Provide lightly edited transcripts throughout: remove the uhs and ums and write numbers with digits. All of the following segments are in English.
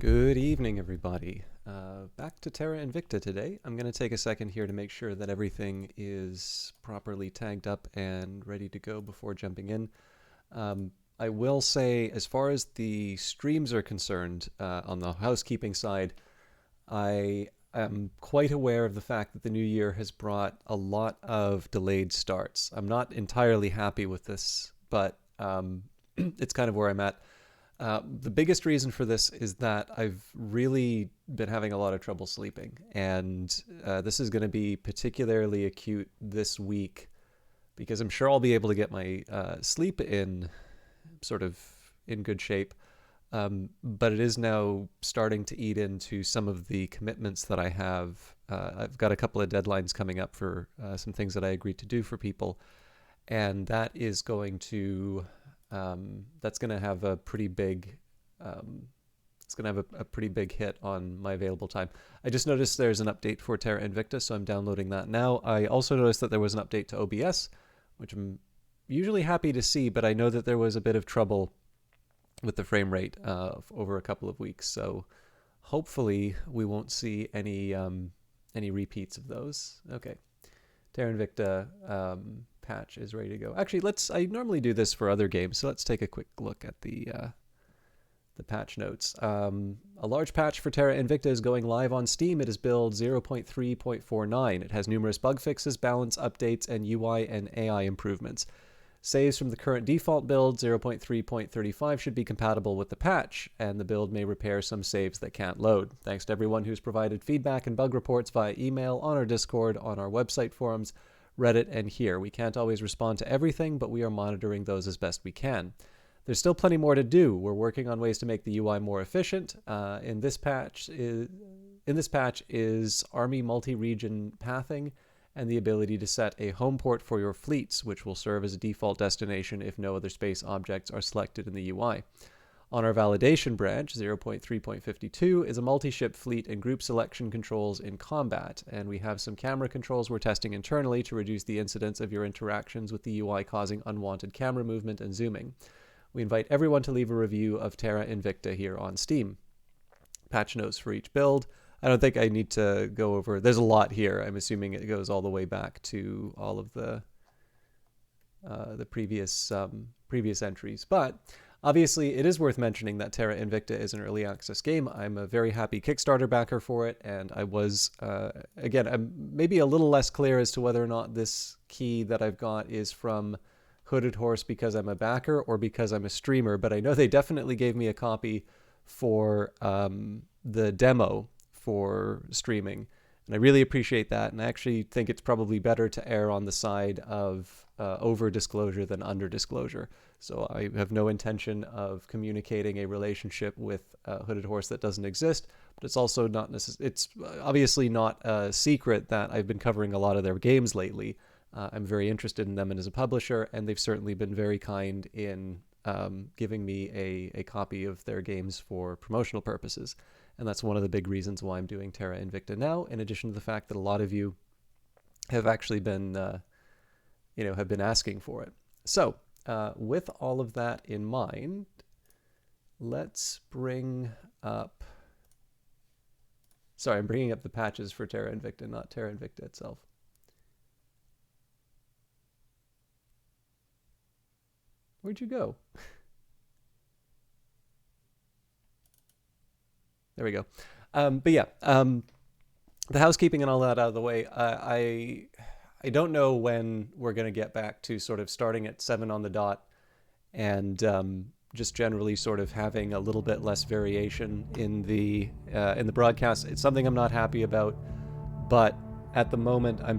Good evening, everybody. Back to Terra Invicta today. I'm going to take a second here to make sure that everything is properly tagged up and ready to go before jumping in. I will say, as far as the streams are concerned, on the housekeeping side, I am quite aware of the fact that the new year has brought a lot of delayed starts. I'm not entirely happy with this, but it's kind of where I'm at. The biggest reason for this is that I've really been having a lot of trouble sleeping, and this is going to be particularly acute this week because I'm sure I'll be able to get my sleep in sort of in good shape, but it is now starting to eat into some of the commitments that I have. I've got a couple of deadlines coming up for some things that I agreed to do for people, and that is going to that's going to have a pretty big it's going to have a pretty big hit on my available time. I just noticed there's an update for Terra Invicta, so I'm downloading that now. I also noticed that there was an update to OBS, which I'm usually happy to see, but I know that there was a bit of trouble with the frame rate over a couple of weeks, so hopefully we won't see any repeats of those. Okay, Terra Invicta patch is ready to go. Actually, I normally do this for other games, so let's take a quick look at the patch notes. A large patch for Terra Invicta is going live on Steam. It is build 0.3.49. It has numerous bug fixes, balance updates, and UI and AI improvements. Saves from the current default build 0.3.35 should be compatible with the patch, and the build may repair some saves that can't load. Thanks to everyone who's provided feedback and bug reports via email, on our Discord, on our website forums, Reddit, and here. We can't always respond to everything, but we are monitoring those as best we can. There's still plenty more to do. We're working on ways to make the UI more efficient. In this patch is Army multi-region pathing and the ability to set a home port for your fleets, which will serve as a default destination if no other space objects are selected in the UI. On our validation branch, 0.3.52 is a multi-ship fleet and group selection controls in combat, and we have some camera controls we're testing internally to reduce the incidence of your interactions with the UI causing unwanted camera movement and zooming. We invite everyone to leave a review of Terra Invicta here on Steam. Patch notes for each build. I don't think I need to go over... There's a lot here. I'm assuming it goes all the way back to all of the previous entries, but obviously, it is worth mentioning that Terra Invicta is an early access game. I'm a very happy Kickstarter backer for it, and I was, again, I'm maybe a little less clear as to whether or not this key that I've got is from Hooded Horse because I'm a backer or because I'm a streamer, but I know they definitely gave me a copy for the demo for streaming, and I really appreciate that, and I actually think it's probably better to err on the side of over-disclosure than under-disclosure. So I have no intention of communicating a relationship with Hooded Horse that doesn't exist, but it's also not it's obviously not a secret that I've been covering a lot of their games lately. I'm very interested in them and as a publisher, and they've certainly been very kind in giving me a copy of their games for promotional purposes. And that's one of the big reasons why I'm doing Terra Invicta now, in addition to the fact that a lot of you have actually been, have been asking for it. So, with all of that in mind, let's bring up... Sorry, I'm bringing up the patches for Terra Invicta, not Terra Invicta itself. Where'd you go? There we go. But yeah, the housekeeping and all that out of the way, I don't know when we're going to get back to sort of starting at 7 on the dot and just generally sort of having a little bit less variation in the broadcast. It's something I'm not happy about, but at the moment I'm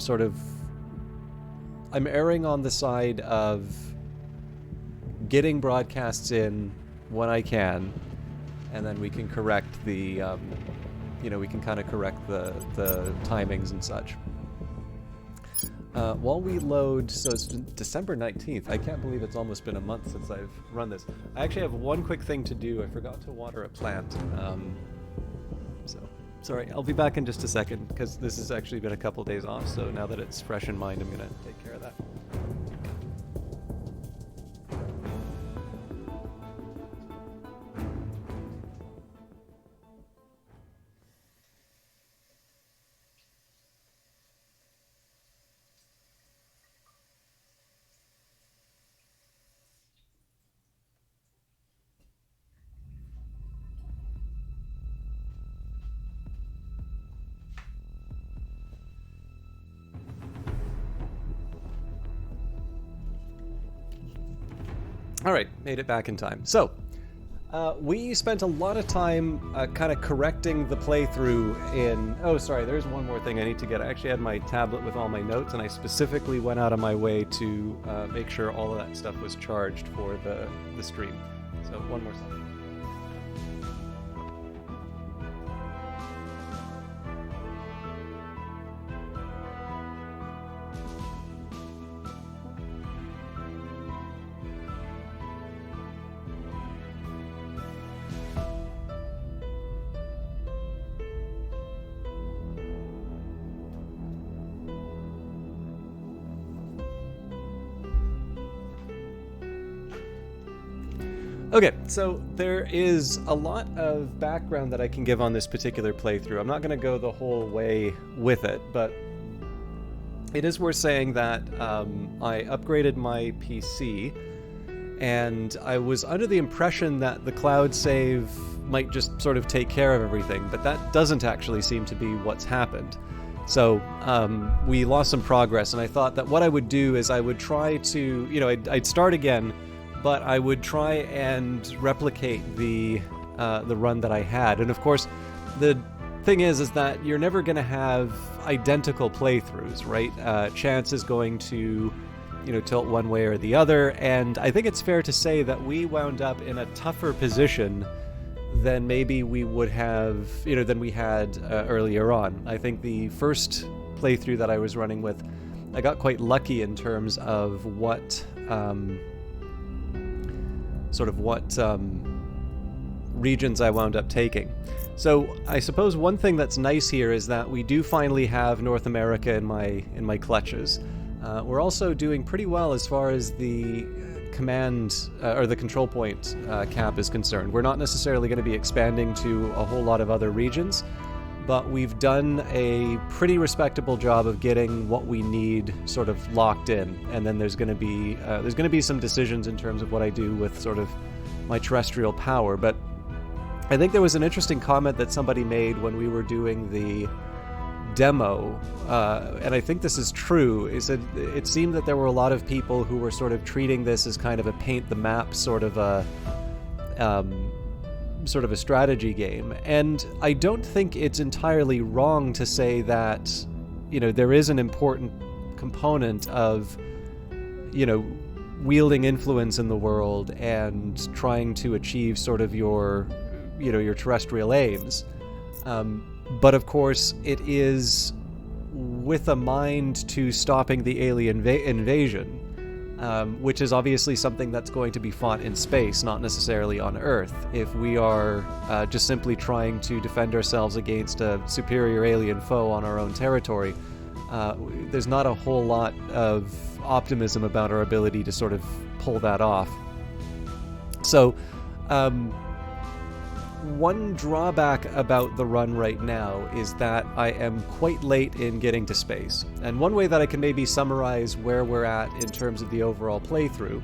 erring on the side of getting broadcasts in when I can, and then we can correct the, we can kind of correct the timings and such. While we load, so it's December 19th. I can't believe it's almost been a month since I've run this. I actually have one quick thing to do. I forgot to water a plant. So, sorry, I'll be back in just a second, because this has actually been a couple days off, so now that it's fresh in mind, I'm going to take care of that. All right, made it back in time. So, we spent a lot of time kind of correcting the playthrough in... Oh, sorry, there's one more thing I need to get. I actually had my tablet with all my notes, and I specifically went out of my way to make sure all of that stuff was charged for the stream. So, one more second. Okay, so there is a lot of background that I can give on this particular playthrough. I'm not going to go the whole way with it, but it is worth saying that I upgraded my PC, and I was under the impression that the cloud save might just sort of take care of everything, but that doesn't actually seem to be what's happened. So we lost some progress, and I thought that what I would do is I would try to, I'd start again, but I would try and replicate the run that I had. And of course, the thing is that you're never going to have identical playthroughs, right? Chance is going to, tilt one way or the other. And I think it's fair to say that we wound up in a tougher position than maybe we would have, than we had earlier on. I think the first playthrough that I was running with, I got quite lucky in terms of what regions I wound up taking. So I suppose one thing that's nice here is that we do finally have North America in my clutches. We're also doing pretty well as far as the command or the control point cap is concerned. We're not necessarily going to be expanding to a whole lot of other regions, but we've done a pretty respectable job of getting what we need sort of locked in. And then there's going to be some decisions in terms of what I do with sort of my terrestrial power. But I think there was an interesting comment that somebody made when we were doing the demo, and I think this is true, is that it seemed that there were a lot of people who were sort of treating this as kind of a paint the map sort of a strategy game. And I don't think it's entirely wrong to say that, there is an important component of, wielding influence in the world and trying to achieve sort of your terrestrial aims. But of course, it is with a mind to stopping the alien invasion, which is obviously something that's going to be fought in space, not necessarily on Earth. If we are just simply trying to defend ourselves against a superior alien foe on our own territory, there's not a whole lot of optimism about our ability to sort of pull that off. So, one drawback about the run right now is that I am quite late in getting to space. And one way that I can maybe summarize where we're at in terms of the overall playthrough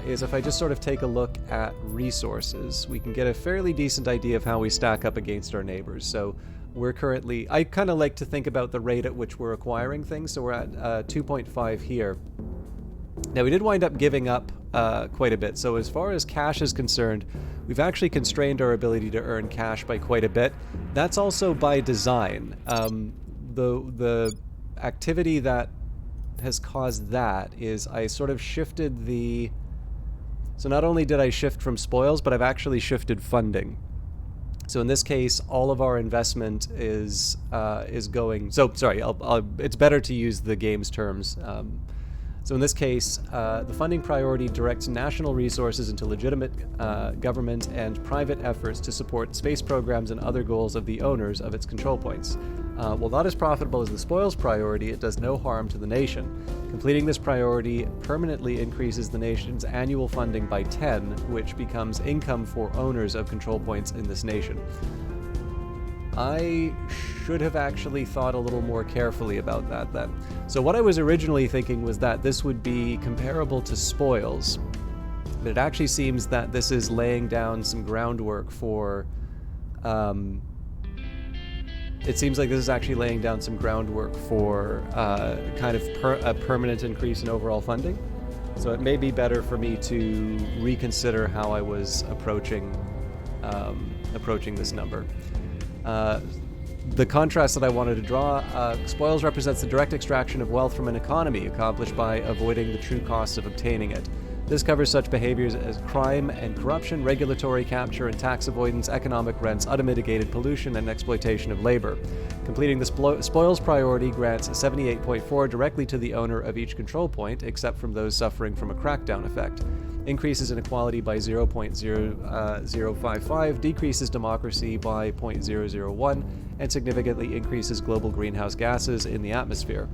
is if I just sort of take a look at resources, we can get a fairly decent idea of how we stack up against our neighbors. So we're currently, I kind of like to think about the rate at which we're acquiring things, so we're at 2.5 here. Now we did wind up giving up quite a bit, so as far as cash is concerned, we've actually constrained our ability to earn cash by quite a bit. That's also by design. The activity that has caused that is I sort of shifted the... So not only did I shift from spoils, but I've actually shifted funding. So in this case, all of our investment is going... So, sorry, it's better to use the game's terms. So in this case, the funding priority directs national resources into legitimate government and private efforts to support space programs and other goals of the owners of its control points. While not as profitable as the spoils priority, it does no harm to the nation. Completing this priority permanently increases the nation's annual funding by 10, which becomes income for owners of control points in this nation. I should have actually thought a little more carefully about that then. So what I was originally thinking was that this would be comparable to spoils, but it actually seems that this is laying down some groundwork for... it seems like this is actually laying down some groundwork for kind of a permanent increase in overall funding. So it may be better for me to reconsider how I was approaching this number. The contrast that I wanted to draw, spoils represents the direct extraction of wealth from an economy accomplished by avoiding the true costs of obtaining it. This covers such behaviors as crime and corruption, regulatory capture and tax avoidance, economic rents, unmitigated pollution, and exploitation of labor. Completing the spoils priority grants 78.4 directly to the owner of each control point, except from those suffering from a crackdown effect. Increases inequality by 0.0055, decreases democracy by 0.001, and significantly increases global greenhouse gases in the atmosphere.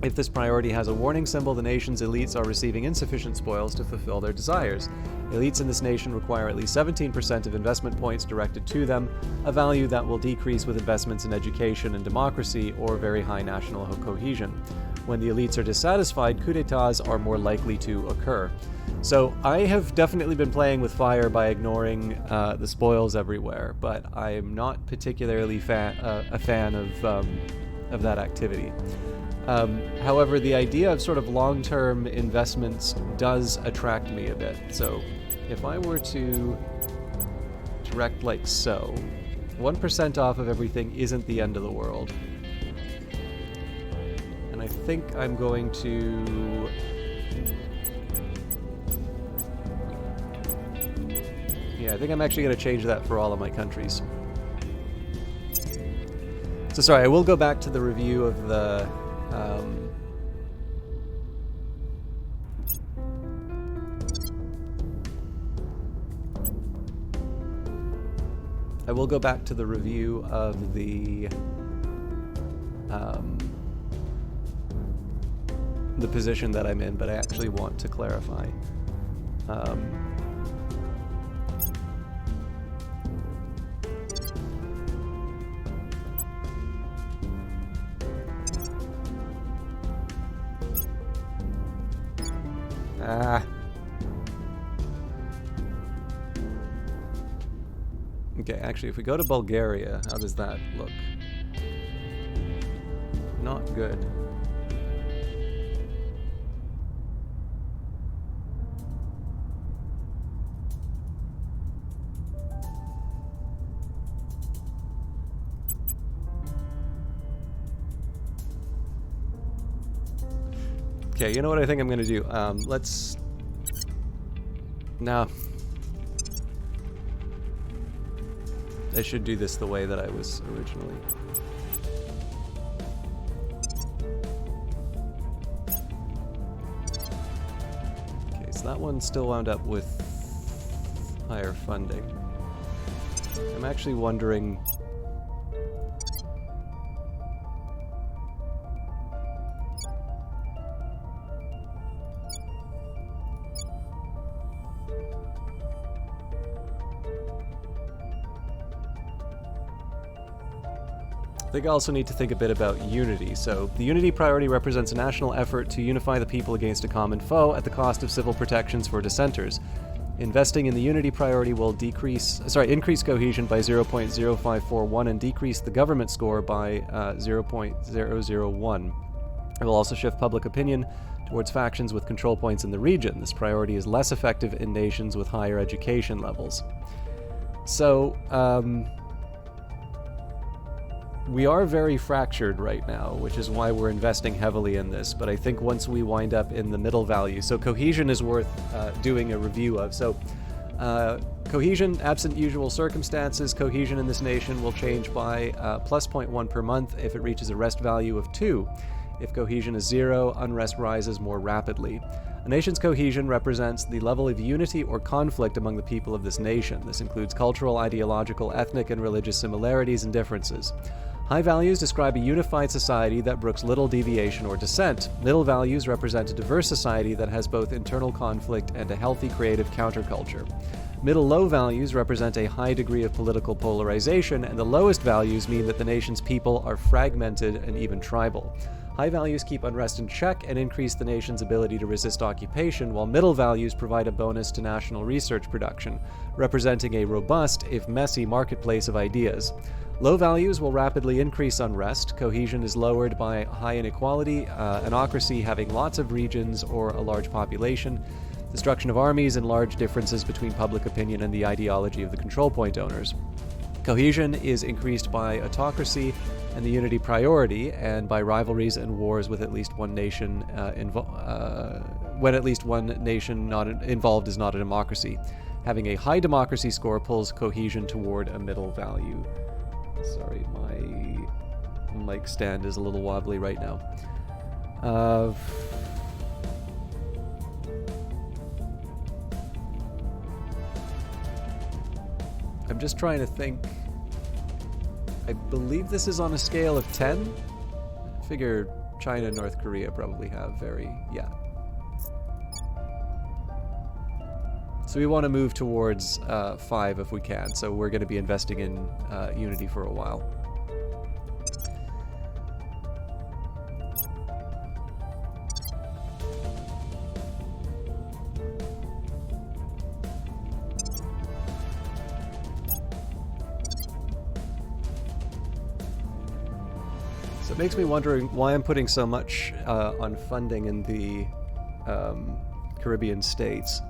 If this priority has a warning symbol, the nation's elites are receiving insufficient spoils to fulfill their desires. Elites in this nation require at least 17% of investment points directed to them, a value that will decrease with investments in education and democracy or very high national cohesion. When the elites are dissatisfied, coups d'etats are more likely to occur. So I have definitely been playing with fire by ignoring the spoils everywhere, but I am not particularly a fan of that activity. However, the idea of sort of long-term investments does attract me a bit. So if I were to direct like so, 1% off of everything isn't the end of the world. And I think I'm going to... Yeah, I think I'm actually going to change that for all of my countries. So sorry, I will go back to the review of the... I will go back to the review of the position that I'm in, but I actually want to clarify. Okay, actually, if we go to Bulgaria, how does that look? Not good. Okay, you know what I think I'm going to do? Let's... No. I should do this the way that I was originally. Okay, so that one still wound up with higher funding. I'm actually wondering... I think I also need to think a bit about unity. So, the unity priority represents a national effort to unify the people against a common foe at the cost of civil protections for dissenters. Investing in the unity priority will increase cohesion by 0.0541 and decrease the government score by 0.001. It will also shift public opinion towards factions with control points in the region. This priority is less effective in nations with higher education levels. So, we are very fractured right now, which is why we're investing heavily in this, but I think once we wind up in the middle value, so cohesion is worth doing a review of. So cohesion, absent usual circumstances, cohesion in this nation will change by plus 0.1 per month if it reaches a rest value of 2. If cohesion is 0, unrest rises more rapidly. A nation's cohesion represents the level of unity or conflict among the people of this nation. This includes cultural, ideological, ethnic, and religious similarities and differences. High values describe a unified society that brooks little deviation or dissent. Middle values represent a diverse society that has both internal conflict and a healthy creative counterculture. Middle-low values represent a high degree of political polarization, and the lowest values mean that the nation's people are fragmented and even tribal. High values keep unrest in check and increase the nation's ability to resist occupation, while middle values provide a bonus to national research production, representing a robust, if messy, marketplace of ideas. Low values will rapidly increase unrest. Cohesion is lowered by high inequality, anocracy having lots of regions or a large population, destruction of armies, and large differences between public opinion and the ideology of the control point owners. Cohesion is increased by autocracy and the unity priority, and by rivalries and wars with at least one nation when at least one nation not involved is not a democracy. Having a high democracy score pulls cohesion toward a middle value. Sorry, my mic stand is a little wobbly right now. I'm just trying to think. I believe this is on a scale of 10. I figure China and North Korea probably have yeah. So we want to move towards 5 if we can, so we're going to be investing in unity for a while. So it makes me wondering why I'm putting so much on funding in the Caribbean states.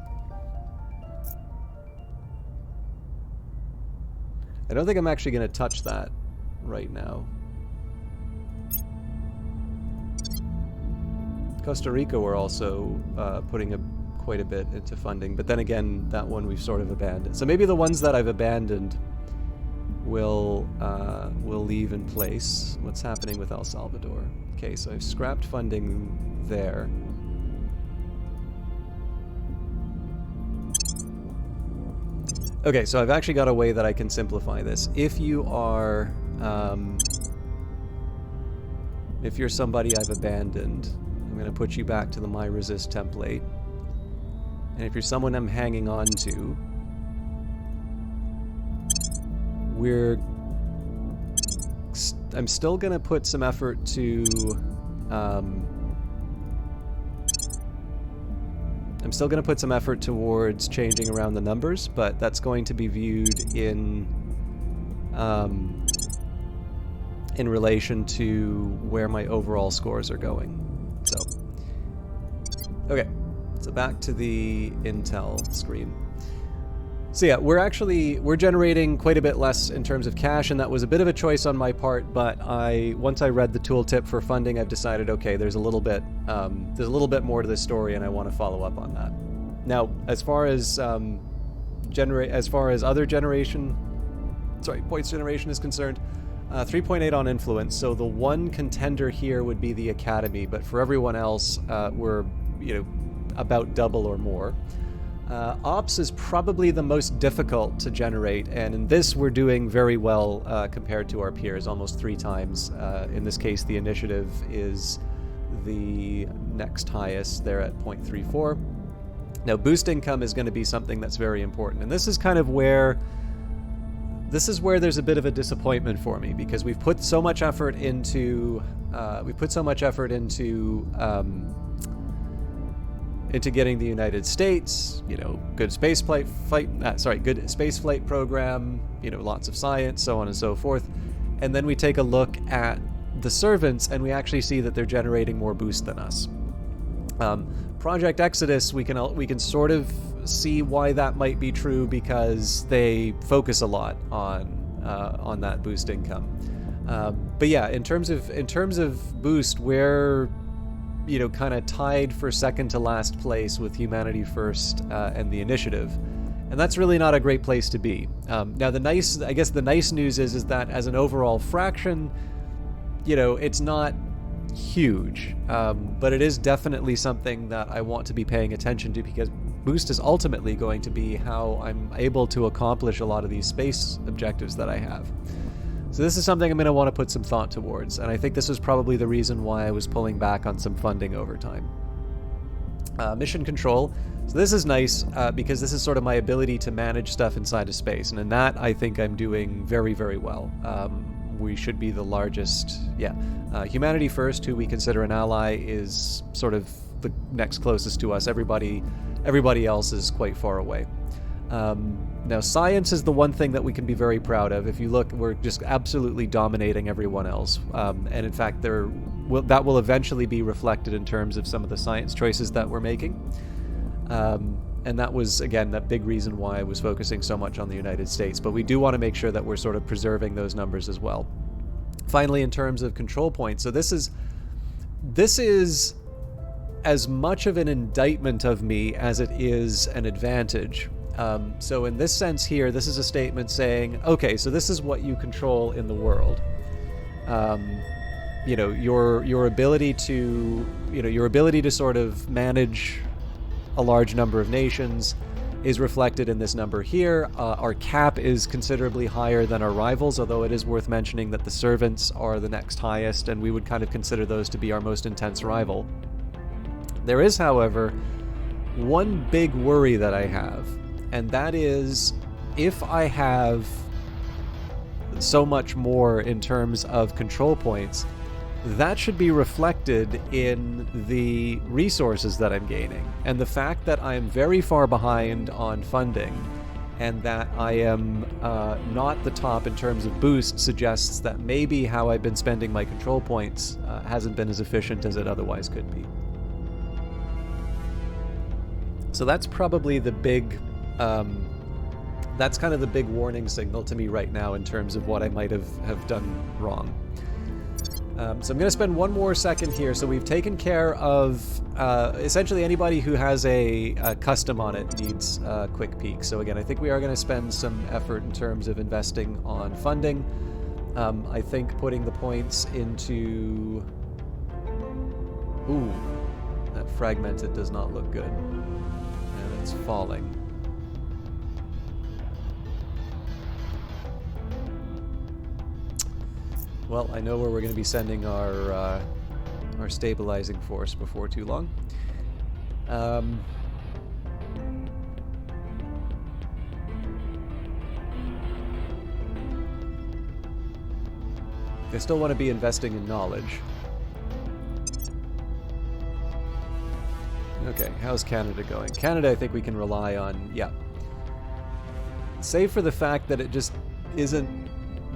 I don't think I'm actually going to touch that right now. Costa Rica we're also putting quite a bit into funding, but then again, that one we've sort of abandoned. So maybe the ones that I've abandoned will leave in place. What's happening with El Salvador? Okay, so I've scrapped funding there. Okay, so I've actually got a way that I can simplify this. If you are, if you're somebody I've abandoned, I'm going to put you back to the My Resist template. And if you're someone I'm hanging on to, I'm still going to put some effort to, I'm still going to put some effort towards changing around the numbers, but that's going to be viewed in relation to where my overall scores are going. So, okay, so back to the Intel screen. So yeah, we're generating quite a bit less in terms of cash, and that was a bit of a choice on my part, but once I read the tooltip for funding, I've decided, okay, there's a little bit more to this story, and I want to follow up on that. Now, as far as points generation is concerned, 3.8 on influence. So the one contender here would be the Academy, but for everyone else, we're about double or more. Ops is probably the most difficult to generate, and in this we're doing very well compared to our peers, almost 3 times. In this case, the initiative is the next highest. They're at 0.34. Now, boost income is going to be something that's very important, and this is kind of where there's a bit of a disappointment for me, because we've put so much effort into getting the United States, good space flight program, lots of science, so on and so forth. And then we take a look at the servants, and we actually see that they're generating more boost than us. Project Exodus, we can sort of see why that might be true, because they focus a lot on that boost income. But yeah, in terms of boost, we're kind of tied for second to last place with Humanity First and the Initiative, and that's really not a great place to be. Now, the nice news is that as an overall fraction, it's not huge, but it is definitely something that I want to be paying attention to, because boost is ultimately going to be how I'm able to accomplish a lot of these space objectives that I have. So this is something I'm going to want to put some thought towards, and I think this is probably the reason why I was pulling back on some funding over time. Mission control. So this is nice because this is sort of my ability to manage stuff inside of space, and in that I think I'm doing very, very well. We should be the largest. Humanity First, who we consider an ally, is sort of the next closest to us. Everybody else is quite far away. Now, science is the one thing that we can be very proud of. If you look, we're just absolutely dominating everyone else. And in fact, that will eventually be reflected in terms of some of the science choices that we're making. And that was, again, that big reason why I was focusing so much on the United States. But we do want to make sure that we're sort of preserving those numbers as well. Finally, in terms of control points, so this is as much of an indictment of me as it is an advantage. So in this sense here, this is a statement saying, okay, so this is what you control in the world. You know, your ability to sort of manage a large number of nations is reflected in this number here. Our cap is considerably higher than our rivals, although it is worth mentioning that the servants are the next highest, and we would kind of consider those to be our most intense rival. There is, however, one big worry that I have, and that is if I have so much more in terms of control points, that should be reflected in the resources that I'm gaining. And the fact that I am very far behind on funding and that I am not the top in terms of boost suggests that maybe how I've been spending my control points hasn't been as efficient as it otherwise could be. So that's probably the big, that's kind of the big warning signal to me right now in terms of what I might have done wrong. So I'm going to spend one more second here. So we've taken care of essentially anybody who has a custom on it needs a quick peek. So again, I think we are going to spend some effort in terms of investing on funding. I think putting the points into... Ooh, that fragmented does not look good. And it's falling. Well, I know where we're going to be sending our stabilizing force before too long. I still want to be investing in knowledge. Okay, how's Canada going? Canada, I think we can rely on, yeah. Save for the fact that it just isn't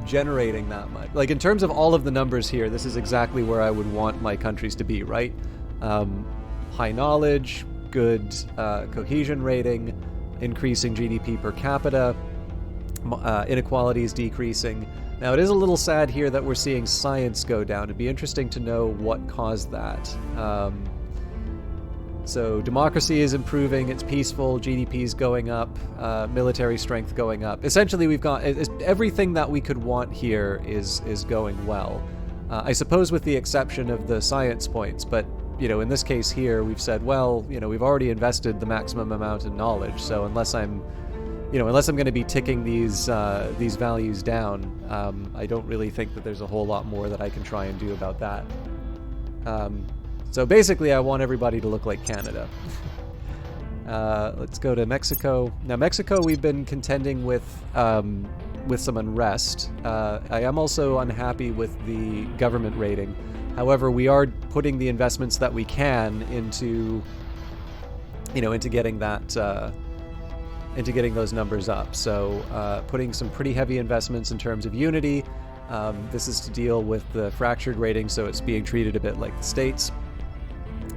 generating that much. Like, in terms of all of the numbers here, this is exactly where I would want my countries to be, right? High knowledge, good cohesion rating, increasing GDP per capita, inequality is decreasing. Now, it is a little sad here that we're seeing science go down. It'd be interesting to know what caused that. So democracy is improving, it's peaceful, GDP is going up, military strength going up. Essentially, we've got everything that we could want here is going well. I suppose with the exception of the science points, but you know, in this case here, we've said, well, you know, we've already invested the maximum amount in knowledge, so unless I'm going to be ticking these values down, I don't really think that there's a whole lot more that I can try and do about that. So basically, I want everybody to look like Canada. Let's go to Mexico. Now, Mexico, we've been contending with some unrest. I am also unhappy with the government rating. However, we are putting the investments that we can into getting that, into getting those numbers up. So, putting some pretty heavy investments in terms of unity. This is to deal with the fractured rating, so it's being treated a bit like the states.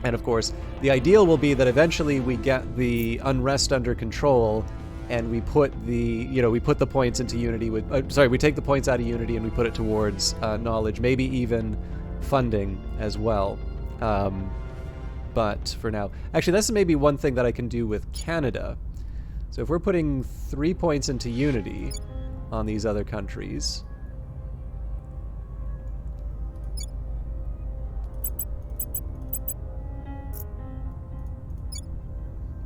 And of course, the ideal will be that eventually we get the unrest under control, and we put the points into unity with. We take the points out of unity and we put it towards knowledge, maybe even funding as well. But for now, actually, that's maybe one thing that I can do with Canada. So if we're putting 3 points into unity on these other countries.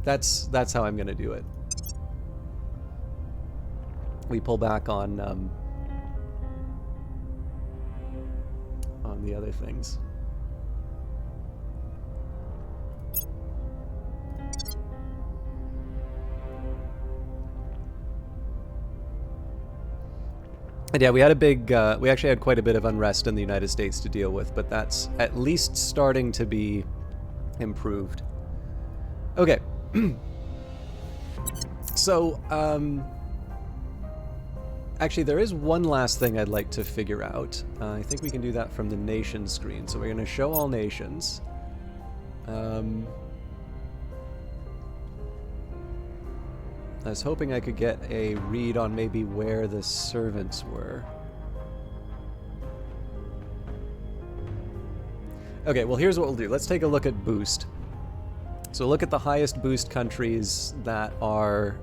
That's how I'm going to do it. We pull back on the other things. And yeah, we had a big, we actually had quite a bit of unrest in the United States to deal with, but that's at least starting to be improved. Okay. So, Actually, there is one last thing I'd like to figure out. I think we can do that from the nation screen. So we're going to show all nations. I was hoping I could get a read on maybe where the servants were. Okay, well here's what we'll do. Let's take a look at boost. So look at the highest boost countries that are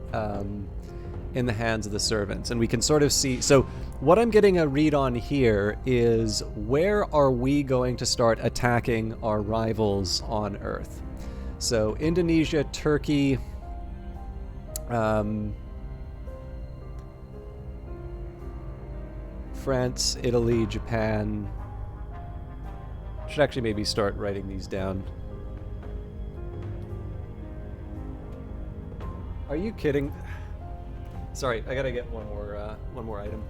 in the hands of the servants. And we can sort of see... So what I'm getting a read on here is where are we going to start attacking our rivals on Earth? So Indonesia, Turkey... France, Italy, Japan... Should actually maybe start writing these down. Are you kidding? Sorry, I gotta get one more item.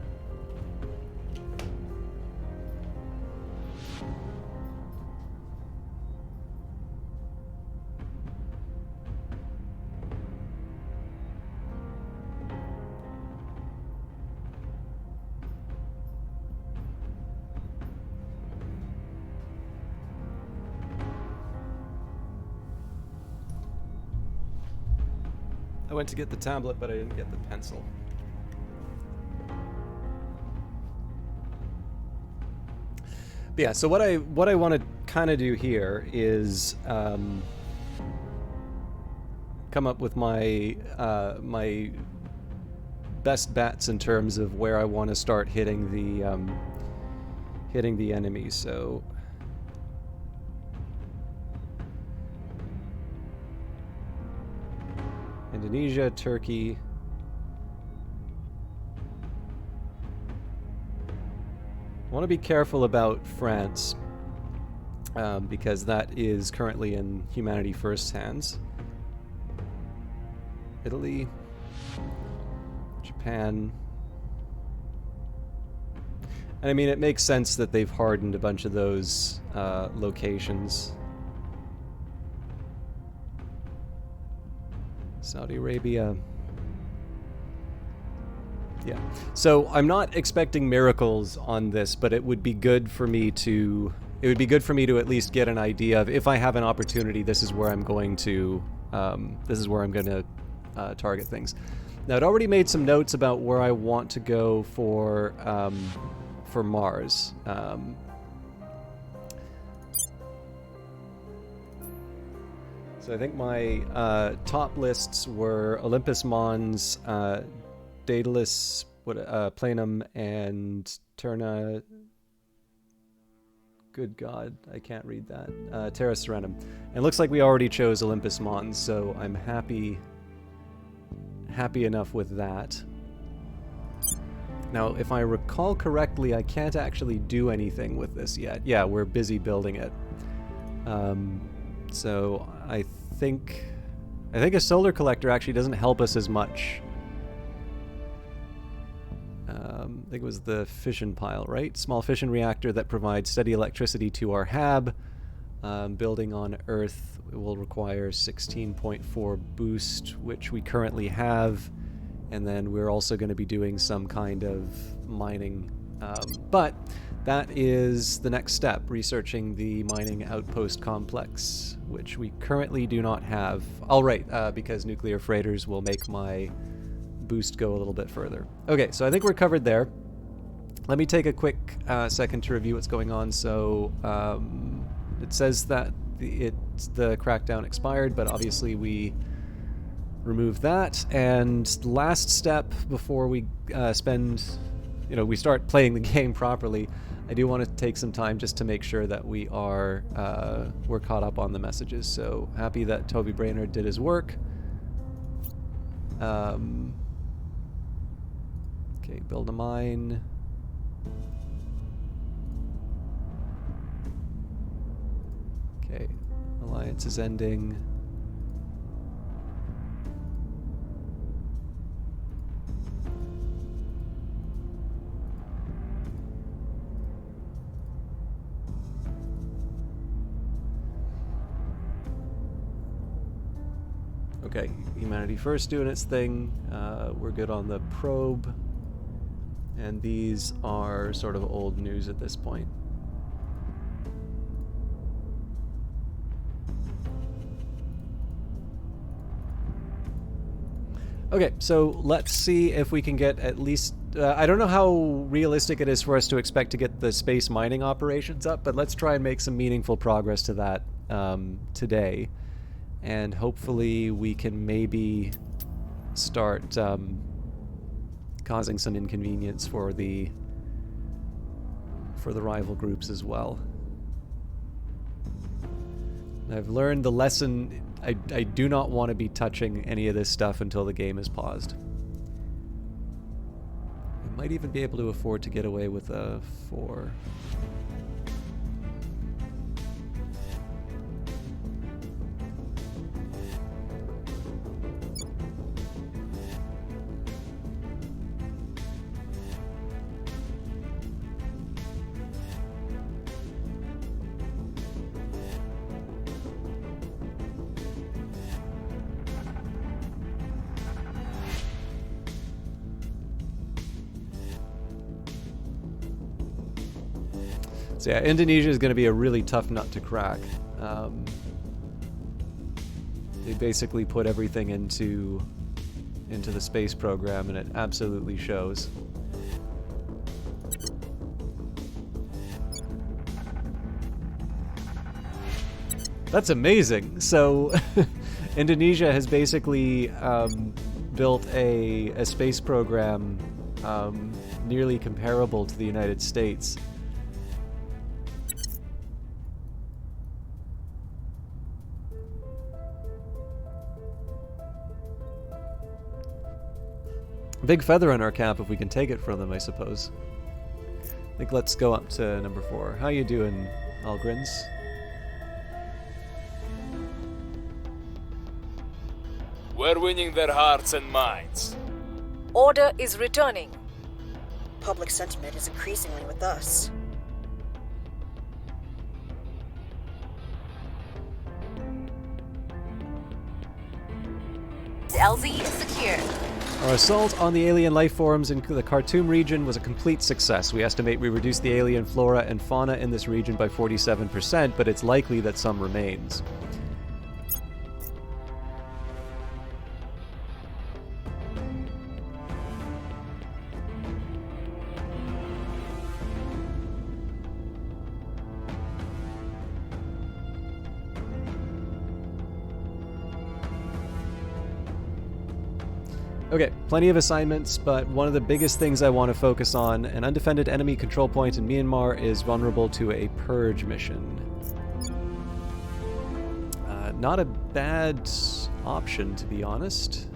I went to get the tablet, but I didn't get the pencil. But yeah, so what I want to kind of do here is come up with my my best bets in terms of where I want to start hitting the enemy. So. Indonesia, Turkey. I want to be careful about France because that is currently in Humanity First's hands. Italy, Japan. And I mean, it makes sense that they've hardened a bunch of those locations. Saudi Arabia. Yeah. So I'm not expecting miracles on this, but it would be good for me to at least get an idea of if I have an opportunity, this is where I'm going to target things. Now, I'd already made some notes about where I want to go for Mars. So I think my top lists were Olympus Mons, Daedalus, Planum, and Terna. Good God, I can't read that. Terra Serenum. And it looks like we already chose Olympus Mons, so I'm happy enough with that. Now, if I recall correctly, I can't actually do anything with this yet. Yeah, we're busy building it. So I think a solar collector actually doesn't help us as much. I think it was the fission pile, right? Small fission reactor that provides steady electricity to our HAB. Building on Earth will require 16.4 boost, which we currently have. And then we're also going to be doing some kind of mining. But that is the next step, researching the mining outpost complex, which we currently do not have. All right, because nuclear freighters will make my boost go a little bit further. Okay, so I think we're covered there. Let me take a quick second to review what's going on. So it says that the crackdown expired, but obviously we remove that. And last step before we we start playing the game properly, I do want to take some time just to make sure that we're caught up on the messages. So happy that Toby Brainerd did his work. Okay, build a mine. Okay, alliance is ending. Okay, Humanity First doing its thing. We're good on the probe. And these are sort of old news at this point. Okay, so let's see if we can get at least... I don't know how realistic it is for us to expect to get the space mining operations up, but let's try and make some meaningful progress to that today. And hopefully we can maybe start causing some inconvenience for the rival groups as well. I've learned the lesson. I do not want to be touching any of this stuff until the game is paused. I might even be able to afford to get away with a 4. So yeah, Indonesia is going to be a really tough nut to crack. They basically put everything into the space program, and it absolutely shows. That's amazing. So Indonesia has basically built a space program nearly comparable to the United States. Big feather in our cap if we can take it from them, I suppose. I think let's go up to number 4. How you doing, Algrins? We're winning their hearts and minds. Order is returning. Public sentiment is increasingly with us. LZ is secure. Our assault on the alien life forms in the Khartoum region was a complete success. We estimate we reduced the alien flora and fauna in this region by 47%, but it's likely that some remains. Okay, plenty of assignments, but one of the biggest things I want to focus on, an undefended enemy control point in Myanmar is vulnerable to a purge mission. Not a bad option, to be honest.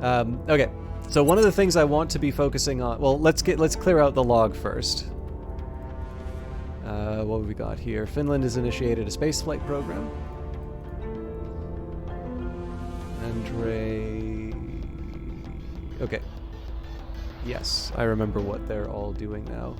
Okay, so one of the things I want to be focusing on... Well, let's clear out the log first. What have we got here? Finland has initiated a spaceflight program. Andre... Okay. Yes, I remember what they're all doing now.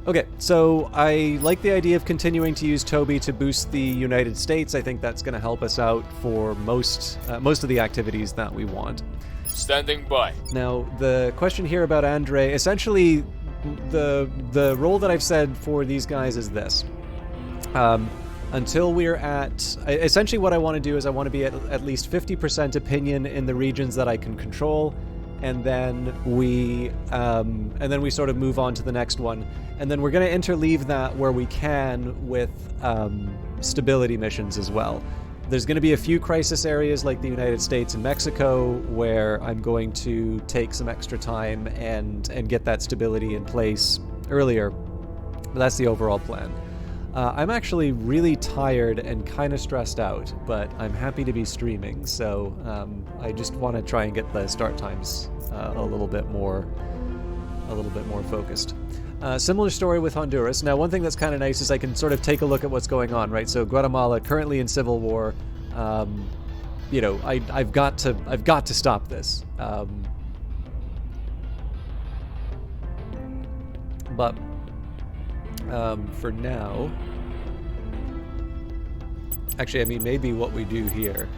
Okay, so I like the idea of continuing to use Toby to boost the United States. I think that's going to help us out for most of the activities that we want. Standing by. Now, the question here about Andre, essentially, the role that I've said for these guys is this. Until we're at... Essentially what I want to do is I want to be at least 50% opinion in the regions that I can control, and then we sort of move on to the next one. And then we're going to interleave that where we can with stability missions as well. There's going to be a few crisis areas like the United States and Mexico where I'm going to take some extra time and get that stability in place earlier. But that's the overall plan. I'm actually really tired and kind of stressed out, but I'm happy to be streaming, so I just want to try and get the start times a little bit more focused. Similar story with Honduras. Now, one thing that's kind of nice is I can sort of take a look at what's going on, right? So Guatemala currently in civil war. You know, I've got to stop this. But for now, actually, I mean, maybe what we do here.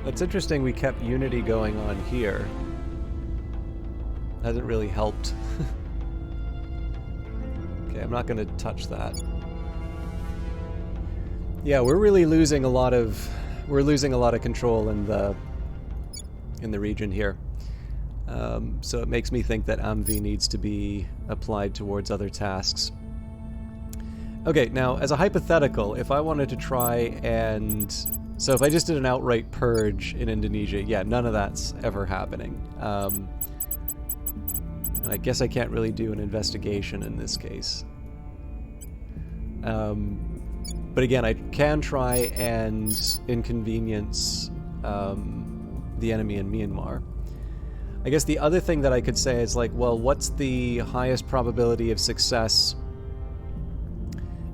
It's interesting we kept Unity going on here. Hasn't really helped. Okay, I'm not going to touch that. Yeah, we're really losing a lot of control in the region here. So it makes me think that AMV needs to be applied towards other tasks. Okay, now as a hypothetical, if I wanted to try and so if I just did an outright purge in Indonesia, yeah, none of that's ever happening. And I guess I can't really do an investigation in this case. But again, I can try and inconvenience the enemy in Myanmar. I guess the other thing that I could say is like, well, what's the highest probability of success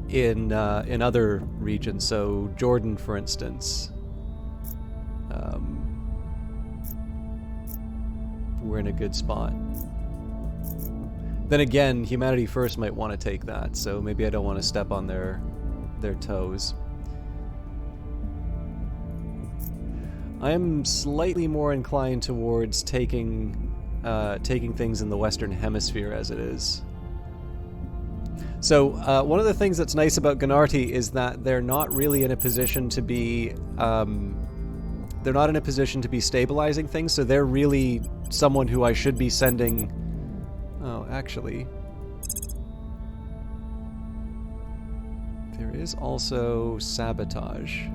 in other regions? So Jordan, for instance. We're in a good spot. Then again, Humanity First might want to take that, so maybe I don't want to step on their toes. I am slightly more inclined towards taking things in the Western Hemisphere as it is. So one of the things that's nice about Ghanarti is that they're not really in a position to be stabilizing things. So they're really someone who I should be sending. Oh, actually, there is also sabotage.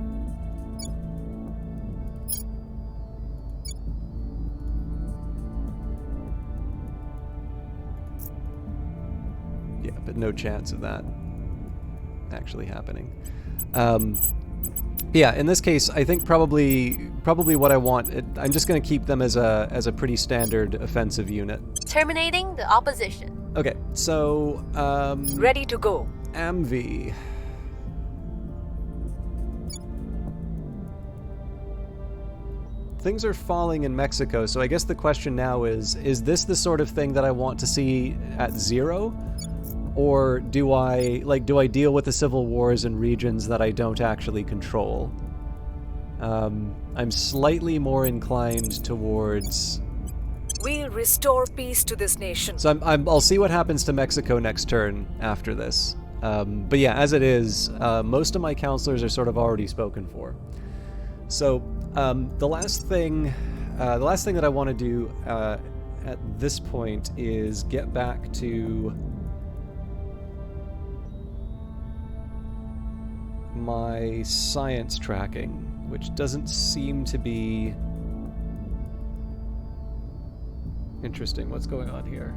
Yeah, but no chance of that actually happening. Yeah, in this case, I think probably what I want. I'm just going to keep them as a pretty standard offensive unit. Terminating the opposition. Okay, so Ready to go. AMV. Things are falling in Mexico, so I guess the question now is this the sort of thing that I want to see at 0? Or do I deal with the civil wars in regions that I don't actually control? I'm slightly more inclined towards... We'll restore peace to this nation. So I'll see what happens to Mexico next turn after this. But yeah, as it is, most of my counselors are sort of already spoken for. So the last thing that I want to do at this point is get back to my science tracking, which doesn't seem to be interesting. What's going on here?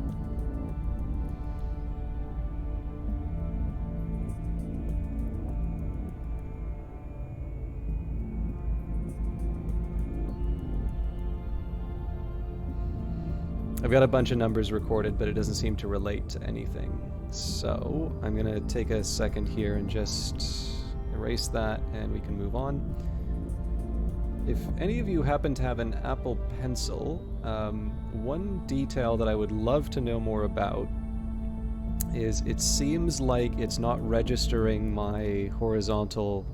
I've got a bunch of numbers recorded, but it doesn't seem to relate to anything. So I'm going to take a second here and just erase that, and we can move on. If any of you happen to have an Apple Pencil, one detail that I would love to know more about is it seems like it's not registering my horizontal,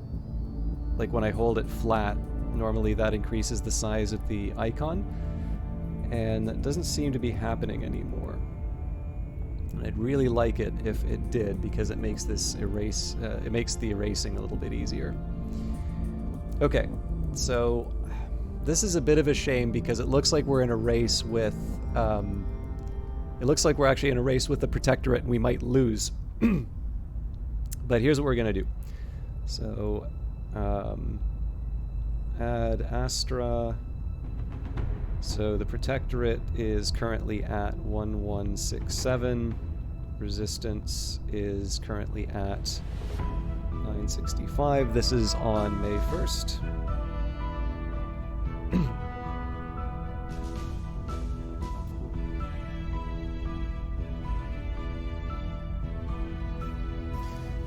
like when I hold it flat, normally that increases the size of the icon, and that doesn't seem to be happening anymore. And I'd really like it if it did, because it makes this it makes the erasing a little bit easier. Okay, so this is a bit of a shame because it looks like we're in a race with it looks like we're actually in a race with the Protectorate and we might lose. But here's what we're gonna do. So add Astra. So the Protectorate is currently at 1167. Resistance is currently at 965. This is on May 1st.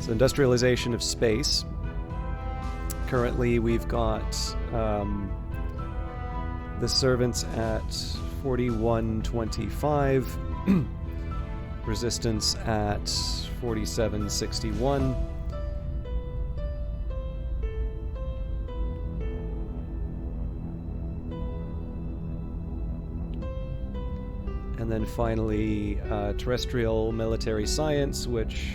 So industrialization of space. Currently, we've got the servants at 4125, resistance at 4761. And then finally, terrestrial military science, which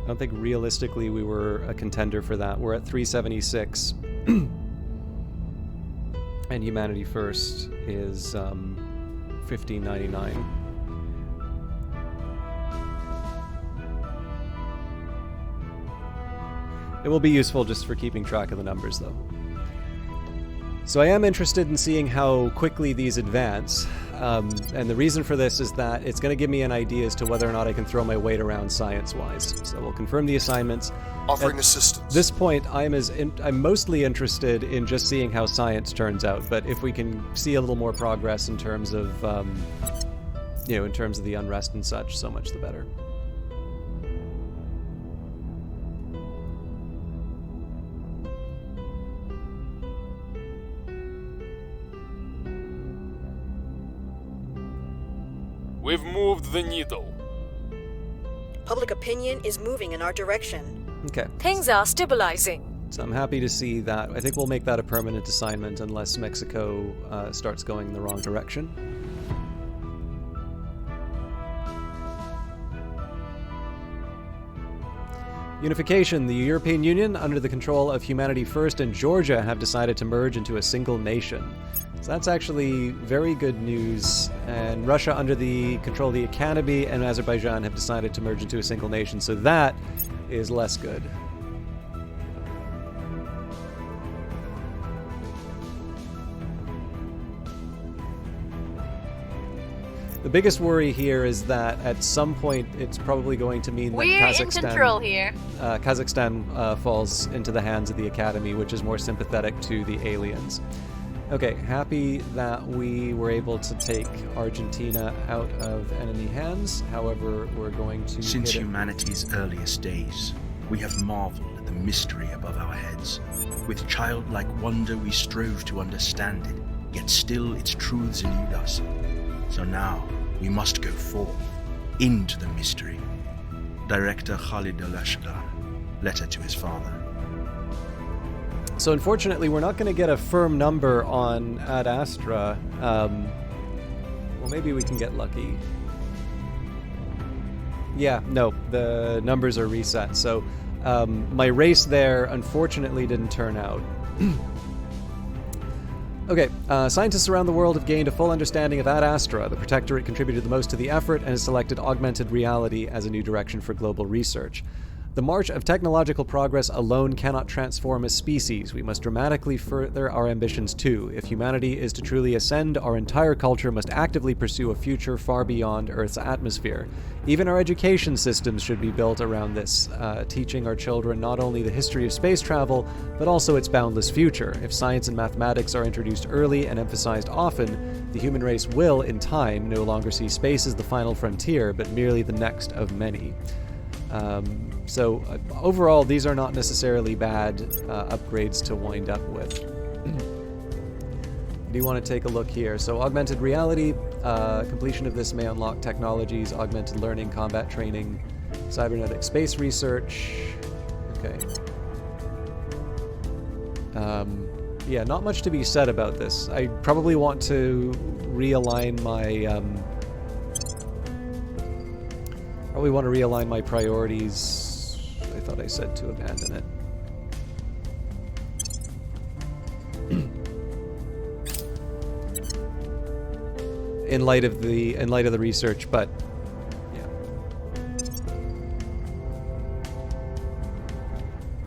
I don't think realistically we were a contender for that. We're at 376. And Humanity First is 1599. It will be useful just for keeping track of the numbers, though. So I am interested in seeing how quickly these advance, and the reason for this is that it's going to give me an idea as to whether or not I can throw my weight around science-wise. So we'll confirm the assignments. Offering At assistance. this point, I'm mostly interested in just seeing how science turns out, but if we can see a little more progress in terms of, in terms of the unrest and such, so much the better. We've moved the needle. Public opinion is moving in our direction. Okay. Things are stabilizing. So I'm happy to see that. I think we'll make that a permanent assignment unless Mexico starts going in the wrong direction. Unification. The European Union, under the control of Humanity First and Georgia, have decided to merge into a single nation. So that's actually very good news. And Russia, under the control of the Academy, and Azerbaijan have decided to merge into a single nation. So that is less good. The biggest worry here is that at some point it's probably going to mean that We're in Kazakhstan, control here. Kazakhstan falls into the hands of the Academy, which is more sympathetic to the aliens. Okay, happy that we were able to take Argentina out of enemy hands. However, we're going to Since hit it. humanity's earliest days, we have marveled at the mystery above our heads. With childlike wonder we strove to understand it, yet still its truths elude us. So now, we must go forth, into the mystery. Director Khalid al-Ashgar, letter to his father. So unfortunately, we're not going to get a firm number on Ad Astra. Well, maybe we can get lucky. Yeah, no, the numbers are reset. So my race there, unfortunately, didn't turn out. Okay, scientists around the world have gained a full understanding of Ad Astra. The Protectorate contributed the most to the effort and has selected augmented reality as a new direction for global research. The march of technological progress alone cannot transform a species. We must dramatically further our ambitions too. If humanity is to truly ascend, our entire culture must actively pursue a future far beyond Earth's atmosphere. Even our education systems should be built around this, teaching our children not only the history of space travel, but also its boundless future. If science and mathematics are introduced early and emphasized often, the human race will, in time, no longer see space as the final frontier, but merely the next of many. So overall, these are not necessarily bad upgrades to wind up with. Do you want to take a look here? So augmented reality, completion of this may unlock technologies, augmented learning, combat training, cybernetic space research. Okay. Yeah, not much to be said about this. I probably want to realign my... Probably want to realign my priorities. I thought I said to abandon it. in light of the research, but yeah.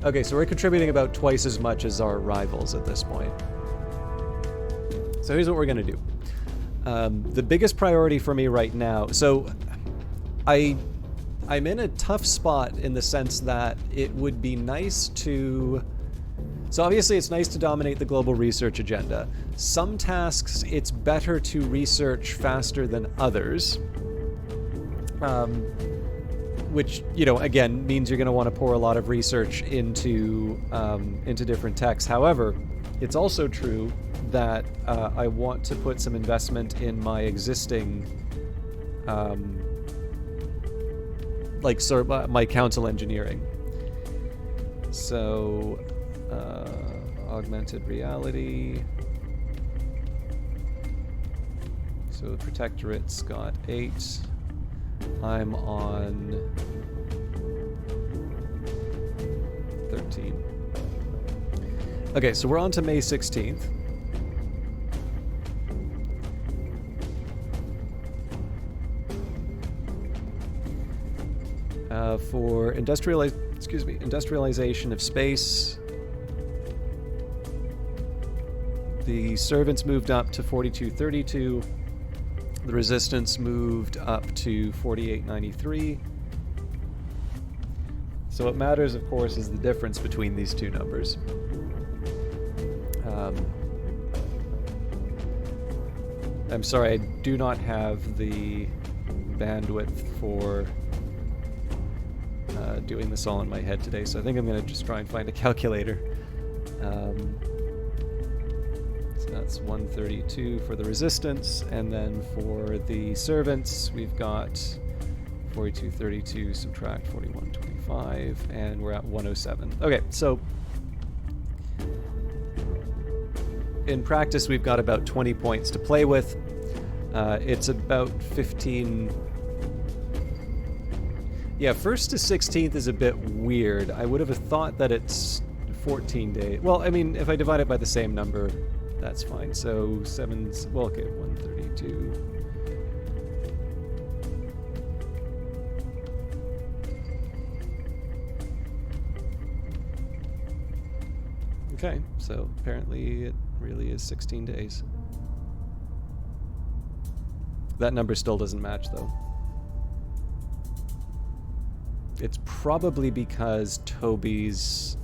Okay, so we're contributing about twice as much as our rivals at this point. So here's what we're gonna do. The biggest priority for me right now, so I'm in a tough spot in the sense that it would be nice to... So obviously it's nice to dominate the global research agenda. Some tasks it's better to research faster than others. Which, you know, again, means you're going to want to pour a lot of research into different techs. However, it's also true that I want to put some investment in my existing, my council engineering. So, augmented reality. So the Protectorate's got 8. I'm on 13. Okay, so we're on to May 16th. For industrialization of space, the servants moved up to 4232. The resistance moved up to 4893. So what matters, of course, is the difference between these two numbers. I'm sorry, I do not have the bandwidth for doing this all in my head today, so I think I'm going to just try and find a calculator. So that's 132 for the resistance, and then for the servants, we've got 4232 subtract 4125, and we're at 107. Okay, so in practice, we've got about 20 points to play with. It's about 15... Yeah, 1st to 16th is a bit weird. I would have thought that it's 14 days. Well, I mean, if I divide it by the same number, that's fine. So 7... Well, okay, 132... Okay, so apparently it really is 16 days. That number still doesn't match, though. It's probably because Toby's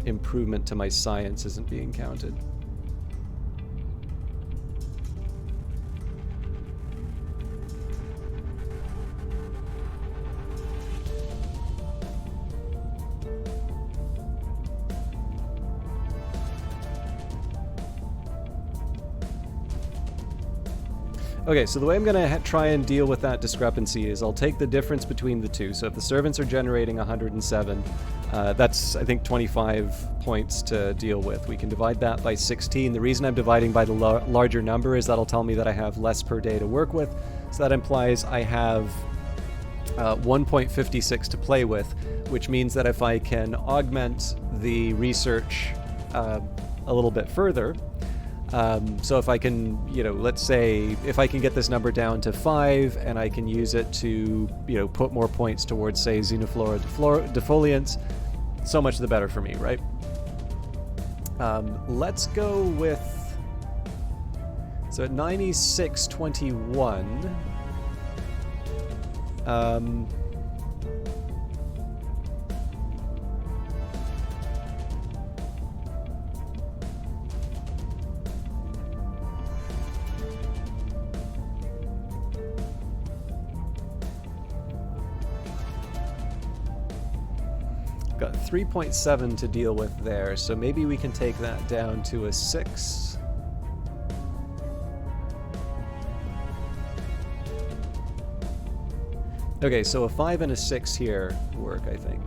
improvement to my science isn't being counted. Okay, so the way I'm going to try and deal with that discrepancy is I'll take the difference between the two. So if the servants are generating 107, that's, I think, 25 points to deal with. We can divide that by 16. The reason I'm dividing by the larger number is that'll tell me that I have less per day to work with. So that implies I have 1.56 to play with, which means that if I can augment the research a little bit further, so if I can, let's say if I can get this number down to 5 and I can use it to, put more points towards, say, Xenoflora defoliants, so much the better for me, right? Let's go with, so at 9621, got 3.7 to deal with there, so maybe we can take that down to a 6. Okay, so a 5 and a 6 here work, I think.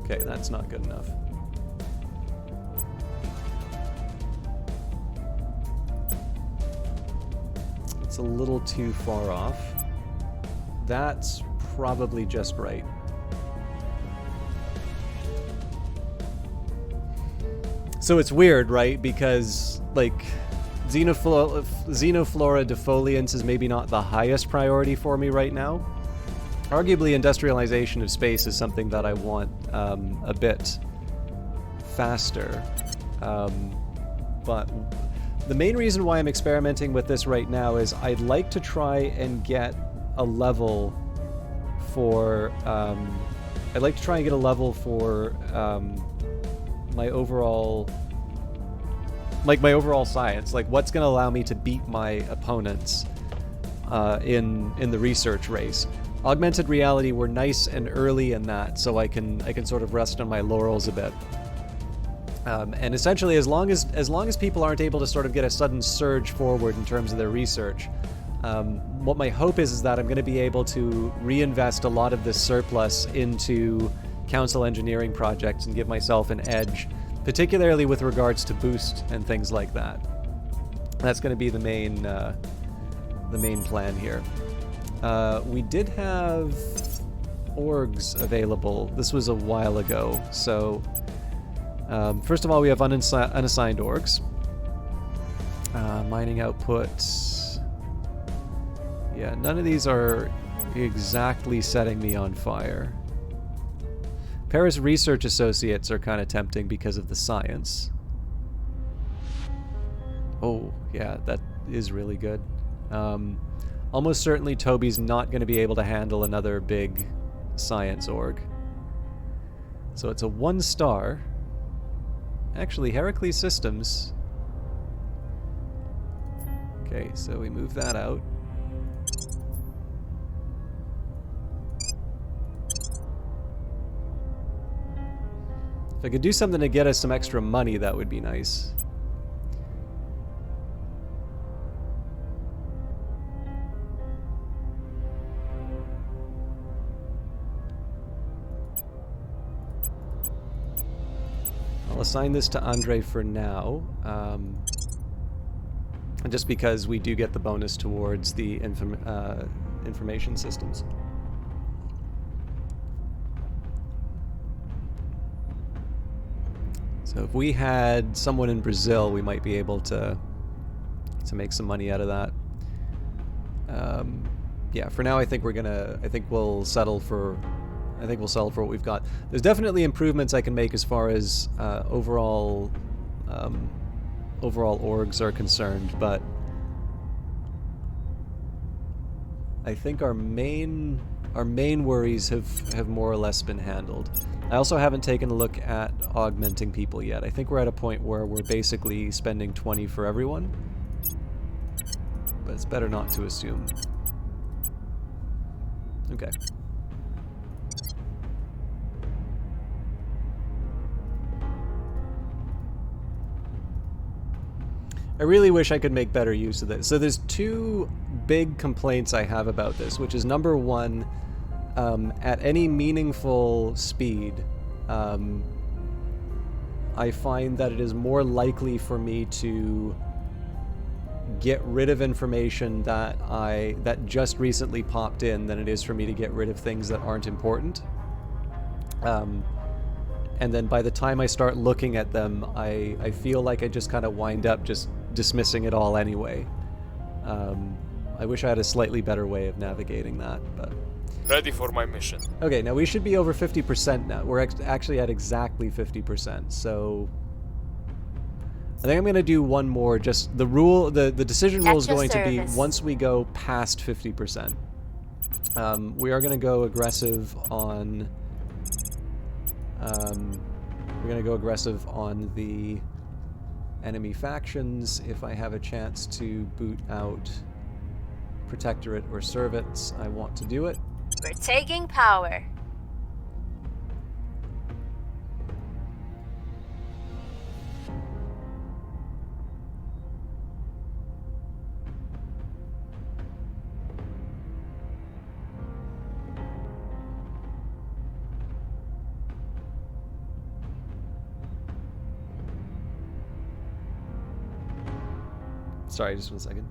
Okay, that's not good enough. A little too far off. That's probably just right. So it's weird, right? Because, like, Xenoflora defoliants is maybe not the highest priority for me right now. Arguably, industrialization of space is something that I want a bit faster. But the main reason why I'm experimenting with this right now is I'd like to try and get a level for my overall, like my overall science, like what's going to allow me to beat my opponents in the research race. Augmented reality, we're nice and early in that, so I can sort of rest on my laurels a bit. And essentially, as long as people aren't able to sort of get a sudden surge forward in terms of their research, what my hope is that I'm going to be able to reinvest a lot of this surplus into council engineering projects and give myself an edge, particularly with regards to boost and things like that. That's going to be the main plan here. We did have orgs available. This was a while ago, so first of all, we have unassigned orgs. Mining output. Yeah, none of these are exactly setting me on fire. Paris Research Associates are kind of tempting because of the science. Oh, yeah, that is really good. Almost certainly Toby's not going to be able to handle another big science org. So it's a 1-star. Actually, Heracles Systems. Okay, so we move that out. If I could do something to get us some extra money, that would be nice. I'll assign this to Andre for now, just because we do get the bonus towards the information systems. So if we had someone in Brazil, we might be able to make some money out of that. Yeah, for now I think we'll settle for what we've got. There's definitely improvements I can make as far as overall orgs are concerned, but I think our main worries have more or less been handled. I also haven't taken a look at augmenting people yet. I think we're at a point where we're basically spending 20 for everyone, but it's better not to assume. Okay. I really wish I could make better use of this. So there's two big complaints I have about this, which is number one, at any meaningful speed, I find that it is more likely for me to get rid of information that just recently popped in than it is for me to get rid of things that aren't important. And then by the time I start looking at them, I feel like I just kind of wind up just dismissing it all anyway. I wish I had a slightly better way of navigating that, but... Ready for my mission. Okay, now we should be over 50% now. We're actually at exactly 50%, so... I think I'm going to do one more. Just the decision rule is going to be once we go past 50%. We are going to go aggressive on... we're going to go aggressive on the enemy factions. If I have a chance to boot out Protectorate or Service, I want to do it. We're taking power. Sorry, just 1 second.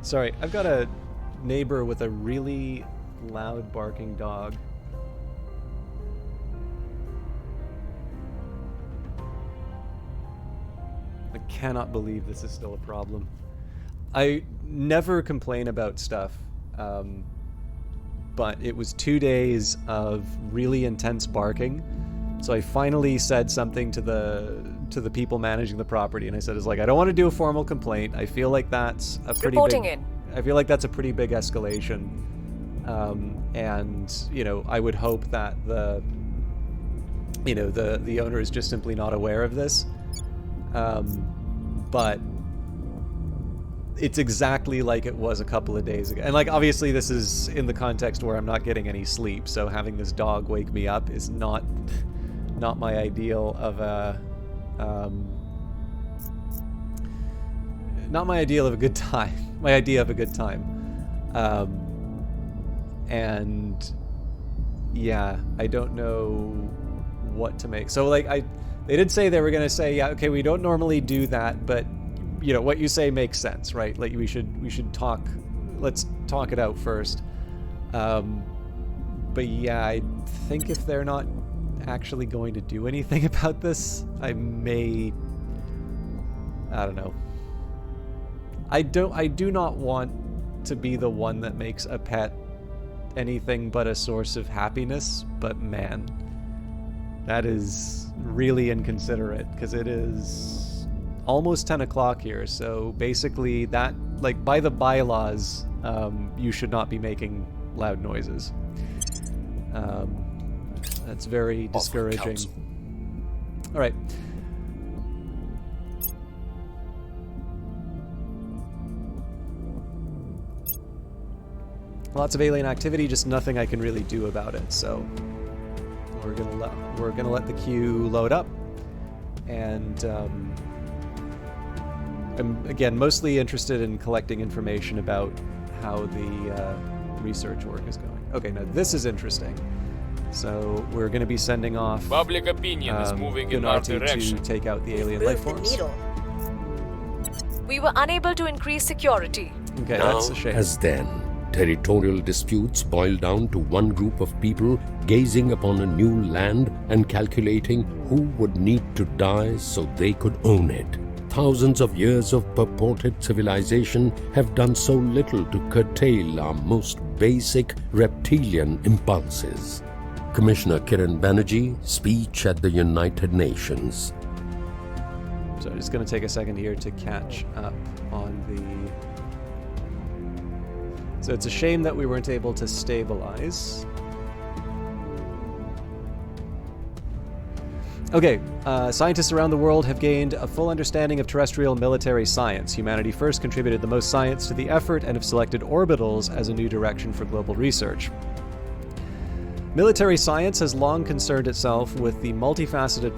Sorry, I've got a neighbor with a really loud barking dog. I cannot believe this is still a problem. I never complain about stuff, but it was 2 days of really intense barking, So I finally said something to the people managing the property, and I said, I don't want to do a formal complaint. I feel like that's a pretty Reporting big, in. I feel like that's a pretty big escalation. And I would hope that the owner is just simply not aware of this. But it's exactly like it was a couple of days ago. And obviously this is in the context where I'm not getting any sleep, so having this dog wake me up is not my ideal of a not my ideal of a good time. My idea of a good time. And yeah, I don't know what to make. So they did say they were going to say, yeah, okay, we don't normally do that, but what you say makes sense, right? We should talk, let's talk it out first. But yeah, I think if they're not actually going to do anything about this, I don't know. I do not want to be the one that makes a pet anything but a source of happiness, but man, that is really inconsiderate, because it is almost 10 o'clock here, so basically that, by the bylaws, you should not be making loud noises. That's very discouraging. Alright. Lots of alien activity, just nothing I can really do about it, so we're gonna let the queue load up, and I'm again mostly interested in collecting information about how the research work is going. Okay, now this is interesting. So we're going to be sending off Public opinion is moving in our Gunarti direction. to take out the alien life Move the forms. needle. We were unable to increase security. Okay, Now, that's a shame. as then, territorial disputes boil down to one group of people gazing upon a new land and calculating who would need to die so they could own it. Thousands of years of purported civilization have done so little to curtail our most basic reptilian impulses. Commissioner Kiran Banerjee, speech at the United Nations. So I'm just going to take a second here to catch up on the... So it's a shame that we weren't able to stabilize. Okay, scientists around the world have gained a full understanding of terrestrial military science. Humanity first contributed the most science to the effort and have selected orbitals as a new direction for global research. Military science has long concerned itself with the multifaceted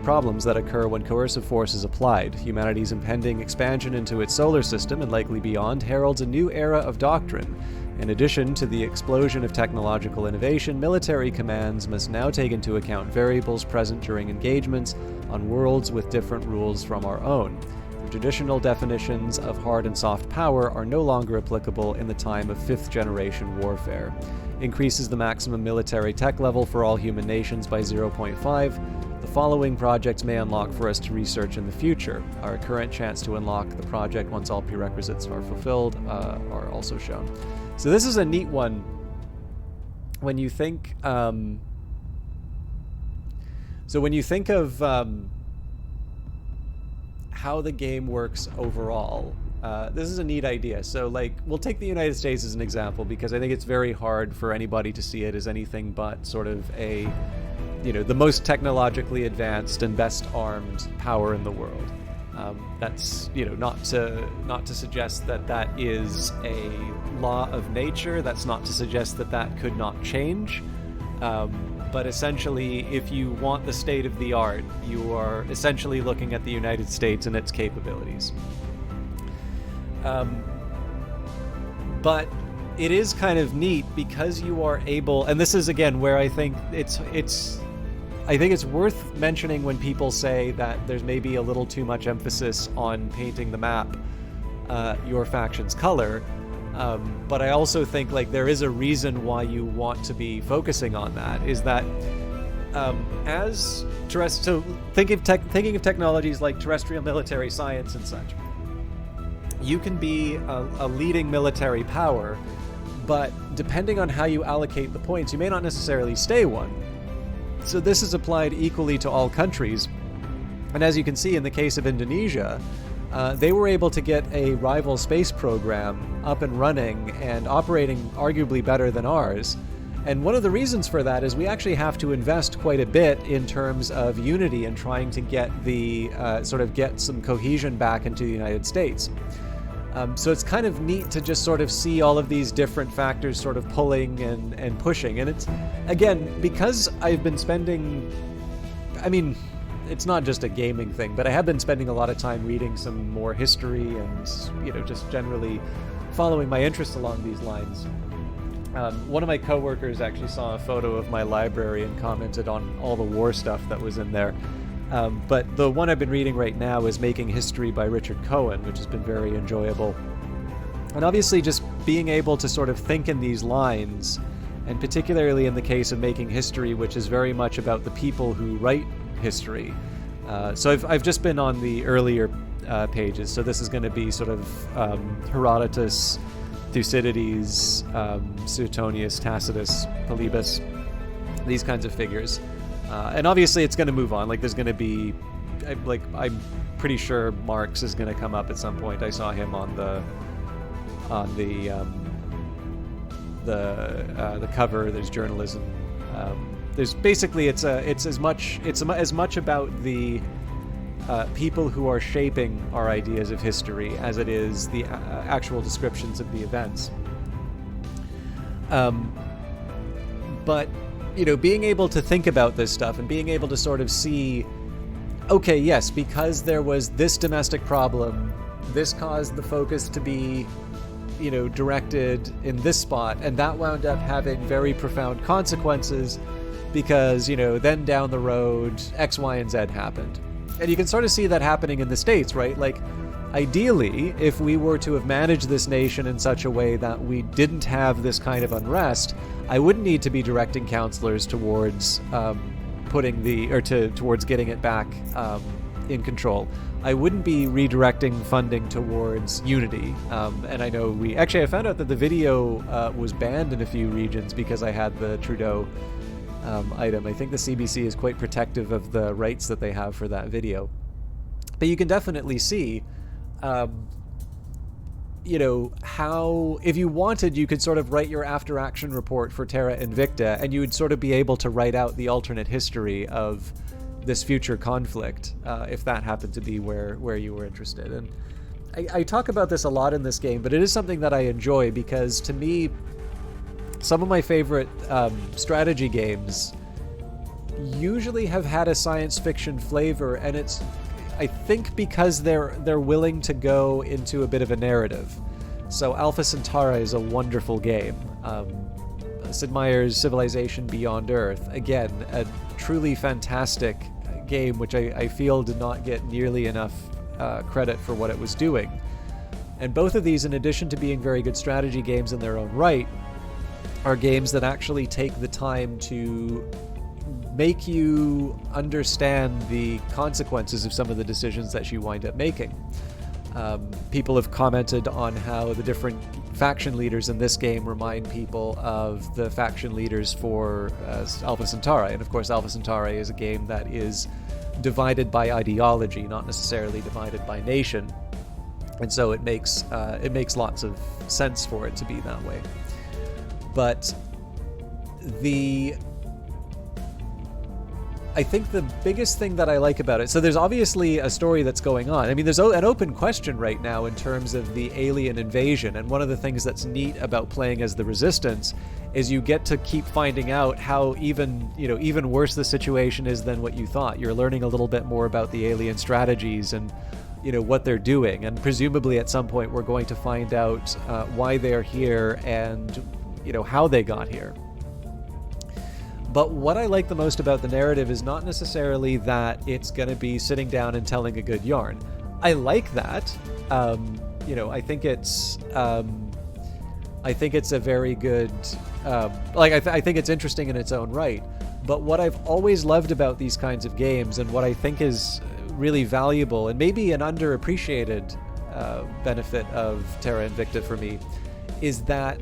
problems that occur when coercive force is applied. Humanity's impending expansion into its solar system and likely beyond heralds a new era of doctrine. In addition to the explosion of technological innovation, military commands must now take into account variables present during engagements on worlds with different rules from our own. The traditional definitions of hard and soft power are no longer applicable in the time of fifth-generation warfare. Increases the maximum military tech level for all human nations by 0.5. The following projects may unlock for us to research in the future. Our current chance to unlock the project once all prerequisites are fulfilled are also shown. So this is a neat one when you think... so when you think of how the game works overall, this is a neat idea. So, we'll take the United States as an example because I think it's very hard for anybody to see it as anything but sort of a, the most technologically advanced and best armed power in the world. That's, not to suggest that that is a law of nature. That's not to suggest that that could not change. But essentially, if you want the state of the art, you are essentially looking at the United States and its capabilities. But it is kind of neat because you are able, and this is again where I think it's worth mentioning when people say that there's maybe a little too much emphasis on painting the map your faction's color. But I also think there is a reason why you want to be focusing on that, is that so thinking of technologies like terrestrial military science and such, you can be a leading military power, but depending on how you allocate the points, you may not necessarily stay one. So this is applied equally to all countries. And as you can see in the case of Indonesia, they were able to get a rival space program up and running and operating arguably better than ours. And one of the reasons for that is we actually have to invest quite a bit in terms of unity and trying to get the get some cohesion back into the United States. So it's kind of neat to just sort of see all of these different factors sort of pulling and pushing. And it's, again, because I've been spending, I mean, it's not just a gaming thing, but I have been spending a lot of time reading some more history and, just generally following my interests along these lines. One of my coworkers actually saw a photo of my library and commented on all the war stuff that was in there. But the one I've been reading right now is Making History by Richard Cohen, which has been very enjoyable. And obviously just being able to sort of think in these lines, and particularly in the case of Making History, which is very much about the people who write history. So I've just been on the earlier pages, so this is going to be sort of Herodotus, Thucydides, Suetonius, Tacitus, Polybus, these kinds of figures. And obviously it's going to move on. Like there's going to be, I'm pretty sure Marx is going to come up at some point. I saw him on the cover. There's journalism. There's basically it's as much about the people who are shaping our ideas of history as it is the actual descriptions of the events. But being able to think about this stuff and being able to sort of see, okay, yes, because there was this domestic problem, this caused the focus to be, directed in this spot, and that wound up having very profound consequences because, then down the road, X, Y, and Z happened. And you can sort of see that happening in the States, right? Like, ideally, if we were to have managed this nation in such a way that we didn't have this kind of unrest, I wouldn't need to be directing counselors towards towards getting it back in control. I wouldn't be redirecting funding towards unity. And I know I found out that the video was banned in a few regions because I had the Trudeau item. I think the CBC is quite protective of the rights that they have for that video. But you can definitely see how, if you wanted, you could sort of write your after action report for Terra Invicta, and you would sort of be able to write out the alternate history of this future conflict, if that happened to be where you were interested. And I talk about this a lot in this game, but it is something that I enjoy because, to me, some of my favorite strategy games usually have had a science fiction flavor, and it's, I think, because they're willing to go into a bit of a narrative. So Alpha Centauri is a wonderful game. Sid Meier's Civilization Beyond Earth, again, a truly fantastic game, which I feel did not get nearly enough credit for what it was doing. And both of these, in addition to being very good strategy games in their own right, are games that actually take the time to make you understand the consequences of some of the decisions that you wind up making. People have commented on how the different faction leaders in this game remind people of the faction leaders for Alpha Centauri. And of course, Alpha Centauri is a game that is divided by ideology, not necessarily divided by nation. And so it makes lots of sense for it to be that way. But I think the biggest thing that I like about it, so there's obviously a story that's going on. I mean, there's an open question right now in terms of the alien invasion, and one of the things that's neat about playing as the Resistance is you get to keep finding out how even worse the situation is than what you thought. You're learning a little bit more about the alien strategies and what they're doing, and presumably at some point we're going to find out why they're here and how they got here. But what I like the most about the narrative is not necessarily that it's going to be sitting down and telling a good yarn. I like that. I think it's a very good. I think it's interesting in its own right. But what I've always loved about these kinds of games, and what I think is really valuable, and maybe an underappreciated benefit of Terra Invicta for me, is that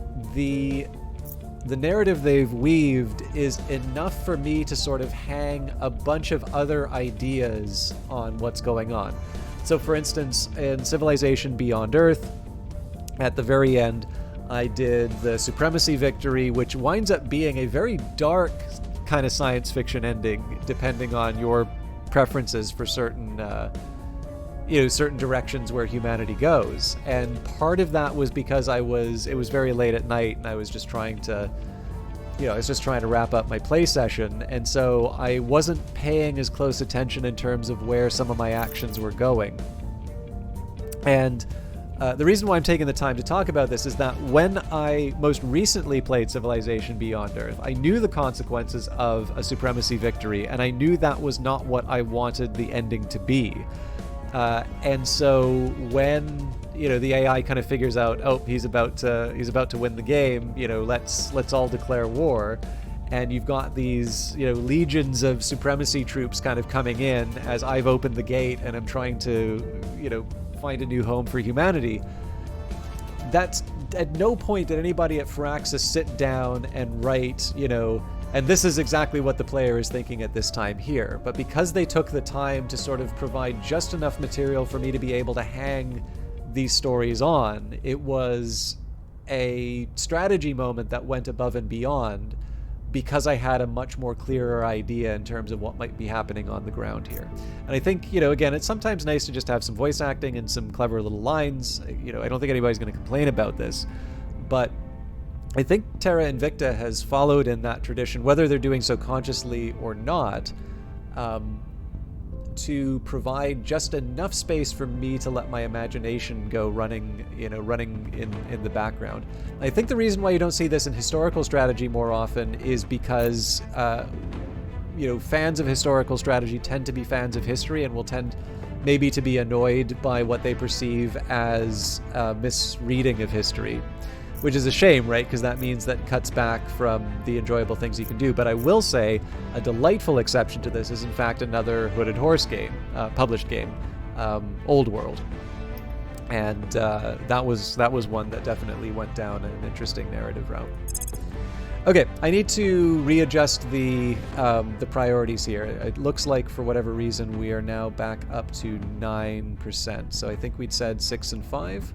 the narrative they've weaved is enough for me to sort of hang a bunch of other ideas on what's going on. So, for instance, in Civilization Beyond Earth, at the very end, I did the Supremacy Victory, which winds up being a very dark kind of science fiction ending, depending on your preferences for certain certain directions where humanity goes. And part of that was because it was very late at night, and I was just trying to wrap up my play session, and so I wasn't paying as close attention in terms of where some of my actions were going. And the reason why I'm taking the time to talk about this is that when I most recently played Civilization Beyond Earth, I knew the consequences of a Supremacy Victory, and I knew that was not what I wanted the ending to be. And so when the AI kind of figures out, oh, he's about to win the game, let's all declare war, and you've got these legions of supremacy troops kind of coming in as I've opened the gate and I'm trying to find a new home for humanity. That's at no point did anybody at Firaxis sit down and write, and this is exactly what the player is thinking at this time here. But because they took the time to sort of provide just enough material for me to be able to hang these stories on, it was a strategy moment that went above and beyond, because I had a much more clearer idea in terms of what might be happening on the ground here. And I think, again, it's sometimes nice to just have some voice acting and some clever little lines. I don't think anybody's going to complain about this, but I think Terra Invicta has followed in that tradition, whether they're doing so consciously or not, to provide just enough space for me to let my imagination go running in the background. I think the reason why you don't see this in historical strategy more often is because fans of historical strategy tend to be fans of history and will tend maybe to be annoyed by what they perceive as misreading of history, which is a shame, right? Because that means that cuts back from the enjoyable things you can do. But I will say a delightful exception to this is, in fact, another Hooded Horse game, published game, Old World. And that was one that definitely went down an interesting narrative route. Okay, I need to readjust the priorities here. It looks like, for whatever reason, we are now back up to 9%. So I think we'd said 6 and 5.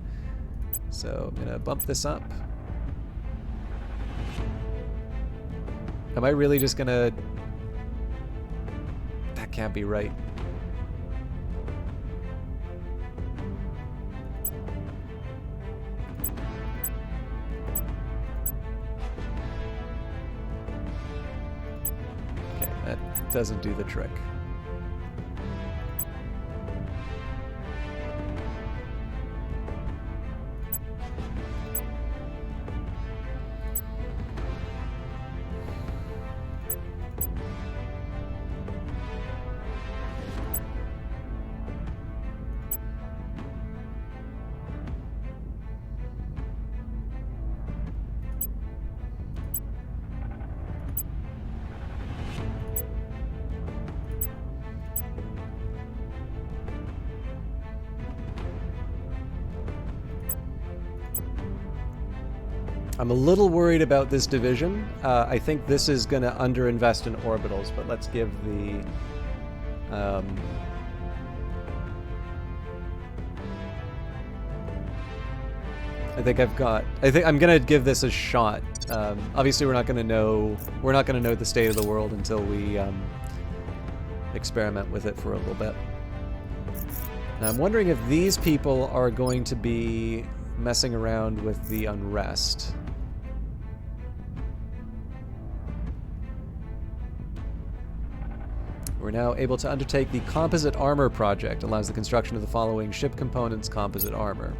So I'm gonna bump this up. Am I really just gonna... That can't be right. Okay, that doesn't do the trick. I'm a little worried about this division. I think this is going to underinvest in orbitals, but let's give the... I think I'm going to give this a shot. Obviously, we're not going to know the state of the world until we experiment with it for a little bit. Now, I'm wondering if these people are going to be messing around with the unrest. We're now able to undertake the Composite Armor Project, allows the construction of the following ship components composite armor.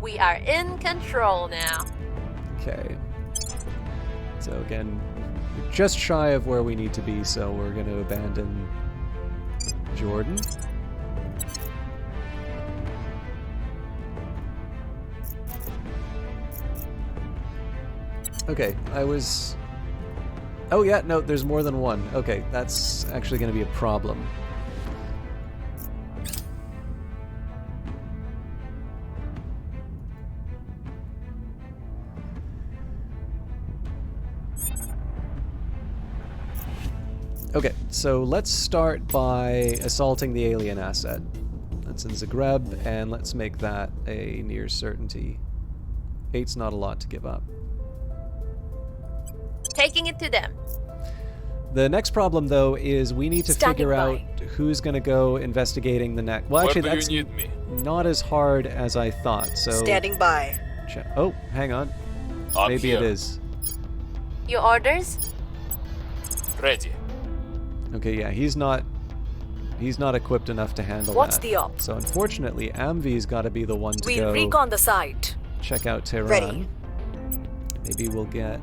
We are in control now. Okay. So again, we're just shy of where we need to be, so we're going to abandon Jordan. Okay, oh yeah, no, there's more than one. Okay, that's actually going to be a problem. Okay, so let's start by assaulting the alien asset. That's in Zagreb, and let's make that a near certainty. 8's not a lot to give up. Taking it to them. The next problem, though, is we need to Standing figure by. out who's going to go investigating the next. Well, Where actually, do you that's need me? not as hard as I thought. So Standing by. Oh, hang on. I'm Maybe here. it is. Your orders? Ready. Okay, yeah, he's not equipped enough to handle What's that. the op? So unfortunately, Amvi's got to be the one to We'll go recon the site. check out Tehran. Ready. Maybe we'll get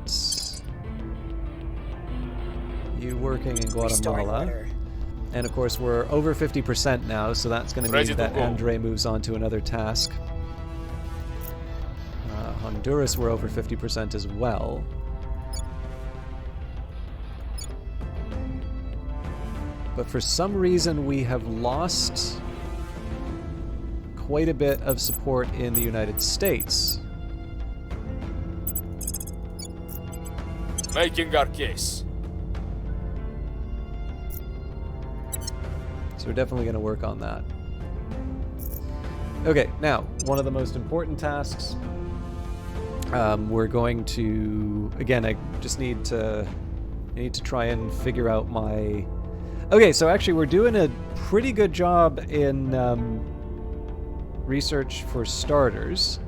you working in Restoring Guatemala. order. And of course, we're over 50% now, so that's going to Ready mean to that go. Andre moves on to another task. Honduras, we're over 50% as well. But for some reason, we have lost quite a bit of support in the United States. Making our case. So we're definitely going to work on that. Okay, now, one of the most important tasks. We're going to... Again, I just need to try and figure out my... Okay, so actually we're doing a pretty good job in research for starters.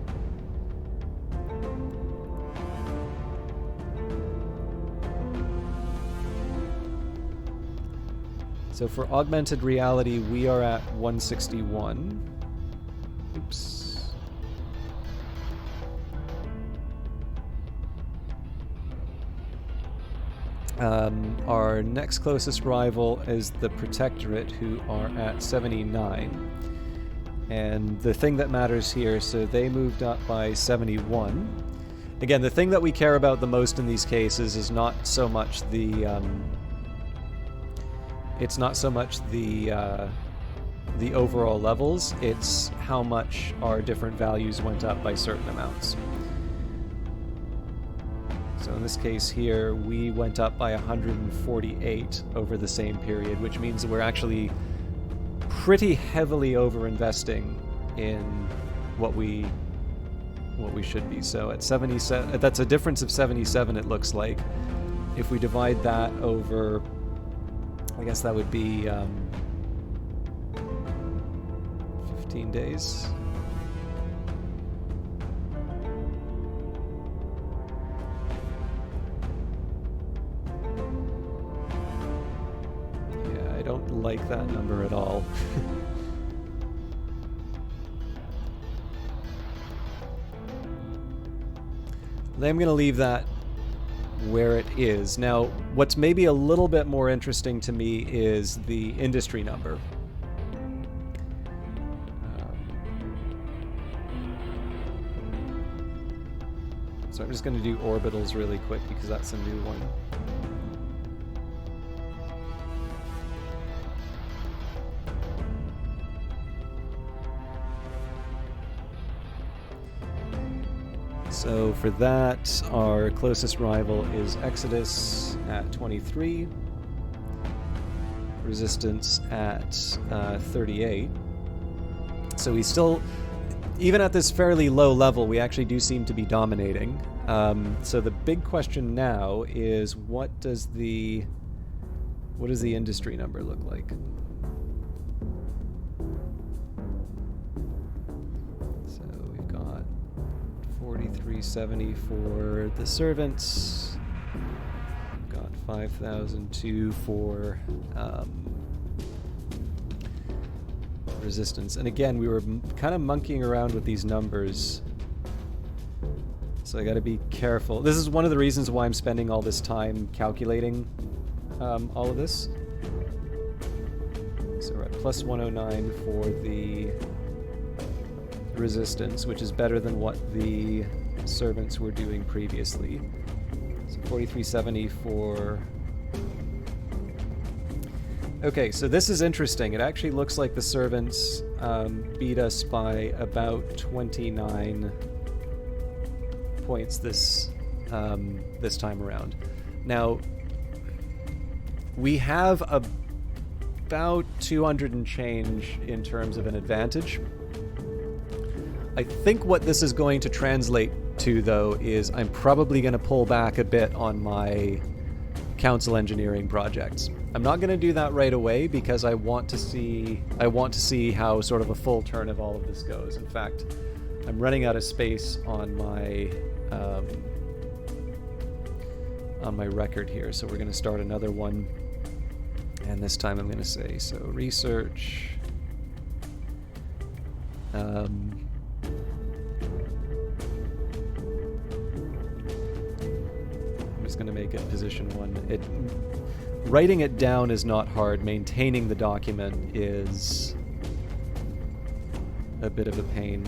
So for augmented reality, we are at 161. Oops. Our next closest rival is the Protectorate, who are at 79. And the thing that matters here, so they moved up by 71. Again, the thing that we care about the most in these cases is not so much the the overall levels, it's how much our different values went up by certain amounts. So in this case here, we went up by 148 over the same period, which means that we're actually pretty heavily over-investing in what we should be. So at 77, that's a difference of 77, it looks like. If we divide that over, I guess that would be 15 days. Yeah, I don't like that number at all. Then I'm going to leave that where it is. Now, what's maybe a little bit more interesting to me is the industry number. So I'm just going to do orbitals really quick because that's a new one. So for that, our closest rival is Exodus at 23, Resistance at 38. So we still, even at this fairly low level, we actually do seem to be dominating. So the big question now is, what does the industry number look like? So we've got 4370 for the servants. We've got 5,002 for resistance. And again, we were kind of monkeying around with these numbers, so I got to be careful. This is one of the reasons why I'm spending all this time calculating all of this. So we're at plus 109 for the resistance, which is better than what the servants were doing previously. So 4370 for... Okay, so this is interesting. It actually looks like the servants beat us by about 29 points this time around. Now, We have about 200 and change in terms of an advantage. I think what this is going to translate to, though, is I'm probably going to pull back a bit on my council engineering projects. I'm not going to do that right away because I want to see how sort of a full turn of all of this goes. In fact, I'm running out of space on my record here, so we're going to start another one. And this time I'm going to say, so research. I'm just going to make it position 1. Writing it down is not hard. Maintaining the document is a bit of a pain.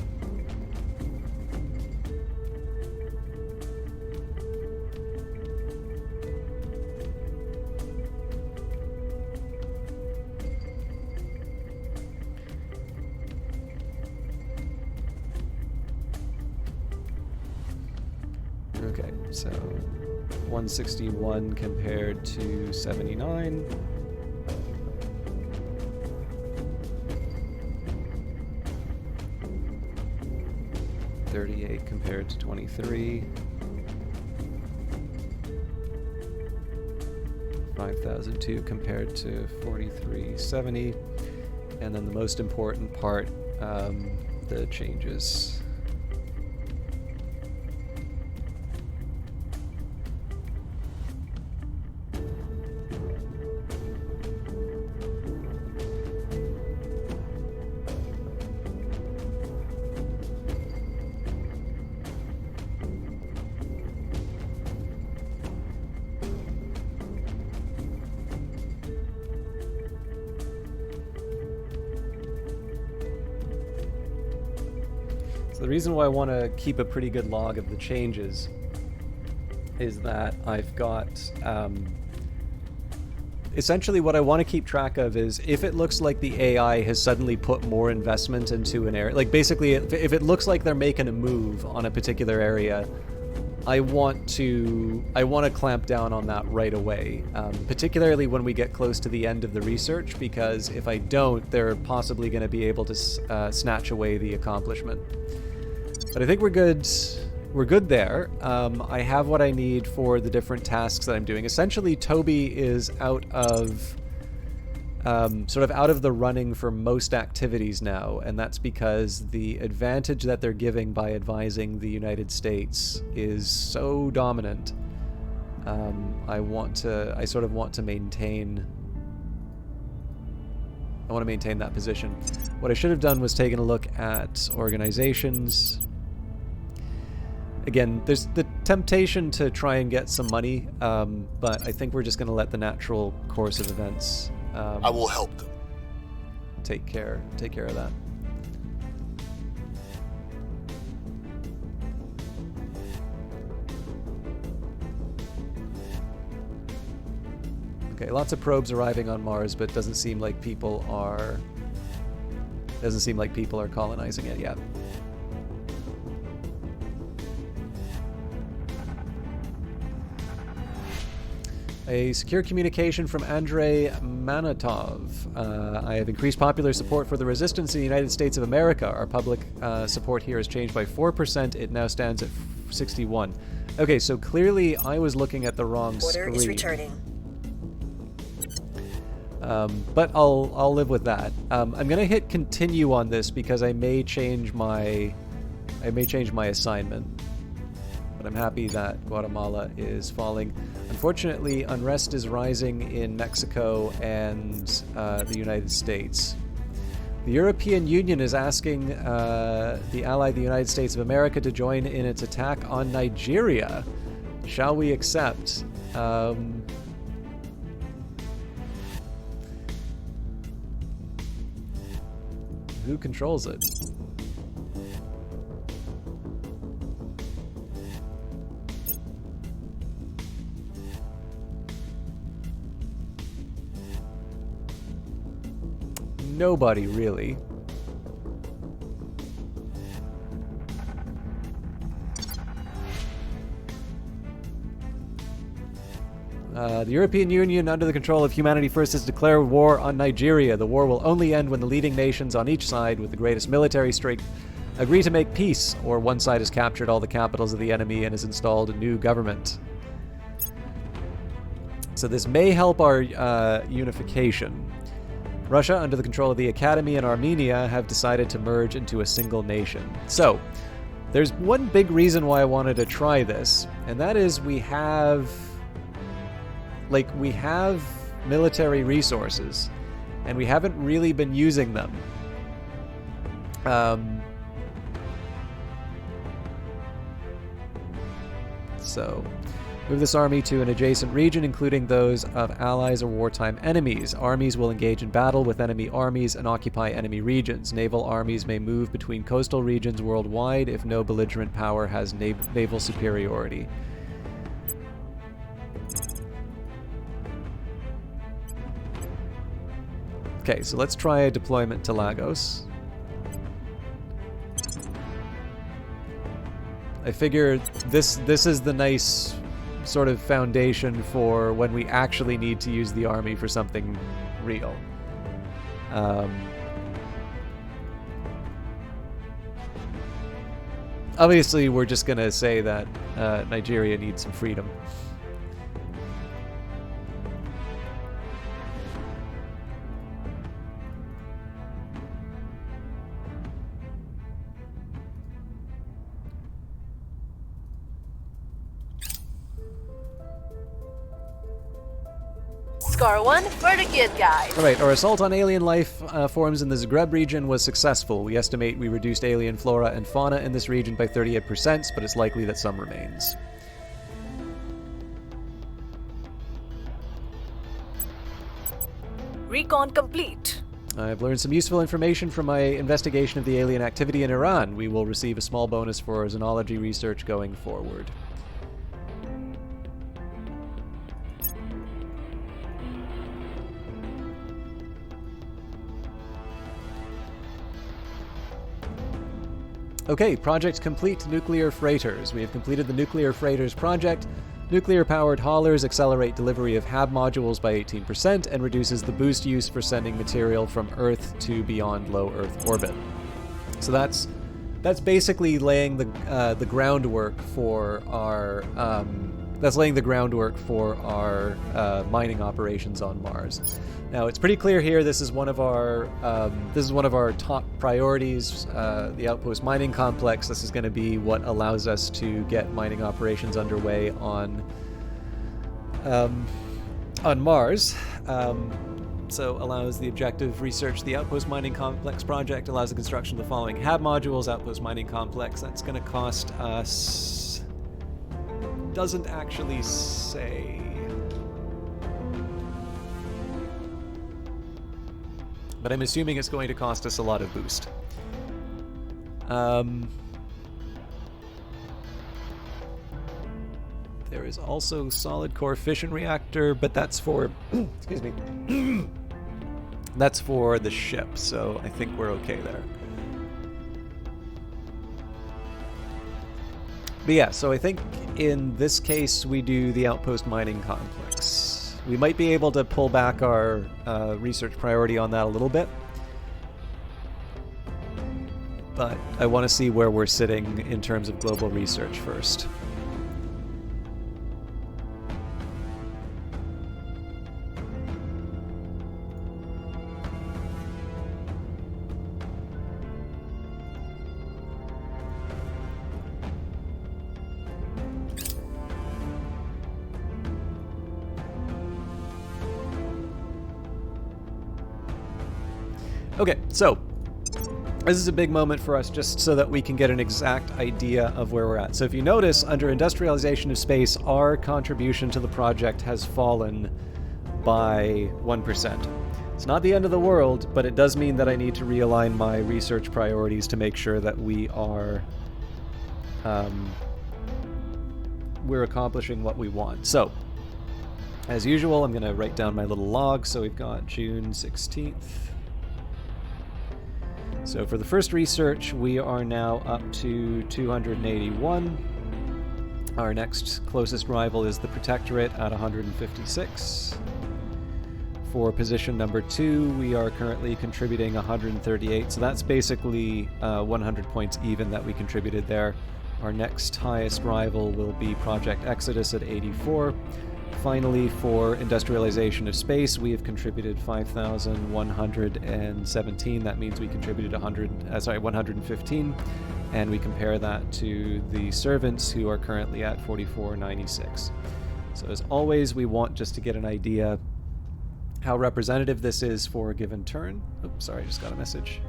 Okay, so 161 compared to 79. $38 compared to 23. 5,002 compared to 4370. And then the most important part, the changes. The reason why I want to keep a pretty good log of the changes is that I've got essentially what I want to keep track of is if it looks like the AI has suddenly put more investment into an area, like basically if it looks like they're making a move on a particular area, I want to clamp down on that right away, particularly when we get close to the end of the research, because if I don't, they're possibly going to be able to snatch away the accomplishment. But I think we're good. We're good there. I have what I need for the different tasks that I'm doing. Essentially, Toby is out of sort of out of the running for most activities now, and that's because the advantage that they're giving by advising the United States is so dominant. I sort of want to maintain. I want to maintain that position. What I should have done was taken a look at organizations. Again, there's the temptation to try and get some money, but I think we're just going to let the natural course of events. I will help them. Take care of that. Okay, lots of probes arriving on Mars, but doesn't seem like people are colonizing it yet. A secure communication from Andrei Manatov. I have increased popular support for the resistance in the United States of America. Our public support here has changed by 4%. It now stands at 61. Okay, so clearly I was looking at the wrong screen. Order is returning. But I'll live with that. I'm gonna hit continue on this because I may change my assignment. But I'm happy that Guatemala is falling. Unfortunately, unrest is rising in Mexico and the United States. The European Union is asking the ally, the United States of America, to join in its attack on Nigeria. Shall we accept? Who controls it? Nobody, really. The European Union, under the control of Humanity First, has declared war on Nigeria. The war will only end when the leading nations on each side, with the greatest military strength, agree to make peace, or one side has captured all the capitals of the enemy and has installed a new government. So this may help our unification. Russia, under the control of the Academy, and Armenia have decided to merge into a single nation. So, there's one big reason why I wanted to try this, and that is we have military resources, and we haven't really been using them. So, move this army to an adjacent region, including those of allies or wartime enemies. Armies will engage in battle with enemy armies and occupy enemy regions. Naval armies may move between coastal regions worldwide if no belligerent power has naval superiority. Okay, so let's try a deployment to Lagos. I figure this is the nice sort of foundation for when we actually need to use the army for something real. Obviously, we're just gonna say that Nigeria needs some freedom. Score 1 for the good guys. Alright, our assault on alien life forms in the Zagreb region was successful. We estimate we reduced alien flora and fauna in this region by 38%, but it's likely that some remains. Recon complete. I've learned some useful information from my investigation of the alien activity in Iran. We will receive a small bonus for our xenology research going forward. Okay, project complete, nuclear freighters. We have completed the nuclear freighters project. Nuclear-powered haulers accelerate delivery of HAB modules by 18% and reduces the boost use for sending material from Earth to beyond low Earth orbit. So that's basically laying the groundwork for our mining operations on Mars. Now it's pretty clear here. This is one of our top priorities. The outpost mining complex. This is going to be what allows us to get mining operations underway on Mars. So allows the objective research. The outpost mining complex project allows the construction of the following HAB modules. Outpost mining complex. That's going to cost us. Doesn't actually say. But I'm assuming it's going to cost us a lot of boost. There is also solid core fission reactor, but that's for excuse me. That's for the ship, so I think we're okay there. But yeah, so I think in this case we do the outpost mining complex. We might be able to pull back our research priority on that a little bit. But I want to see where we're sitting in terms of global research first. Okay, so this is a big moment for us just so that we can get an exact idea of where we're at. So if you notice, under industrialization of space, our contribution to the project has fallen by 1%. It's not the end of the world, but it does mean that I need to realign my research priorities to make sure that we are we're accomplishing what we want. So, as usual, I'm going to write down my little log. So we've got June 16th. So for the first research, we are now up to 281. Our next closest rival is the Protectorate at 156. For position number 2, we are currently contributing 138, so that's basically 100 points even that we contributed there. Our next highest rival will be Project Exodus at 84. Finally, for industrialization of space, we have contributed 5,117. That means we contributed 115, and we compare that to the servants, who are currently at 4496. So as always, we want just to get an idea how representative this is for a given turn. Oops, sorry, I just got a message.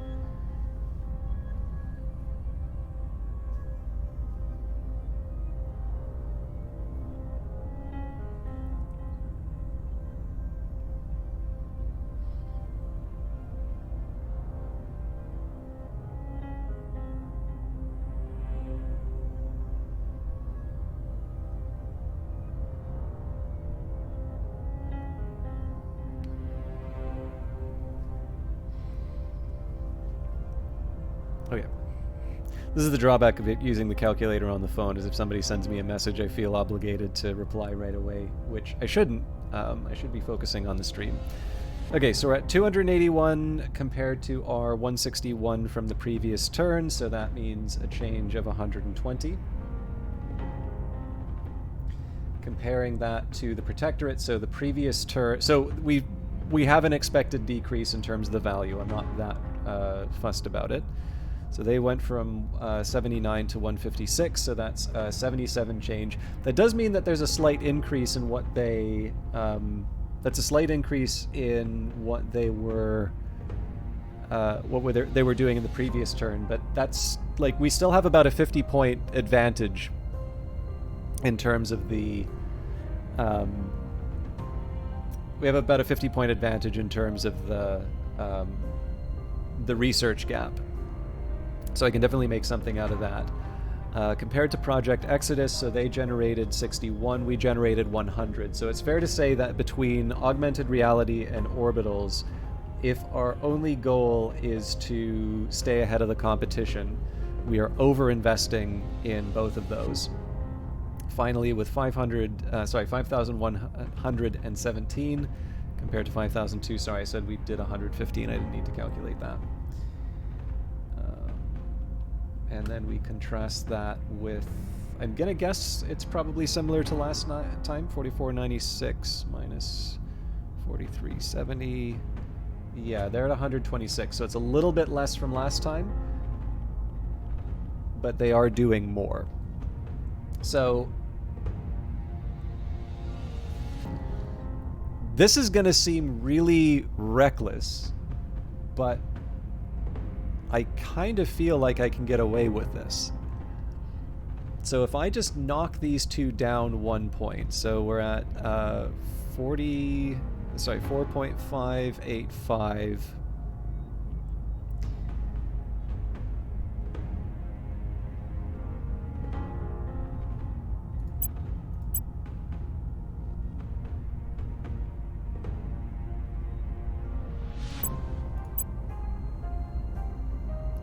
Okay. This is the drawback of it using the calculator on the phone, is if somebody sends me a message, I feel obligated to reply right away, which I shouldn't. I should be focusing on the stream. Okay, so we're at 281 compared to our 161 from the previous turn, so that means a change of 120. Comparing that to the Protectorate, so the previous turn... So we have an expected decrease in terms of the value. I'm not that fussed about it. So they went from 79 to 156, so that's 77 change. That does mean that there's a slight increase in what they... that's a slight increase in what they were... they were doing in the previous turn, but that's... Like, we still have about a 50-point advantage in terms of the... we have about a 50-point advantage in terms of the research gap. So I can definitely make something out of that. Compared to Project Exodus, so they generated 61, we generated 100. So it's fair to say that between augmented reality and orbitals, if our only goal is to stay ahead of the competition, we are over-investing in both of those. Finally, with 5,117 compared to 5,002, sorry, I said we did 115, I didn't need to calculate that. And then we contrast that with, I'm gonna guess it's probably similar to last time, 4496 minus 4370. Yeah, they're at 126, so it's a little bit less from last time, but they are doing more. So this is gonna seem really reckless, but I kind of feel like I can get away with this. So if I just knock these two down 1 point, so we're at 4.585.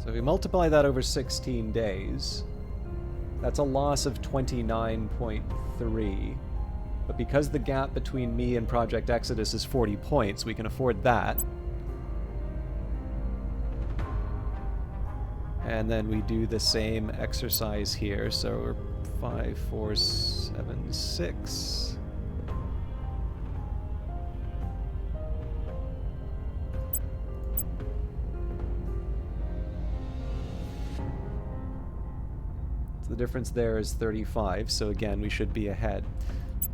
So if we multiply that over 16 days, that's a loss of 29.3. But because the gap between me and Project Exodus is 40 points, we can afford that. And then we do the same exercise here. So we're 5476. The difference there is 35, so again, we should be ahead.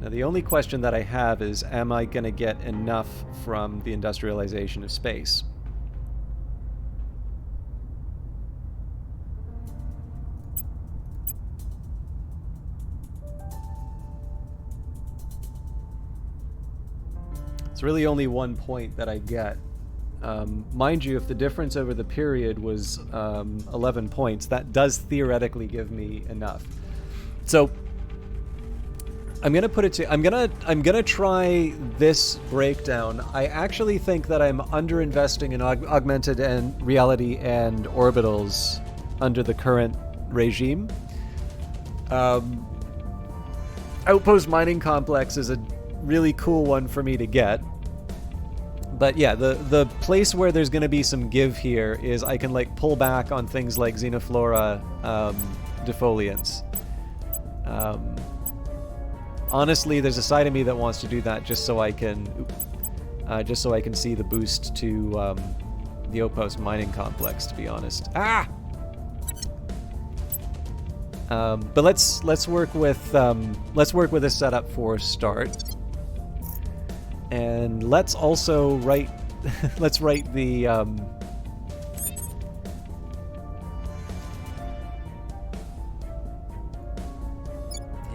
Now, the only question that I have is, am I going to get enough from the industrialization of space? It's really only 1 point that I get. Mind you, if the difference over the period was 11 points, that does theoretically give me enough. So I'm gonna put it to I'm gonna try this breakdown. I actually think that I'm underinvesting in augmented and reality and orbitals under the current regime. outpost mining complex is a really cool one for me to get. But yeah, the place where there's going to be some give here is I can like pull back on things like Xenoflora defoliants. Honestly, there's a side of me that wants to do that just so I can see the boost to the outpost mining complex. To be honest, but let's work with a setup for start. And let's also write let's write the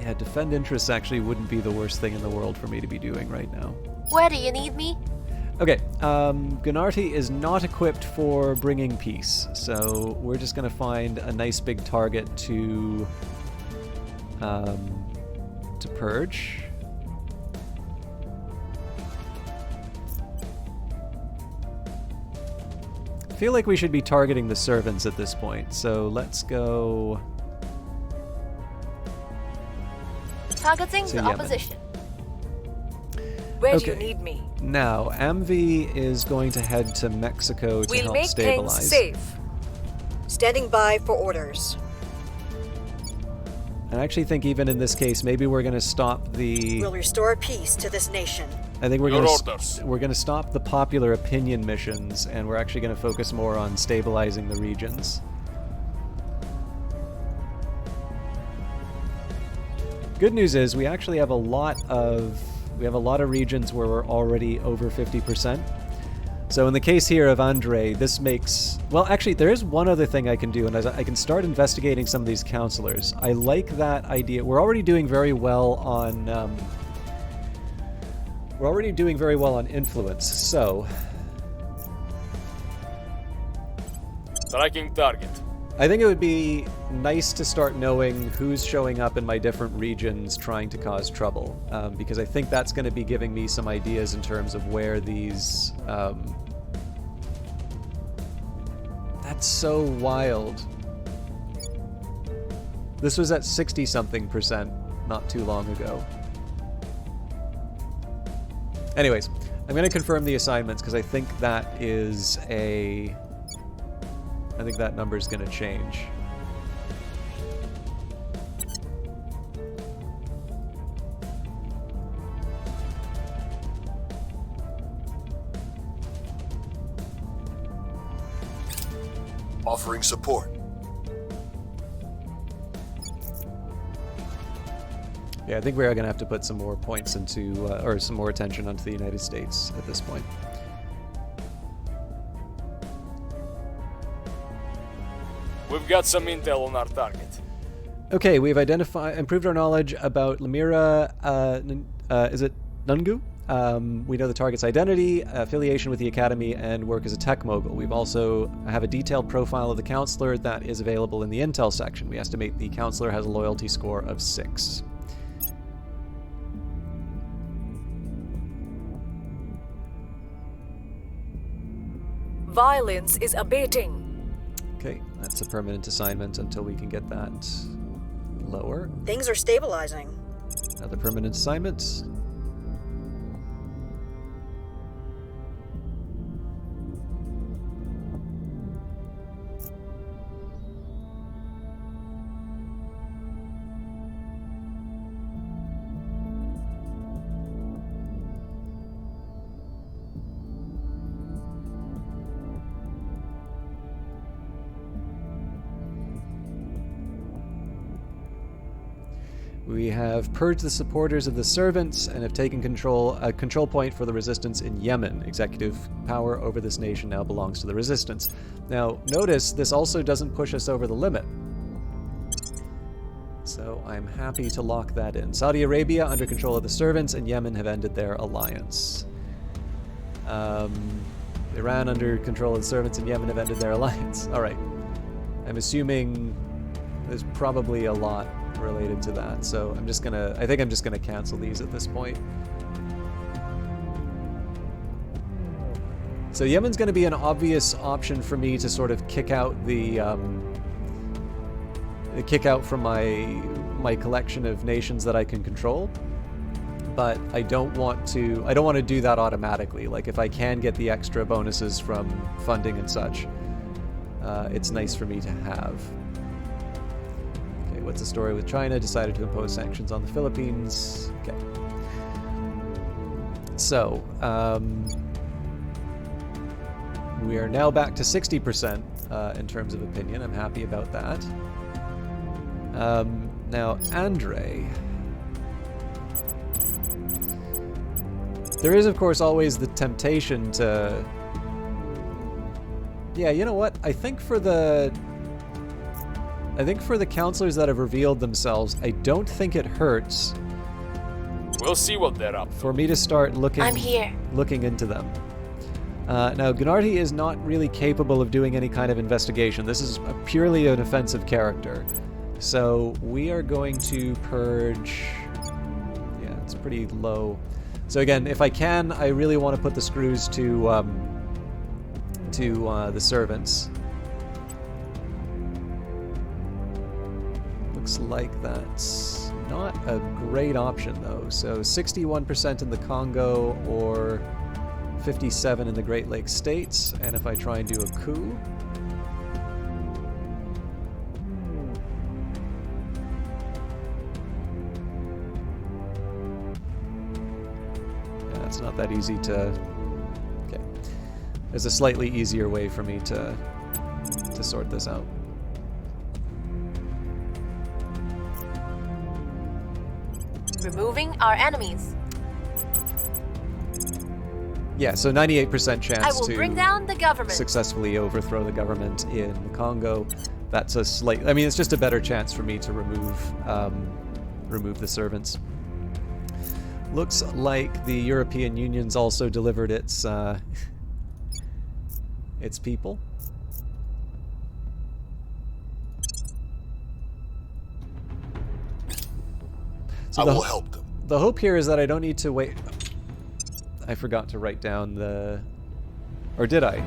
yeah, defend interests actually wouldn't be the worst thing in the world for me to be doing right now. Where do you need me? Okay, Gunarti is not equipped for bringing peace, so we're just gonna find a nice big target to purge. I feel like we should be targeting the servants at this point, so let's go... Targeting to the Yemen. opposition. Where do you Okay. need me? Now, Amvi is going to head to Mexico to We'll help make things stabilize. safe. Standing by for orders. I actually think even in this case, maybe we're going to stop the... We'll restore peace to this nation. I think we're Your going orders. we're going to stop the popular opinion missions, and we're actually going to focus more on stabilizing the regions. Good news is we actually have a lot of regions where we're already over 50%. So in the case here of Andre, this makes... Well, actually, there is one other thing I can do, and I can start investigating some of these counselors. I like that idea. We're already doing very well on... we're already doing very well on influence, so... Striking target. I think it would be nice to start knowing who's showing up in my different regions trying to cause trouble, because I think that's going to be giving me some ideas in terms of where these... That's so wild. This was at 60-something% not too long ago. Anyways, I'm going to confirm the assignments because I think that is a... I think that number is going to change. Offering support. Yeah, I think we are going to have to put some more points into, or some more attention onto the United States at this point. We've got some intel on our target. Okay, we've improved our knowledge about Lemira, is it Nungu? We know the target's identity, affiliation with the Academy, and work as a tech mogul. We've also have a detailed profile of the counselor that is available in the intel section. We estimate the counselor has a loyalty score of 6. Violence is abating. Okay, that's a permanent assignment until we can get that lower. Things are stabilizing. Another permanent assignment. We have purged the supporters of the servants and have taken a control point for the resistance in Yemen. Executive power over this nation now belongs to the resistance. Now, notice this also doesn't push us over the limit. So I'm happy to lock that in. Saudi Arabia under control of the servants, and Yemen have ended their alliance. Iran under control of the servants, and Yemen have ended their alliance. All right. I'm assuming there's probably a lot related to that, so I think I'm just gonna cancel these at this point. So Yemen's gonna be an obvious option for me to sort of kick out the kick out from my collection of nations that I can control. But I don't want to do that automatically. Like, if I can get the extra bonuses from funding and such, it's nice for me to have. Okay, what's the story with China? Decided to impose sanctions on the Philippines. Okay. So, we are now back to 60% in terms of opinion. I'm happy about that. Now, Andre. There is, of course, always the temptation to... Yeah, you know what? I think for the counselors that have revealed themselves, I don't think it hurts We'll see what they're up to. for me to start looking I'm here. looking into them. Now, Gunardi is not really capable of doing any kind of investigation. This is purely an offensive character. So we are going to purge... Yeah, it's pretty low. So again, if I can, I really want to put the screws to the servants. Looks like that's not a great option, though. So 61% in the Congo or 57 in the Great Lakes states. And if I try and do a coup... Yeah, it's not that easy to... Okay. There's a slightly easier way for me to sort this out. Removing our enemies. Yeah, so 98% chance I will to bring down the government. successfully overthrow the government in the Congo. That's a slight... I mean, it's just a better chance for me to remove the servants. Looks like the European Union's also delivered its people. So I will help them. The hope here is that I don't need to wait... I forgot to write down the... Or did I?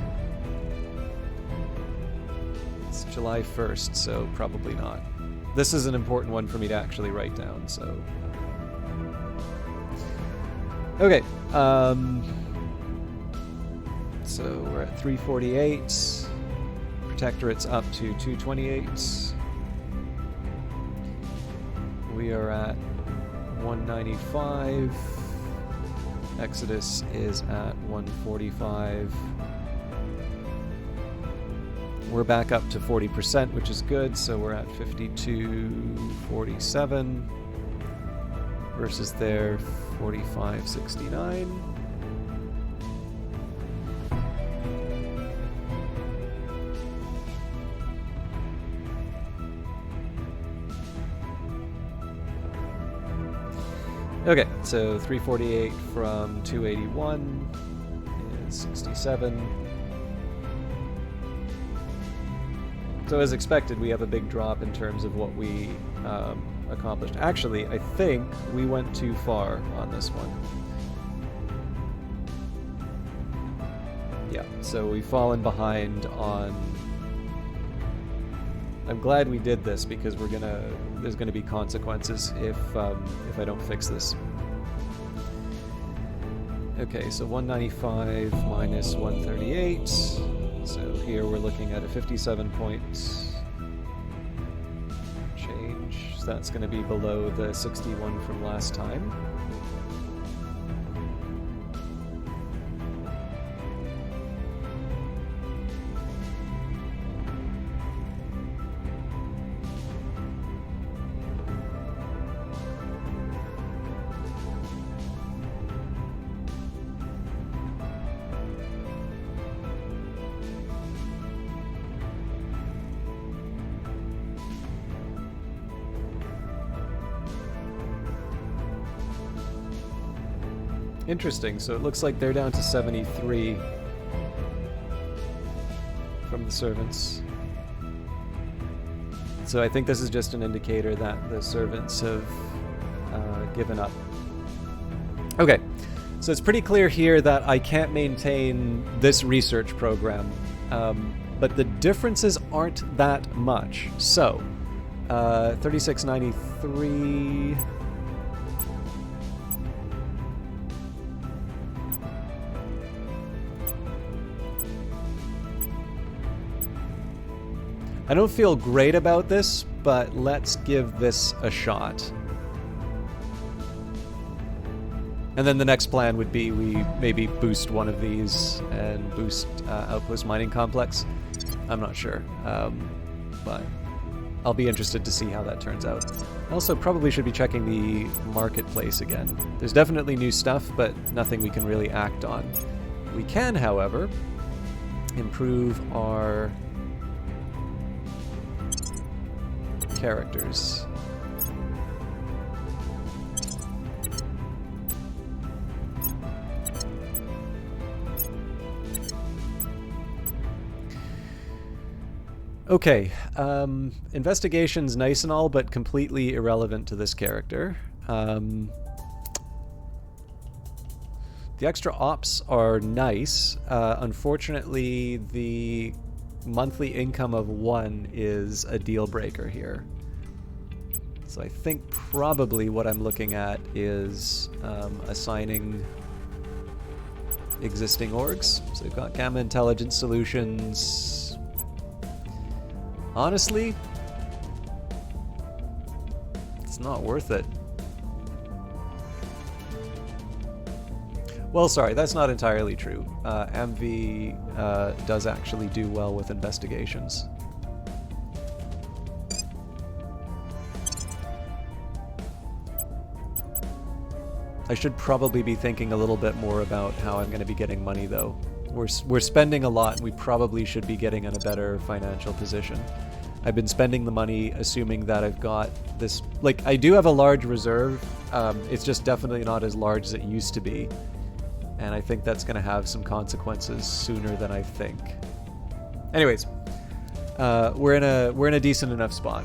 It's July 1st, so probably not. This is an important one for me to actually write down, so... Okay, so we're at 348. Protectorate's up to 228. We are at 195. Exodus is at 145. We're back up to 40%, which is good, so we're at 5247 versus their 4569. Okay, so 348 from 281 is 67. So as expected, we have a big drop in terms of what we accomplished. Actually, I think we went too far on this one. Yeah, so we've fallen behind on... I'm glad we did this because there's gonna be consequences if I don't fix this. Okay, so 195 minus 138. So here we're looking at a 57 point change. So that's going to be below the 61 from last time. Interesting, so it looks like they're down to 73 from the servants. So I think this is just an indicator that the servants have given up. Okay, so it's pretty clear here that I can't maintain this research program, but the differences aren't that much. So 3693. I don't feel great about this, but let's give this a shot. And then the next plan would be we maybe boost one of these and boost Outpost Mining Complex. I'm not sure, but I'll be interested to see how that turns out. Also, probably should be checking the marketplace again. There's definitely new stuff, but nothing we can really act on. We can, however, improve our characters. Okay, investigation's nice and all, but completely irrelevant to this character. The extra ops are nice. Unfortunately, the monthly income of 1 is a deal breaker here. So I think probably what I'm looking at is assigning existing orgs. So we've got Gamma Intelligence Solutions. Honestly, it's not worth it. Well, sorry, that's not entirely true. AMV does actually do well with investigations. I should probably be thinking a little bit more about how I'm going to be getting money, though. We're spending a lot, and we probably should be getting in a better financial position. I've been spending the money assuming that I've got this... Like, I do have a large reserve. It's just definitely not as large as it used to be. And I think that's going to have some consequences sooner than I think. Anyways, we're in a decent enough spot.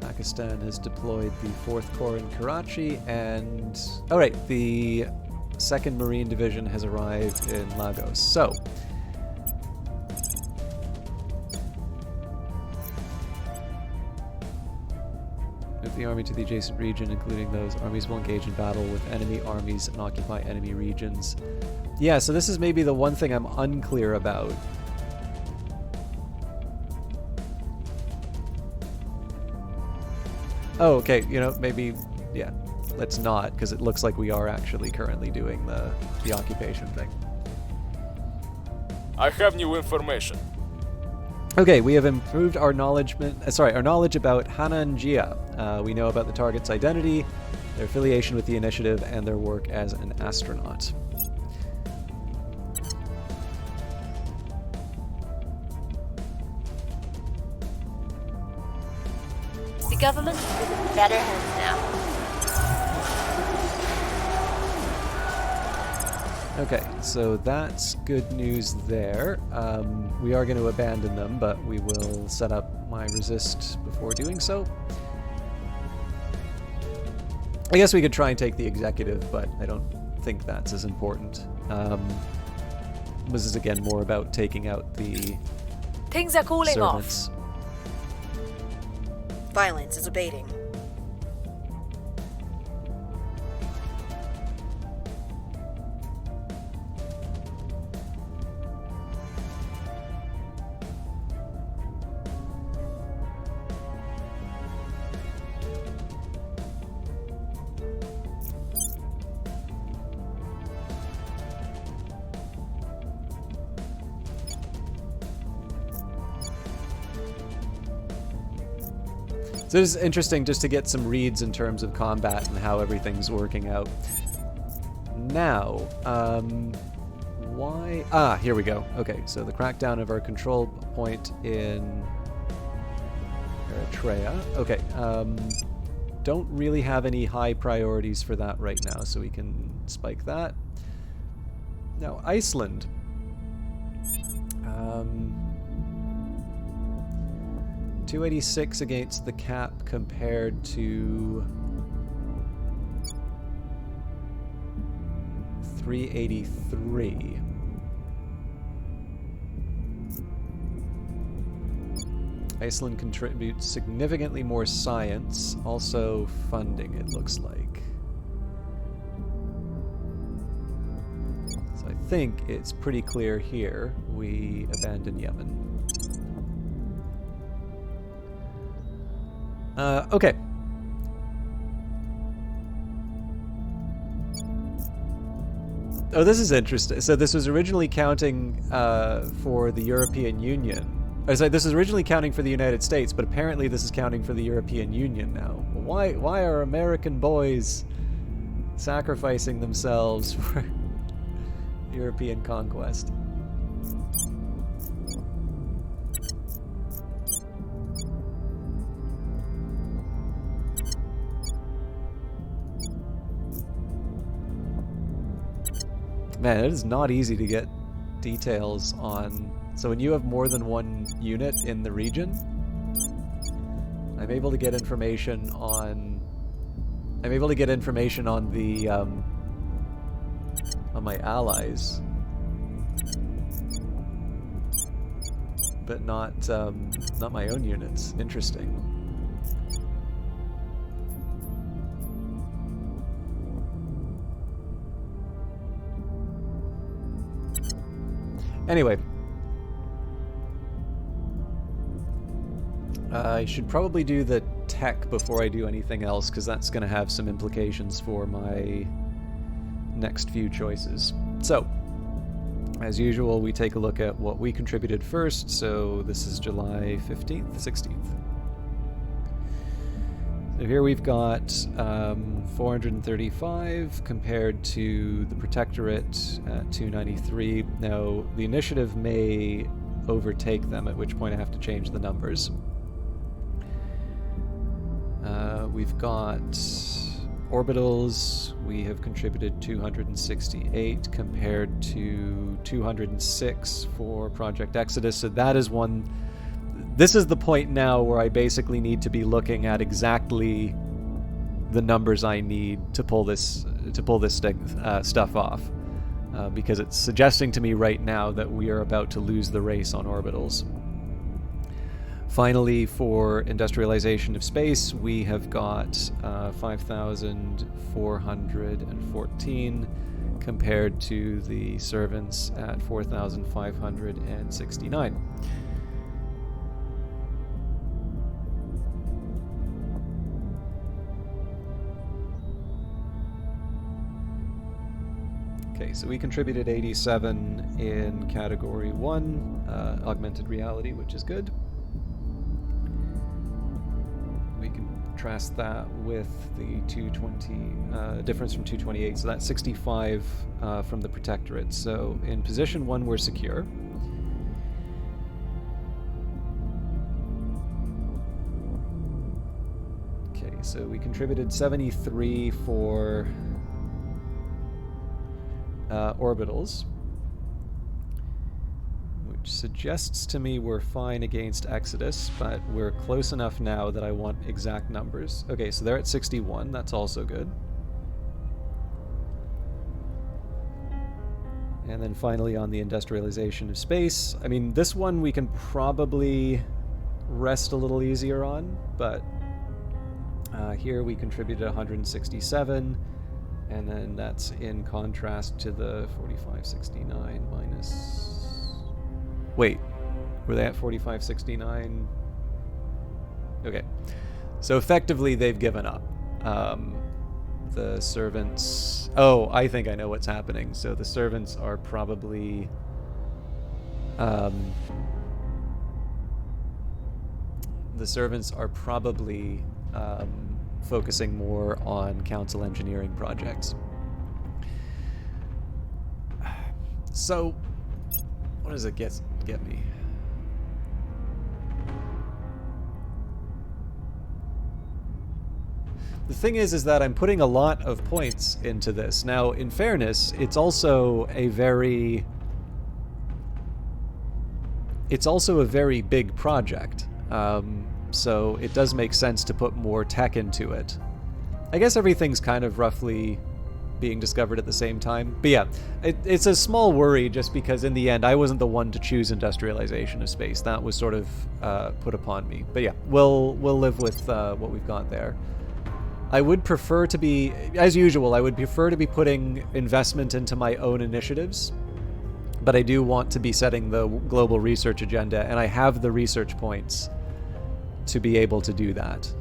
Pakistan has deployed the 4th Corps in Karachi, and... Oh, right, the 2nd Marine Division has arrived in Lagos. So... move the army to the adjacent region, including those armies will engage in battle with enemy armies and occupy enemy regions. Yeah, so this is maybe the one thing I'm unclear about. Oh, okay, you know, maybe, yeah, let's not, because it looks like we are actually currently doing the occupation thing. I have new information. Okay, we have improved our knowledge about Hanan Jia. We know about the target's identity, their affiliation with the initiative, and their work as an astronaut. The government is in better hands now. Okay, so that's good news there. We are going to abandon them, but we will set up my resist before doing so. I guess we could try and take the executive, but I don't think that's as important. This is again more about taking out the Things are cooling servants. off. Violence is abating. So it's interesting just to get some reads in terms of combat and how everything's working out. Now, why? Ah, here we go. Okay, so the crackdown of our control point in Eritrea. Okay, don't really have any high priorities for that right now, so we can spike that. Now, Iceland. 286 against the cap compared to 383. Iceland contributes significantly more science, also funding, it looks like. So I think it's pretty clear here we abandon Yemen. Okay. Oh, this is interesting. So this was originally counting for the European Union. Or sorry, this was originally counting for the United States, but apparently this is counting for the European Union now. Why are American boys sacrificing themselves for European conquest? Man, it is not easy to get details on... So when you have more than one unit in the region, I'm able to get information on... I'm able to get information on the... on my allies. But not my own units. Interesting. Anyway, I should probably do the tech before I do anything else, because that's going to have some implications for my next few choices. So, as usual, we take a look at what we contributed first. So this is July 15th, 16th. So here we've got 435 compared to the Protectorate at 293. Now, the initiative may overtake them, at which point I have to change the numbers. We've got orbitals. We have contributed 268 compared to 206 for Project Exodus. So that is one... This is the point now where I basically need to be looking at exactly the numbers I need to pull this stuff off, because it's suggesting to me right now that we are about to lose the race on orbitals. Finally, for industrialization of space, we have got 5,414 compared to the servants at 4,569. Okay, so we contributed 87 in Category 1, Augmented Reality, which is good. We can contrast that with the 220, difference from 228, so that's 65 from the Protectorate. So in Position 1, we're secure. Okay, so we contributed 73 for... orbitals, which suggests to me we're fine against Exodus, but we're close enough now that I want exact numbers. Okay, so they're at 61, that's also good. And then finally on the industrialization of space, I mean, this one we can probably rest a little easier on, but here we contributed 167. And then that's in contrast to the 4569 minus... Wait, were they at 4569? Okay. So effectively, they've given up. The servants... Oh, I think I know what's happening. So the servants are probably... the servants are probably... focusing more on council engineering projects. So, what does it get me? The thing is that I'm putting a lot of points into this. Now, in fairness, it's also a very big project. so it does make sense to put more tech into it. I guess everything's kind of roughly being discovered at the same time. But yeah, it's a small worry just because in the end I wasn't the one to choose industrialization of space. That was sort of put upon me. But yeah, we'll live with what we've got there. I would prefer to be, as usual, I would prefer to be putting investment into my own initiatives. But I do want to be setting the global research agenda, and I have the research points to be able to do that.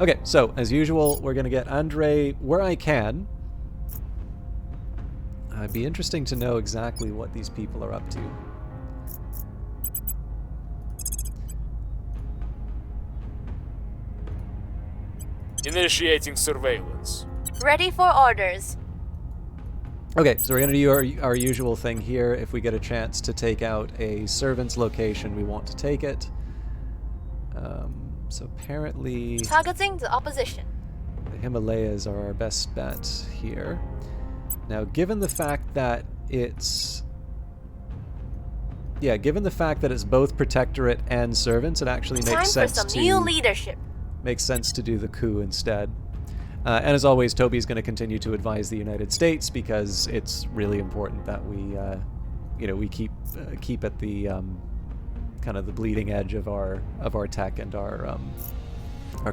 Okay, so as usual, we're going to get Andre where I can. It'd be interesting to know exactly what these people are up to. Initiating surveillance. Ready for orders. Okay, so we're going to do our usual thing here. If we get a chance to take out a servant's location, we want to take it. So apparently Targeting the opposition. the Himalayas are our best bet here. Now, given the fact that it's... Yeah, given the fact that it's both Protectorate and Servants, it actually Time makes for sense some to... new leadership. Makes sense to do the coup instead. And as always, Toby's going to continue to advise the United States because it's really important that we, we keep at the kind of the bleeding edge of our tech and our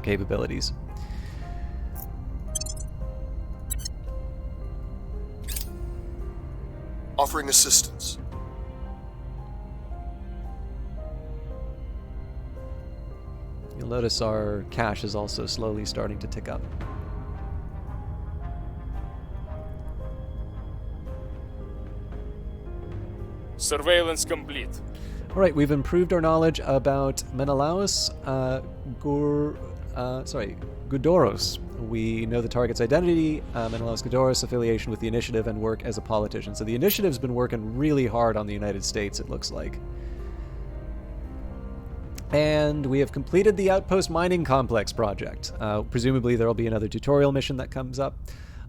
capabilities. Offering assistance. You'll notice our cash is also slowly starting to tick up. Surveillance complete. All right, we've improved our knowledge about Menelaus Gudoros. We know the target's identity, Menelaus Gudoros' affiliation with the Initiative, and work as a politician. So the Initiative's been working really hard on the United States, it looks like. And we have completed the Outpost Mining Complex project. Presumably there will be another tutorial mission that comes up.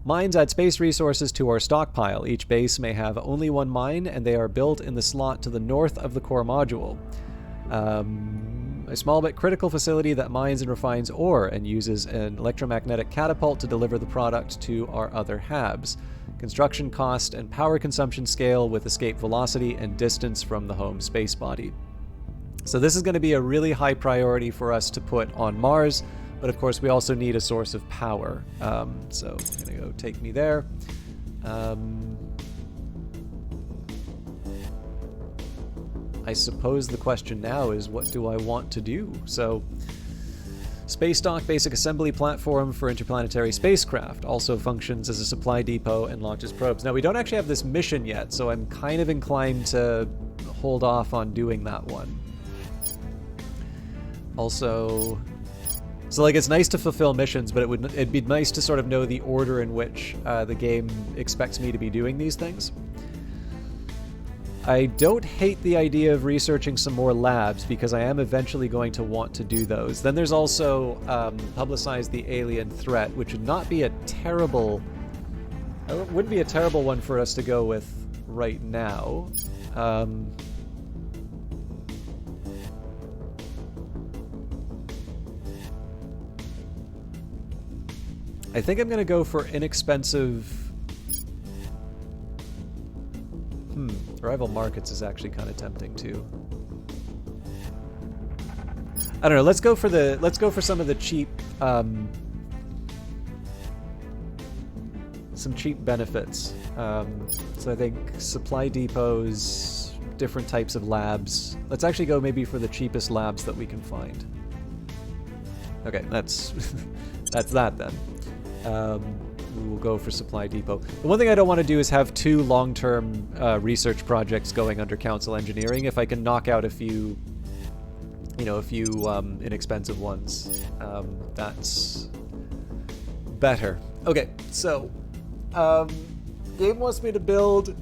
Mines add space resources to our stockpile. Each base may have only one mine, and they are built in the slot to the north of the core module. A small but critical facility that mines and refines ore and uses an electromagnetic catapult to deliver the product to our other HABs. Construction cost and power consumption scale with escape velocity and distance from the home space body. So this is going to be a really high priority for us to put on Mars, but of course we also need a source of power. So I'm going to go take me there. I suppose the question now is, what do I want to do? So, Space Dock basic assembly platform for interplanetary spacecraft, also functions as a supply depot and launches probes. Now, we don't actually have this mission yet, so I'm kind of inclined to hold off on doing that one. Also, so like it's nice to fulfill missions, but it'd be nice to sort of know the order in which the game expects me to be doing these things. I don't hate the idea of researching some more labs because I am eventually going to want to do those. Then there's also publicize the alien threat, which would not be a terrible... It wouldn't be a terrible one for us to go with right now. I think I'm going to go for inexpensive... Rival markets is actually kind of tempting too. I don't know. Let's go for some of the cheap, some cheap benefits. So I think supply depots, different types of labs. Let's actually go maybe for the cheapest labs that we can find. Okay, that's that's that then. We will go for supply depot. The one thing I don't want to do is have two long-term research projects going under council engineering. If I can knock out a few, inexpensive ones, that's better. Okay, so game wants me to build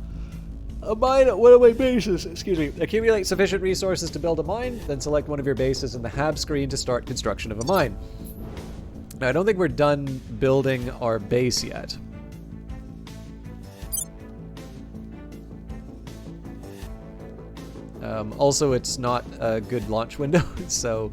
a mine at one of my bases. Excuse me. Accumulate sufficient resources to build a mine, then select one of your bases in the HAB screen to start construction of a mine. Now, I don't think we're done building our base yet. Also, it's not a good launch window, so...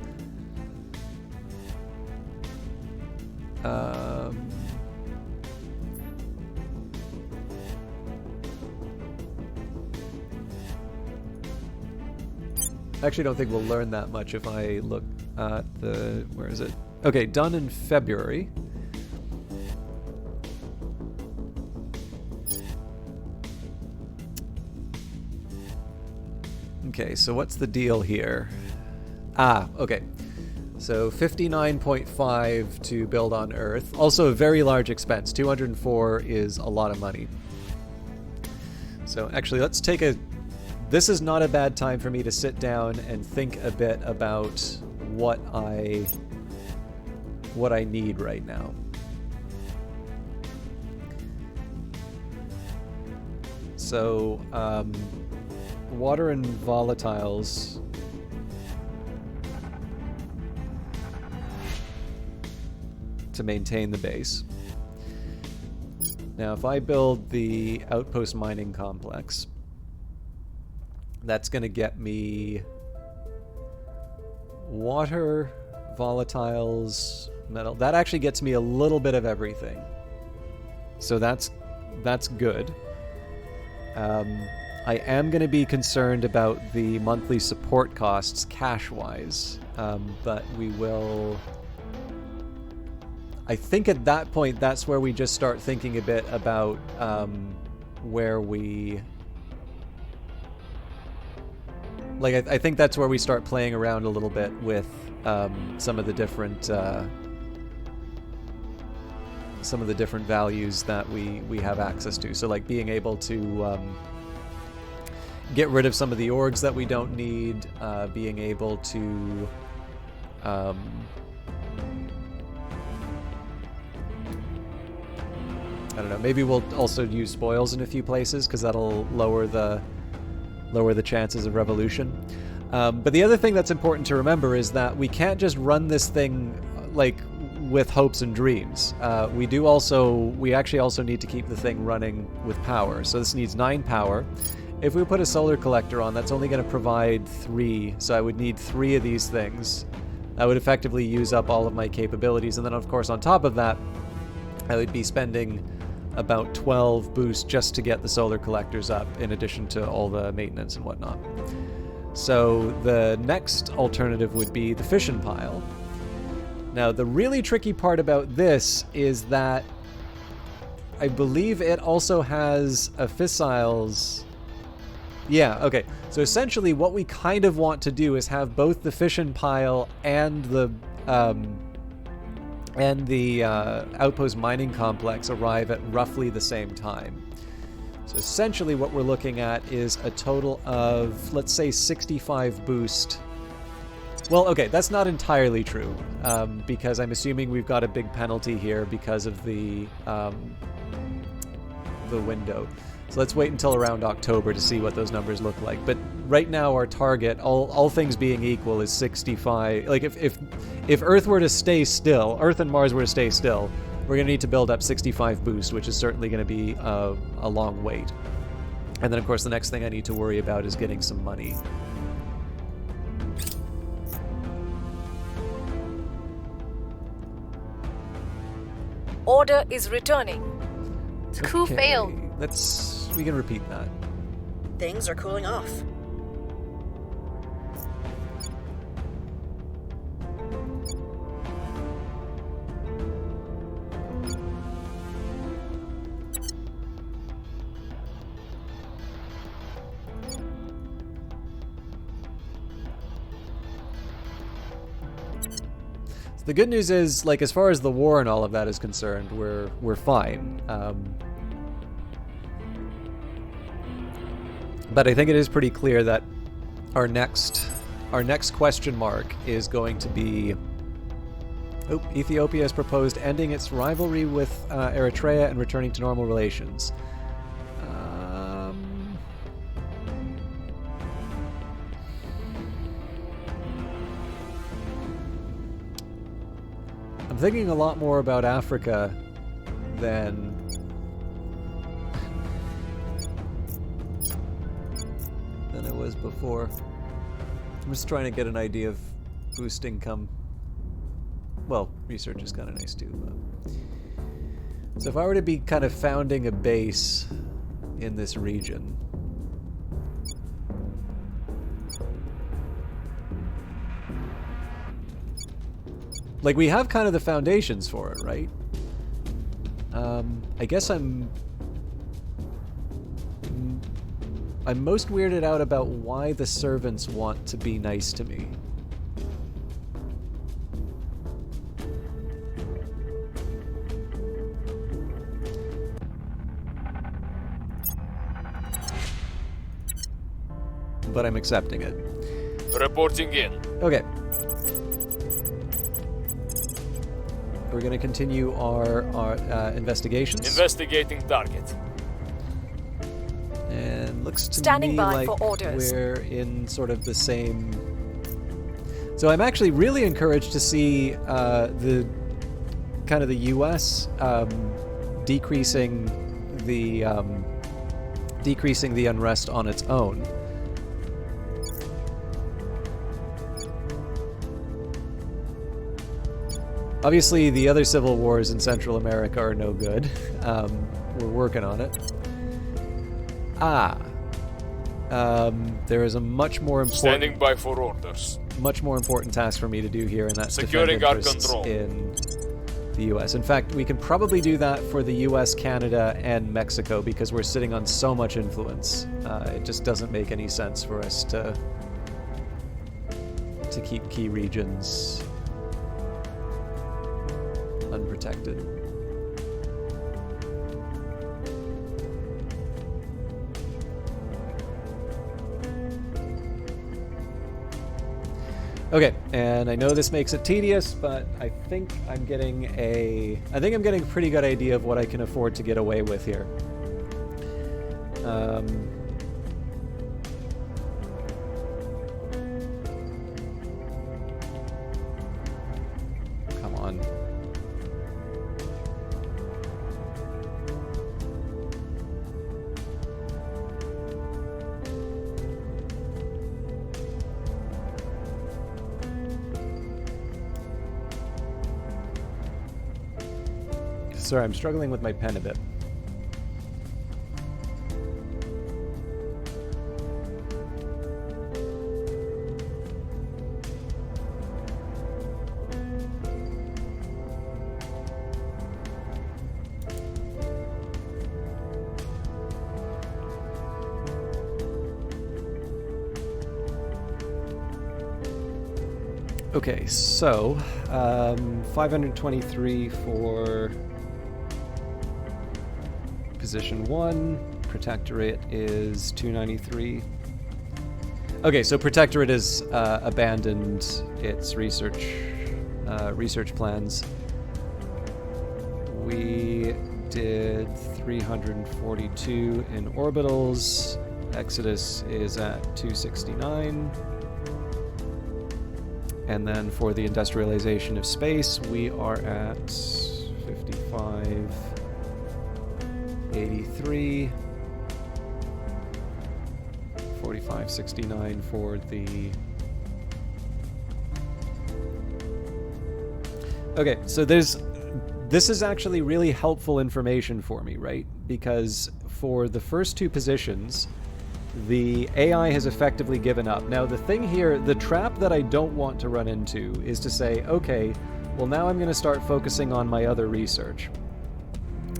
I actually don't think we'll learn that much if I look at the... Where is it? Okay, done in February. Okay, so what's the deal here? Ah, okay. So 59.5 to build on Earth. Also a very large expense. 204 is a lot of money. So actually, let's take a... This is not a bad time for me to sit down and think a bit about what I need right now. So, water and volatiles. To maintain the base. Now, if I build the outpost mining complex, that's going to get me water, volatiles, metal. That actually gets me a little bit of everything. So that's good. I am going to be concerned about the monthly support costs cash-wise, but we will... I think at that point, that's where we just start thinking a bit about where we... Like, I think that's where we start playing around a little bit with some of the different values that we have access to. So, like, being able to get rid of some of the orgs that we don't need, being able to I don't know, maybe we'll also use spoils in a few places, because that'll lower the chances of revolution. But the other thing that's important to remember is that we can't just run this thing like with hopes and dreams. We actually also need to keep the thing running with power. So this needs 9 power. If we put a solar collector on, that's only going to provide 3. So I would need 3 of these things. That would effectively use up all of my capabilities. And then, of course, on top of that, I would be spending about 12 boosts just to get the solar collectors up, in addition to all the maintenance and whatnot. So the next alternative would be the fission pile. Now, the really tricky part about this is that I believe it also has a fissiles... Yeah, okay. So essentially what we kind of want to do is have both the fission pile and the outpost mining complex arrive at roughly the same time. So essentially what we're looking at is a total of, let's say, 65 boost. Well, okay, that's not entirely true, because I'm assuming we've got a big penalty here because of the window. So let's wait until around October to see what those numbers look like. But right now our target, all things being equal, is 65. Like, if Earth were to stay still, Earth and Mars were to stay still, we're going to need to build up 65 boost, which is certainly going to be a long wait. And then, of course, the next thing I need to worry about is getting some money. Order is returning. The coup failed. We can repeat that. Things are cooling off. The good news is, like, as far as the war and all of that is concerned, we're fine. But I think it is pretty clear that our next question mark is going to be... Oh, Ethiopia has proposed ending its rivalry with Eritrea and returning to normal relations. I'm thinking a lot more about Africa than I was before. I'm just trying to get an idea of boost income. Well, research is kind of nice too. But... So if I were to be kind of founding a base in this region, like, we have kind of the foundations for it, right? I guess I'm most weirded out about why the servants want to be nice to me. But I'm accepting it. Reporting in. Okay. We're going to continue our investigations. Investigating target. And looks to Standing me by like for orders. we're in sort of the same... So I'm actually really encouraged to see the U.S. decreasing the unrest on its own. Obviously, the other civil wars in Central America are no good. We're working on it. There is a much more important... Standing by for orders. Much more important task for me to do here, and that's Securing defend our interests control. in the U.S. In fact, we can probably do that for the U.S., Canada, and Mexico because we're sitting on so much influence. It just doesn't make any sense for us to keep key regions unprotected. Okay, and I know this makes it tedious, but I think I'm getting a pretty good idea of what I can afford to get away with here. Come on. Sorry, I'm struggling with my pen a bit. Okay, so 523 for position 1. Protectorate is 293. Okay, so Protectorate has abandoned its research plans. We did 342 in orbitals. Exodus is at 269. And then for the industrialization of space, we are at 5583, 4569 for the... Okay, so this is actually really helpful information for me, right? Because for the first two positions, the AI has effectively given up. Now, the thing here, the trap that I don't want to run into is to say, okay, well, now I'm going to start focusing on my other research.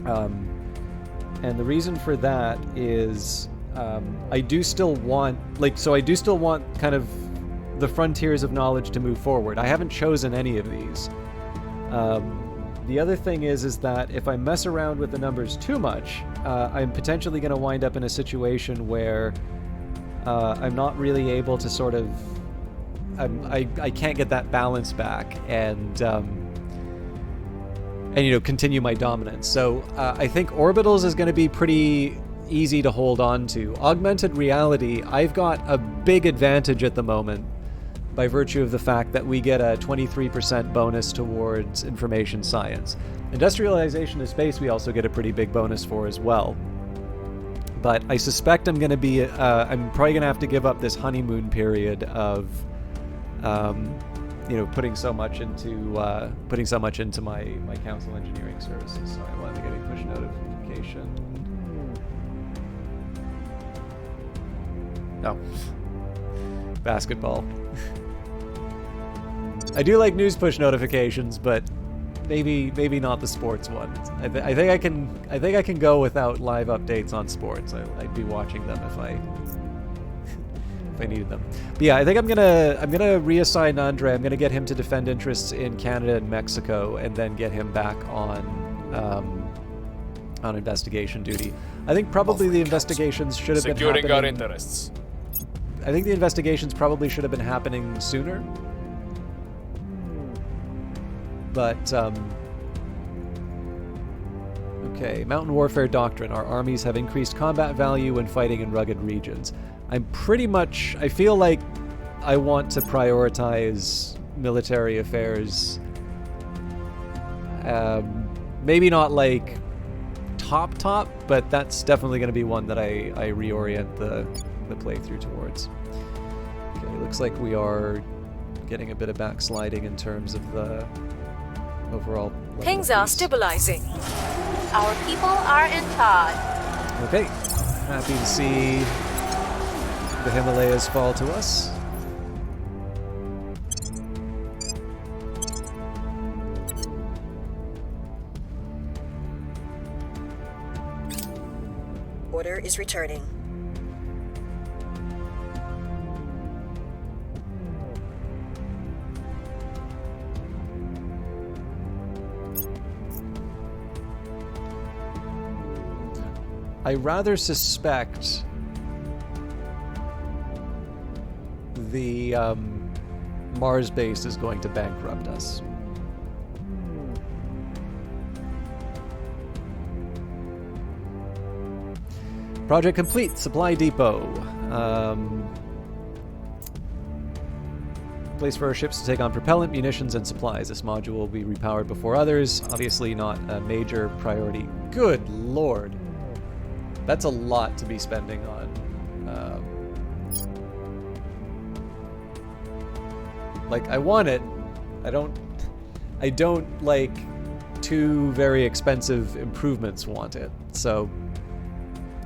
And the reason for that is I do still want kind of the frontiers of knowledge to move forward. I haven't chosen any of these. The other thing is that if I mess around with the numbers too much, I'm potentially going to wind up in a situation where I'm not really able to sort of... I can't get that balance back and continue my dominance. So I think orbitals is going to be pretty easy to hold on to. Augmented reality, I've got a big advantage at the moment by virtue of the fact that we get a 23% bonus towards information science. Industrialization of space we also get a pretty big bonus for as well. But I suspect I'm going to be, I'm probably going to have to give up this honeymoon period of, you know, putting so much into my council engineering services. Sorry, why am I getting push notification? No. Basketball. I do like news push notifications, but maybe not the sports ones. I think I can go without live updates on sports. I'd be watching them if I needed them. But yeah, I think I'm gonna reassign Andre. I'm gonna get him to defend interests in Canada and Mexico, and then get him back on investigation duty. I think probably the investigations should have been happening. Securing our interests. I think the investigations probably should have been happening sooner. But, okay, Mountain Warfare Doctrine. Our armies have increased combat value when fighting in rugged regions. I feel like I want to prioritize military affairs. Maybe not like top, but that's definitely going to be one that I reorient the playthrough towards. Okay, looks like we are getting a bit of backsliding in terms of the overall level Things of are peace. stabilizing. Our people are in charge. Okay, happy to see the Himalayas fall to us. Order is returning. I rather suspect the Mars base is going to bankrupt us. Project complete. Supply depot. Place for our ships to take on propellant, munitions, and supplies. This module will be repowered before others. Obviously not a major priority. Good lord. That's a lot to be spending on. Like, I want it. I don't like two very expensive improvements want it. So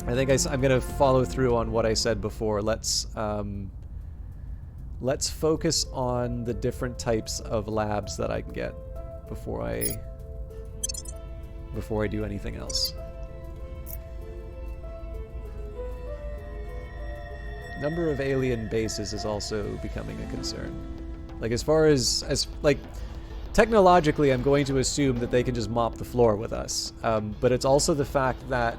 I think I'm going to follow through on what I said before. Let's focus on the different types of labs that I can get before I do anything else. Number of alien bases is also becoming a concern. Like, as far as like, technologically, I'm going to assume that they can just mop the floor with us. But it's also the fact that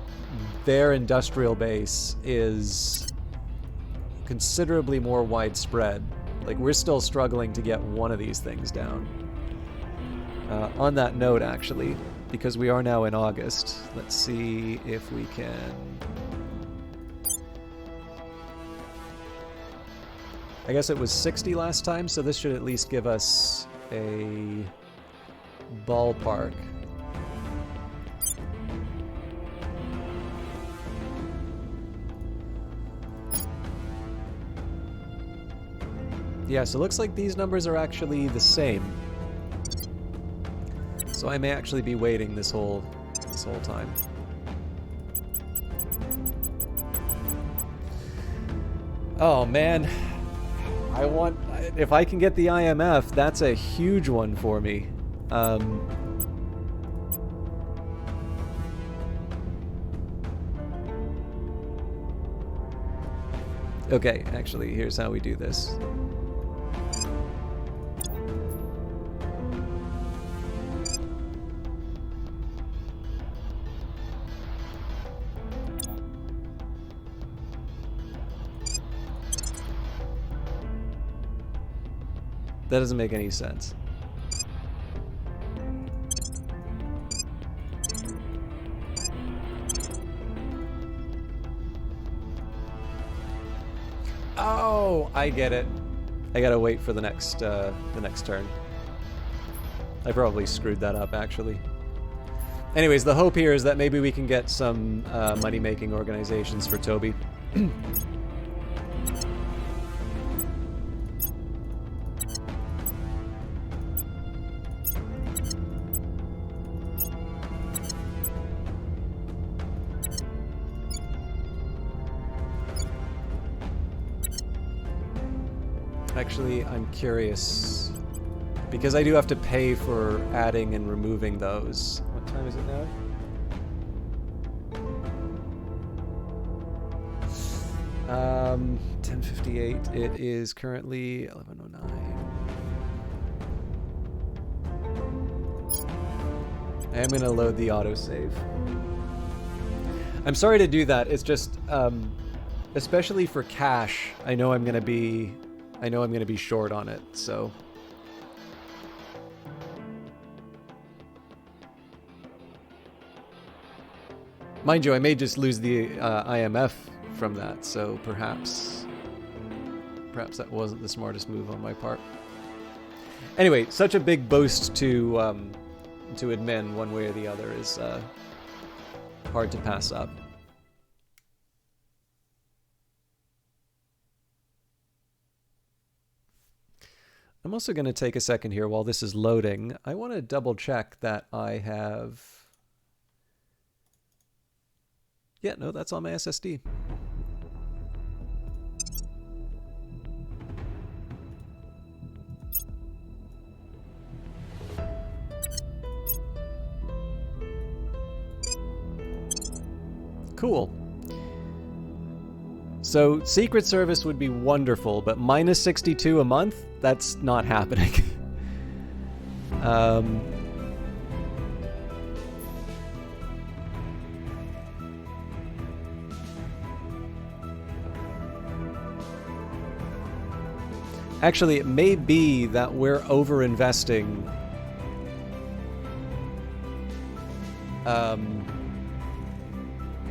their industrial base is considerably more widespread. Like, we're still struggling to get one of these things down. On that note, actually, because we are now in August, let's see if we can... I guess it was 60 last time, so this should at least give us a ballpark. Yeah, so it looks like these numbers are actually the same. So I may actually be waiting this whole time. Oh man. If I can get the IMF, that's a huge one for me. Okay, actually, here's how we do this. That doesn't make any sense. Oh, I get it. I gotta wait for the next turn. I probably screwed that up, actually. Anyways, the hope here is that maybe we can get some money-making organizations for Toby. Actually, I'm curious, because I do have to pay for adding and removing those. What time is it now? Um, 10:58. It is currently 11:09. I am gonna load the autosave. I'm sorry to do that. It's just, especially for cash, I know I'm gonna be short on it, so. Mind you, I may just lose the IMF from that, so perhaps that wasn't the smartest move on my part. Anyway, such a big boost to admin one way or the other is hard to pass up. I'm also going to take a second here while this is loading. I want to double check that I have... Yeah, no, that's on my SSD. Cool. So, Secret Service would be wonderful, but minus 62 a month? That's not happening. Actually, it may be that we're over-investing.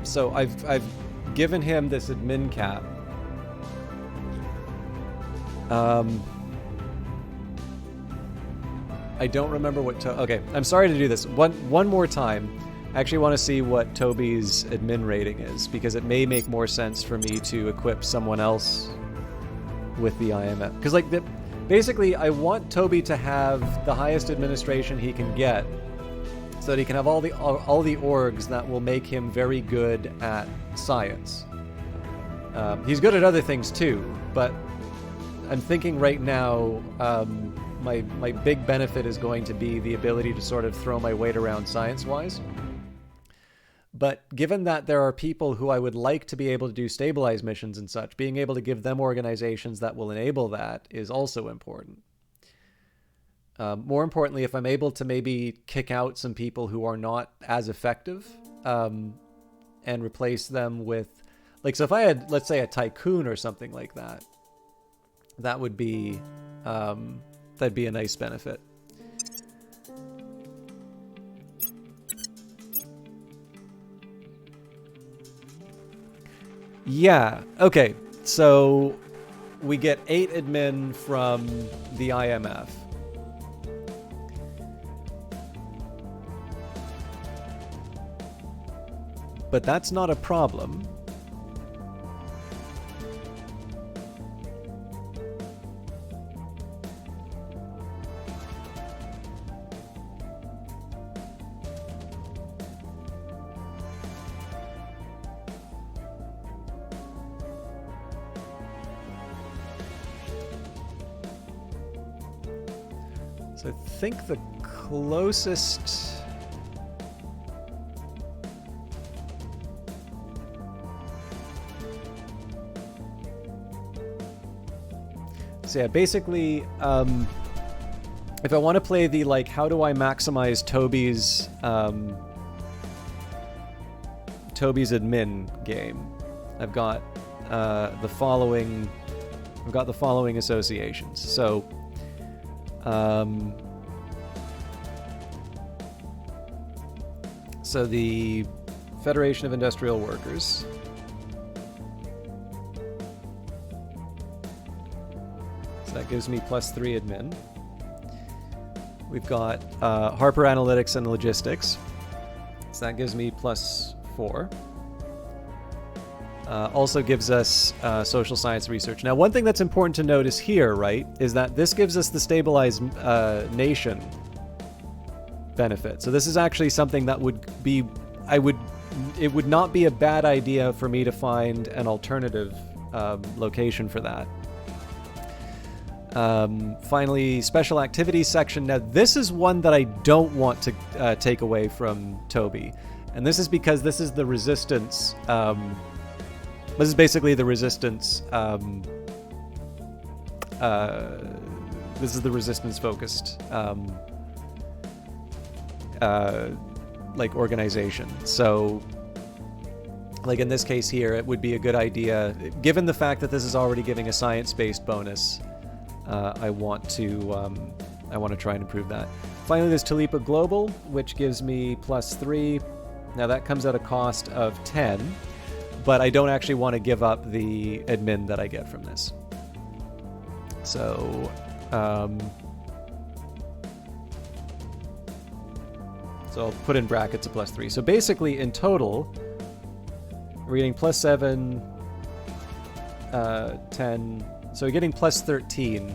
So I've given him this admin cap. I don't remember what okay, I'm sorry to do this. One more time. I actually want to see what Toby's admin rating is, because it may make more sense for me to equip someone else with the IMF. Because basically I want Toby to have the highest administration he can get, so that he can have all the orgs that will make him very good at science. He's good at other things too, but I'm thinking right now my big benefit is going to be the ability to sort of throw my weight around science-wise. But given that there are people who I would like to be able to do stabilize missions and such, being able to give them organizations that will enable that is also important. More importantly, if I'm able to maybe kick out some people who are not as effective and replace them with... so if I had, let's say, a tycoon or something like that, that would be... that'd be a nice benefit. Yeah, okay. So we get 8 admin from the IMF. But that's not a problem. So I think the closest... So yeah, basically, if I want to play the, how do I maximize Toby's admin game, I've got the following associations. So, so the Federation of Industrial Workers. So that that gives me +3 admin. We've got Harper Analytics and Logistics. So that gives me +4. Also gives us social science research. Now, one thing that's important to notice here, right, is that this gives us the stabilized nation benefit. So this is actually something that would be, it would not be a bad idea for me to find an alternative location for that. Finally, special activities section. Now, this is one that I don't want to take away from Toby. And this is because this is the resistance. This is basically the resistance. This is the resistance focused like organization. So like in this case here, it would be a good idea, given the fact that this is already giving a science-based bonus. I want to try and improve that. Finally, there's Tulipa Global, which gives me +3. Now that comes at a cost of 10, but I don't actually want to give up the admin that I get from this. So, so I'll put in brackets a +3. So basically, in total, we're getting +7, 10. So we're getting +13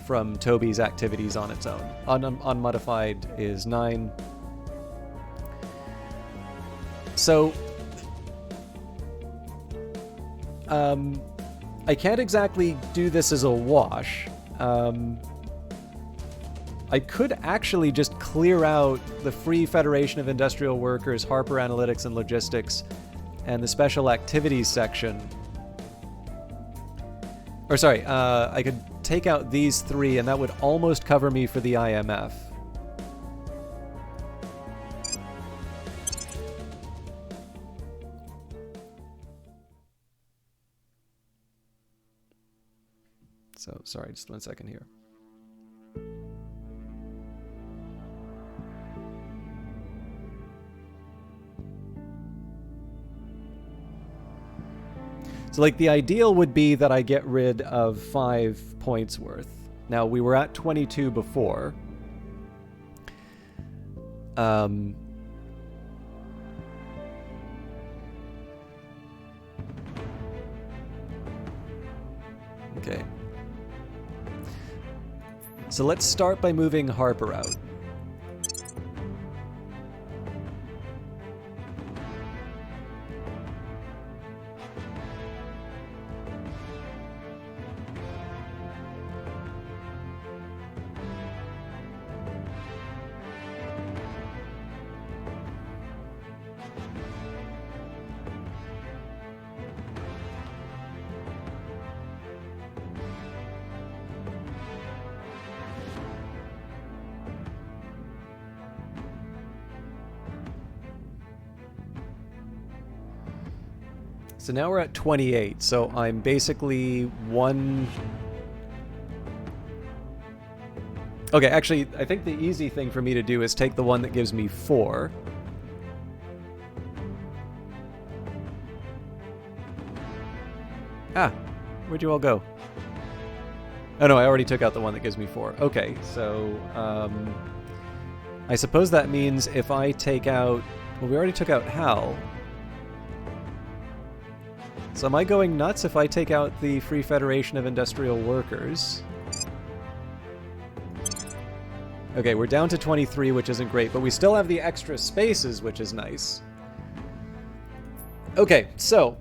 from Toby's activities on its own. Unmodified is 9. So I can't exactly do this as a wash. I could actually just clear out the Free Federation of Industrial Workers, Harper Analytics and Logistics, and the Special Activities section. Or sorry, I could take out these 3, and that would almost cover me for the IMF. So, sorry, just 1 second here. So, like, the ideal would be that I get rid of 5 points worth. Now, we were at 22 before. Okay. So let's start by moving Harper out. So now we're at 28, so I'm basically 1... Okay, actually, I think the easy thing for me to do is take the one that gives me 4. Ah, where'd you all go? Oh no, I already took out the one that gives me 4. Okay, so, I suppose that means if I take out... Well, we already took out Hal. So am I going nuts if I take out the Free Federation of Industrial Workers? Okay, we're down to 23, which isn't great, but we still have the extra spaces, which is nice. Okay, so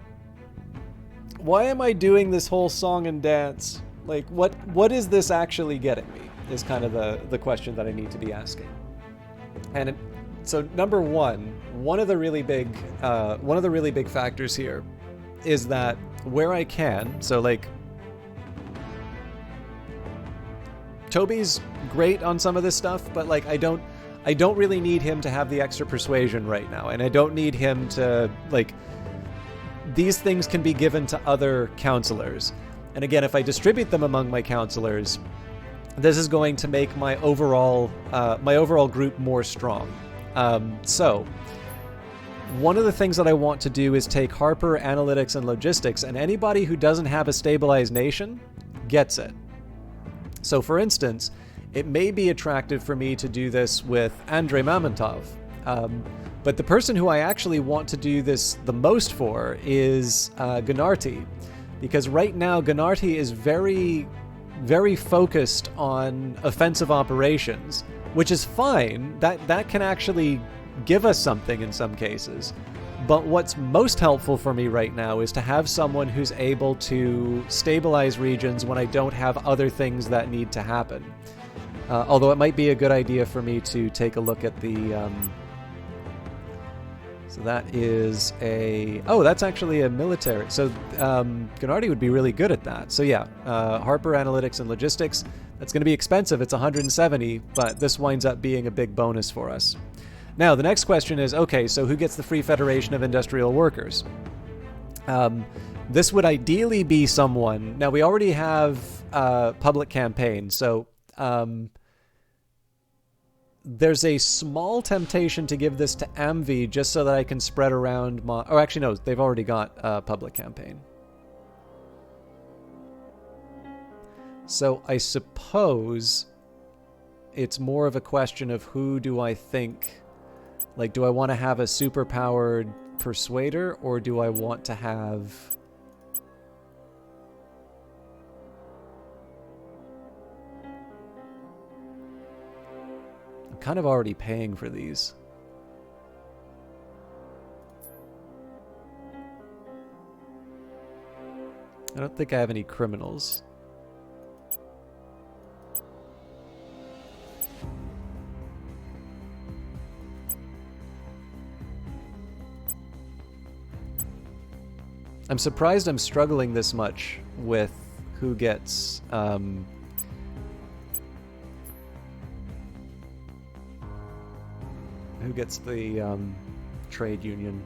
why am I doing this whole song and dance? Like, what is this actually getting me? Is kind of the question that I need to be asking. And so number one of the really big factors here is that where I can, so like, Toby's great on some of this stuff, but like I don't really need him to have the extra persuasion right now, and I don't need him to, like, these things can be given to other counselors. And again, if I distribute them among my counselors, this is going to make my overall group more strong. So one of the things that I want to do is take Harper, Analytics, and Logistics, and anybody who doesn't have a stabilized nation gets it. So, for instance, it may be attractive for me to do this with Andrei Mamontov. But the person who I actually want to do this the most for is Gunarty. Because right now, Gunarty is very, very focused on offensive operations, which is fine. That can actually give us something in some cases. But what's most helpful for me right now is to have someone who's able to stabilize regions when I don't have other things that need to happen. Although it might be a good idea for me to take a look at the... So that is a... Oh, that's actually a military. So Gunarty would be really good at that. So yeah, Harper Analytics and Logistics. That's going to be expensive. It's 170, but this winds up being a big bonus for us. Now, the next question is, okay, so who gets the Free Federation of Industrial Workers? This would ideally be someone... Now, we already have public campaign, so... there's a small temptation to give this to Amvi just so that I can spread around my... Oh, actually, no, they've already got public campaign. So I suppose it's more of a question of who do I think... Like, do I want to have a super-powered persuader, or do I want to have... Kind of already paying for these. I don't think I have any criminals. I'm surprised I'm struggling this much with who gets the trade union.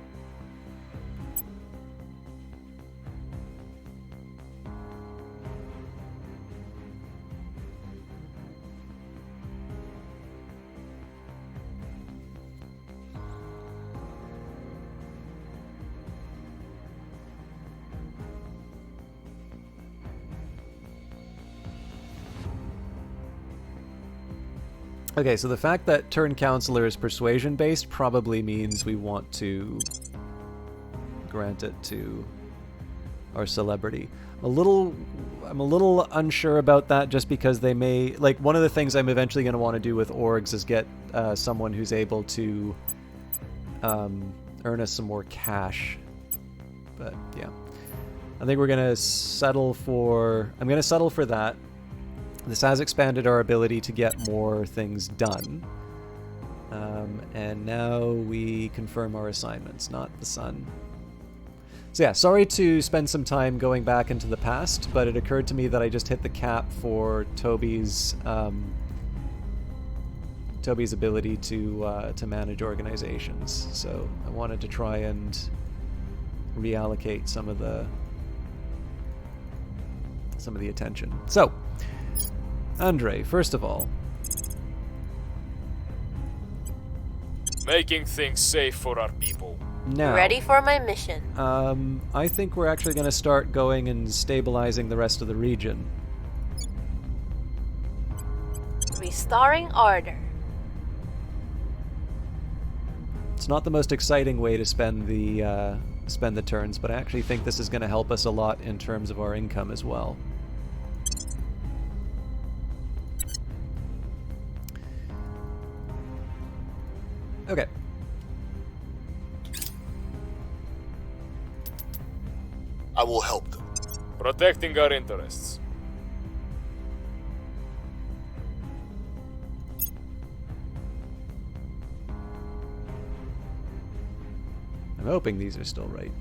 Okay, so the fact that turn counselor is persuasion based probably means we want to grant it to our celebrity. I'm a little unsure about that just because they may... Like, one of the things I'm eventually going to want to do with orgs is get someone who's able to earn us some more cash. But, yeah. I think we're going to settle for... I'm going to settle for that. This has expanded our ability to get more things done. And now we confirm our assignments, not the sun. So yeah, sorry to spend some time going back into the past, but it occurred to me that I just hit the cap for Toby's ability to manage organizations. So I wanted to try and reallocate some of the attention. So, Andre, first of all, making things safe for our people. now, Ready for my mission. I think we're actually going to start going and stabilizing the rest of the region. Restoring order. It's not the most exciting way to spend the turns, but I actually think this is going to help us a lot in terms of our income as well. Okay. I will help them. Protecting our interests. I'm hoping these are still right.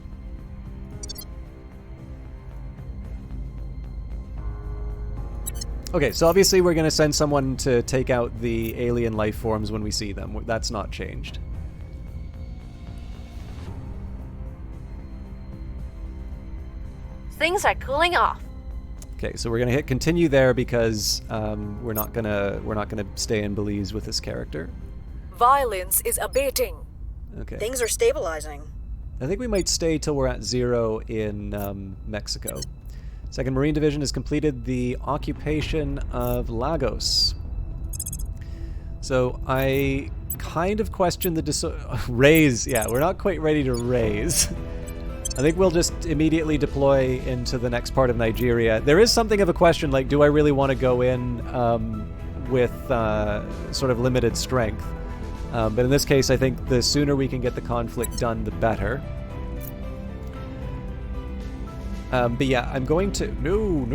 Okay, so obviously we're going to send someone to take out the alien life forms when we see them. That's not changed. Things are cooling off. Okay, so we're going to hit continue there because we're not gonna stay in Belize with this character. Violence is abating. Okay. Things are stabilizing. I think we might stay till we're at 0 in Mexico. Second Marine Division has completed the occupation of Lagos. So I kind of question the raise. Yeah, we're not quite ready to raise. I think we'll just immediately deploy into the next part of Nigeria. There is something of a question, like, do I really want to go in with sort of limited strength? But in this case, I think the sooner we can get the conflict done, the better. But yeah, I'm going to... No.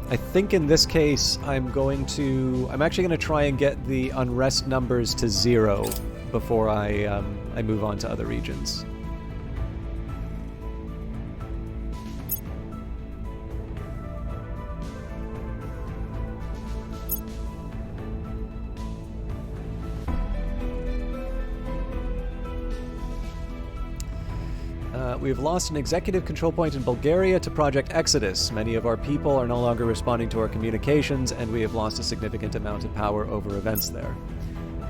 I think in this case, I'm actually going to try and get the unrest numbers to 0 before I move on to other regions. We have lost an executive control point in Bulgaria to Project Exodus. Many of our people are no longer responding to our communications, and we have lost a significant amount of power over events there.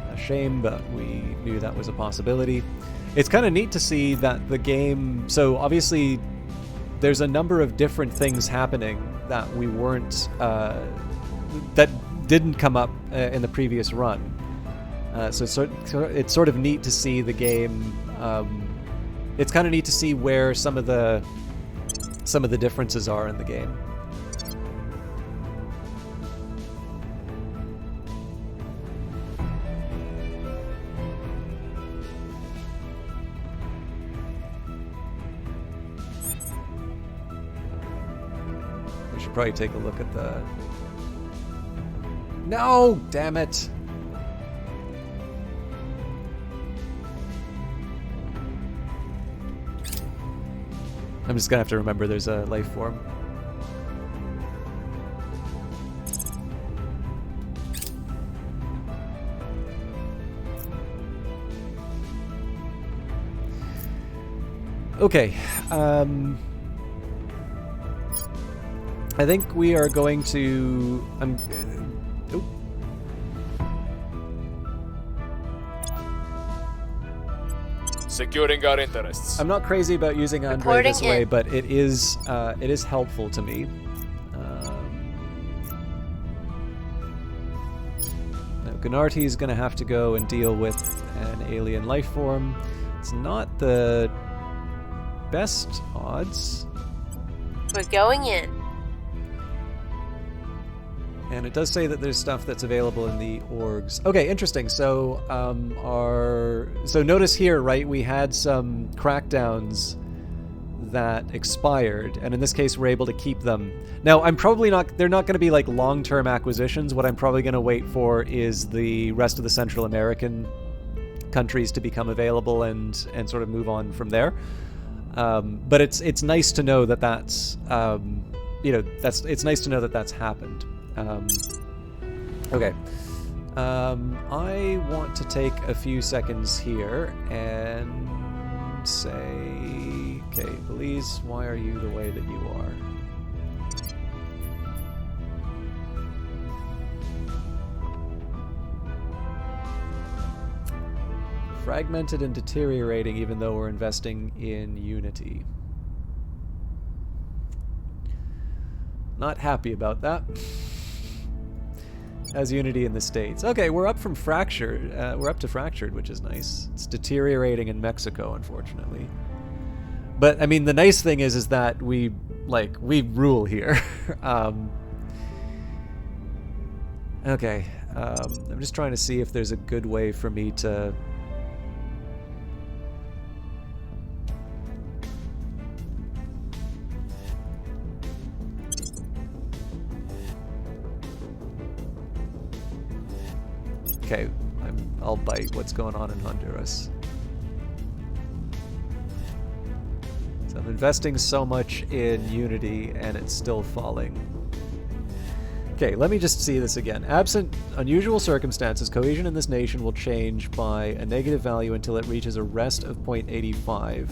A shame, but we knew that was a possibility. It's kind of neat to see that the game... So, obviously, there's a number of different things happening that we weren't... that didn't come up in the previous run. So it's sort of neat to see the game... it's kind of neat to see where some of the differences are in the game. We should probably take a look at the... No! Damn it! I'm just gonna have to remember there's a life form. Okay. I think we are going to... Securing our interests. I'm not crazy about using Andre Reporting this way, in. but it is helpful to me. Now, Gennarti is going to have to go and deal with an alien life form. It's not the best odds. We're going in. And it does say that there's stuff that's available in the orgs. Okay, interesting. So, so notice here, right? We had some crackdowns that expired, and in this case, we're able to keep them. Now, I'm probably not. They're not going to be like long-term acquisitions. What I'm probably going to wait for is the rest of the Central American countries to become available and sort of move on from there. But it's nice to know that that's it's nice to know that that's happened. Okay. I want to take a few seconds here and say, okay, Belize, why are you the way that you are? Fragmented and deteriorating even though we're investing in unity. Not happy about that. As unity in the States. Okay, we're up from fractured. We're up to fractured, which is nice. It's deteriorating in Mexico, unfortunately. But I mean, the nice thing is that we rule here. Okay, I'm just trying to see if there's a good way for me to. Okay, I'll bite what's going on in Honduras. So I'm investing so much in unity and it's still falling. Okay, let me just see this again. Absent unusual circumstances, cohesion in this nation will change by a negative value until it reaches a rest of 0.85.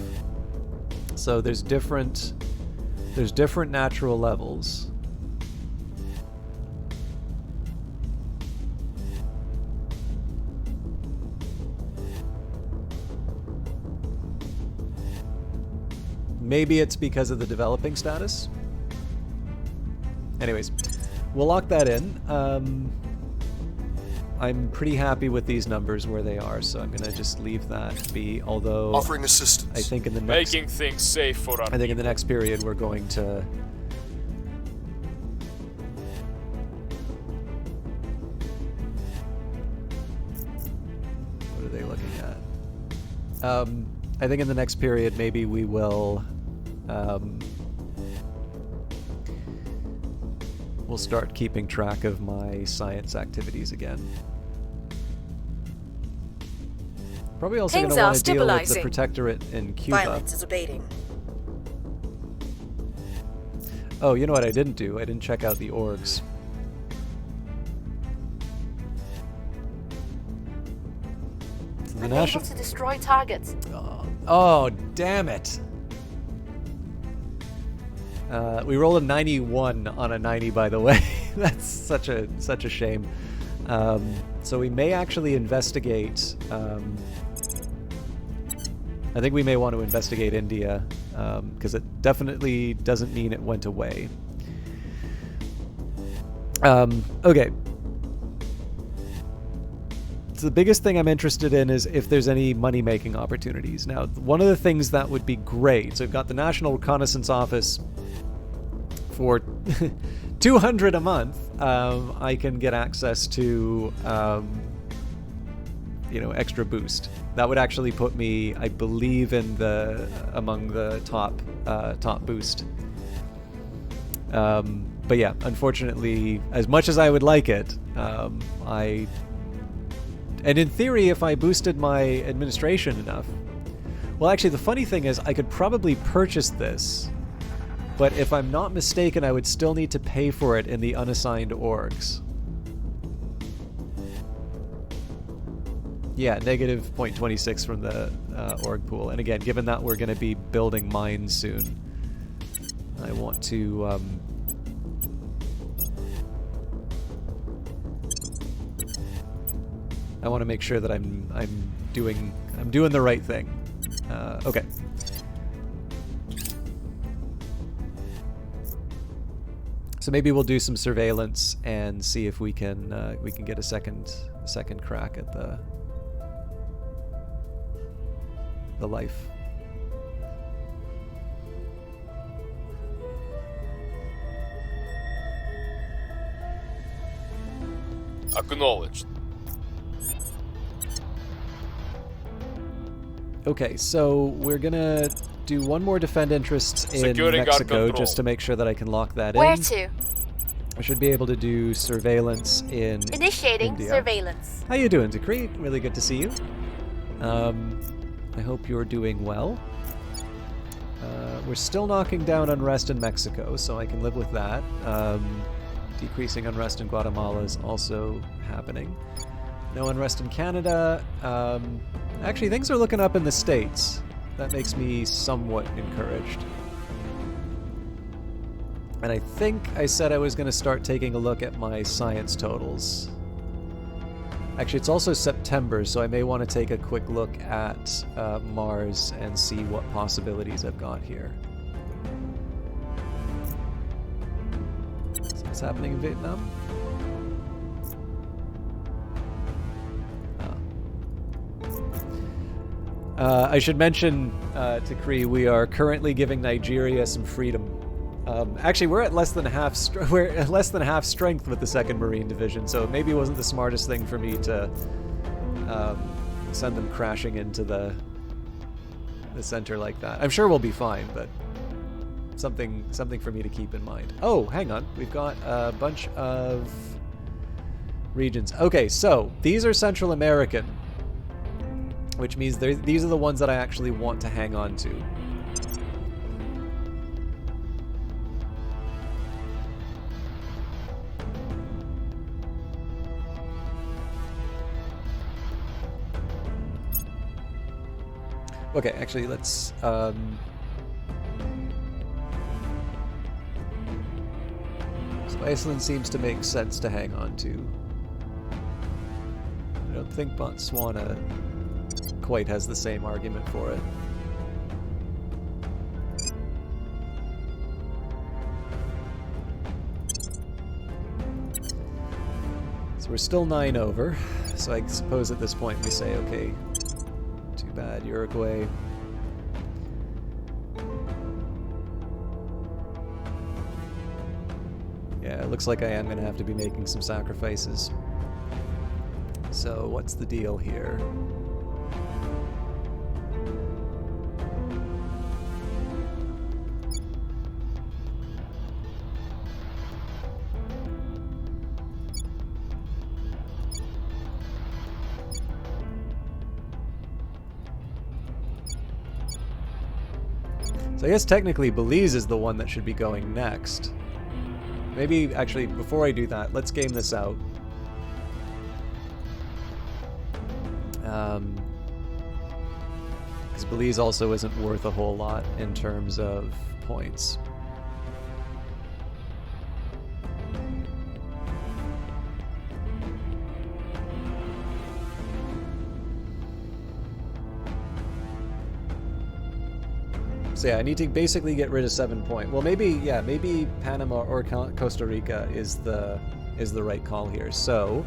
So there's different natural levels. Maybe it's because of the developing status. Anyways, we'll lock that in. I'm pretty happy with these numbers where they are, so I'm gonna just leave that be. Although Offering assistance. I think in the next, Making things safe for our I think in the next period we're going to. What are they looking at? I think in the next period maybe we will. We'll start keeping track of my science activities again. Probably also going Things to are want to deal with the stabilizing. protectorate in Cuba. Violence is abating. Oh, you know what I didn't do? I didn't check out the orgs. So the Unable to destroy targets. Oh, damn it! We rolled a 91 on a 90, by the way. That's such a shame. So we may actually investigate. I think we may want to investigate India, because it definitely doesn't mean it went away. Okay. So the biggest thing I'm interested in is if there's any money-making opportunities. Now, one of the things that would be great, so we've got the National Reconnaissance Office for 200 a month. I can get access to, extra boost. That would actually put me, I believe, among the top boost. But yeah, unfortunately, as much as I would like it, and in theory, if I boosted my administration enough... Well, actually, the funny thing is, I could probably purchase this, but if I'm not mistaken, I would still need to pay for it in the unassigned orgs. Yeah, negative 0.26 from the org pool. And again, given that we're going to be building mines soon, I want to... I want to make sure that I'm doing the right thing. Okay. So maybe we'll do some surveillance and see if we can get a second crack at the life. Acknowledged. Okay, so we're gonna do one more defend interests in Securing our Mexico control. just to make sure that I can lock that Where in. to? I should be able to do surveillance in Initiating India. surveillance. How you doing, Decree? Really good to see you. I hope you're doing well. We're still knocking down unrest in Mexico, so I can live with that. Decreasing unrest in Guatemala is also happening. No unrest in Canada. Actually, things are looking up in the States. That makes me somewhat encouraged. And I think I said I was going to start taking a look at my science totals. Actually, it's also September, so I may want to take a quick look at Mars and see what possibilities I've got here. So what's happening in Vietnam? I should mention to Kree, we are currently giving Nigeria some freedom. Actually, we're at less than half strength with the 2nd Marine Division, so maybe it wasn't the smartest thing for me to send them crashing into the center like that. I'm sure we'll be fine, but something for me to keep in mind. Oh, hang on, we've got a bunch of regions. Okay, so these are Central American, which means these are the ones that I actually want to hang on to. Okay, actually, let's... So Iceland seems to make sense to hang on to. I don't think Botswana quite has the same argument for it. So we're still 9 over. So I suppose at this point we say, okay, too bad, Uruguay. Yeah, it looks like I am going to have to be making some sacrifices. So what's the deal here? So I guess technically Belize is the one that should be going next. Maybe, actually, before I do that, let's game this out. Because Belize also isn't worth a whole lot in terms of points. So yeah, I need to basically get rid of 7 points. Well, maybe, yeah, maybe Panama or Costa Rica is the right call here. So,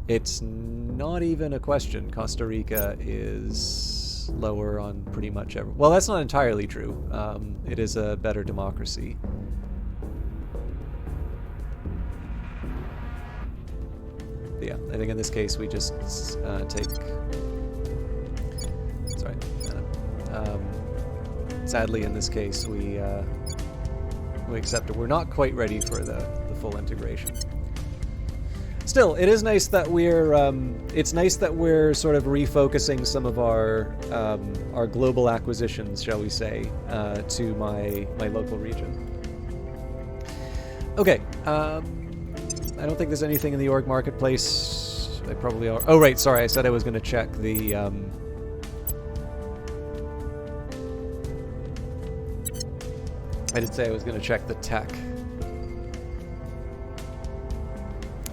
it's not even a question. Costa Rica is lower on pretty much every. Well, that's not entirely true. It is a better democracy. But yeah, I think in this case we just take. Sorry. Sadly, in this case, we accept it. We're not quite ready for the full integration. Still, it is nice that we're. It's nice that we're sort of refocusing some of our global acquisitions, shall we say, to my local region. Okay. I don't think there's anything in the org marketplace. I probably are. Oh, right. Sorry, I said I was going to check the. I did say I was going to check the tech.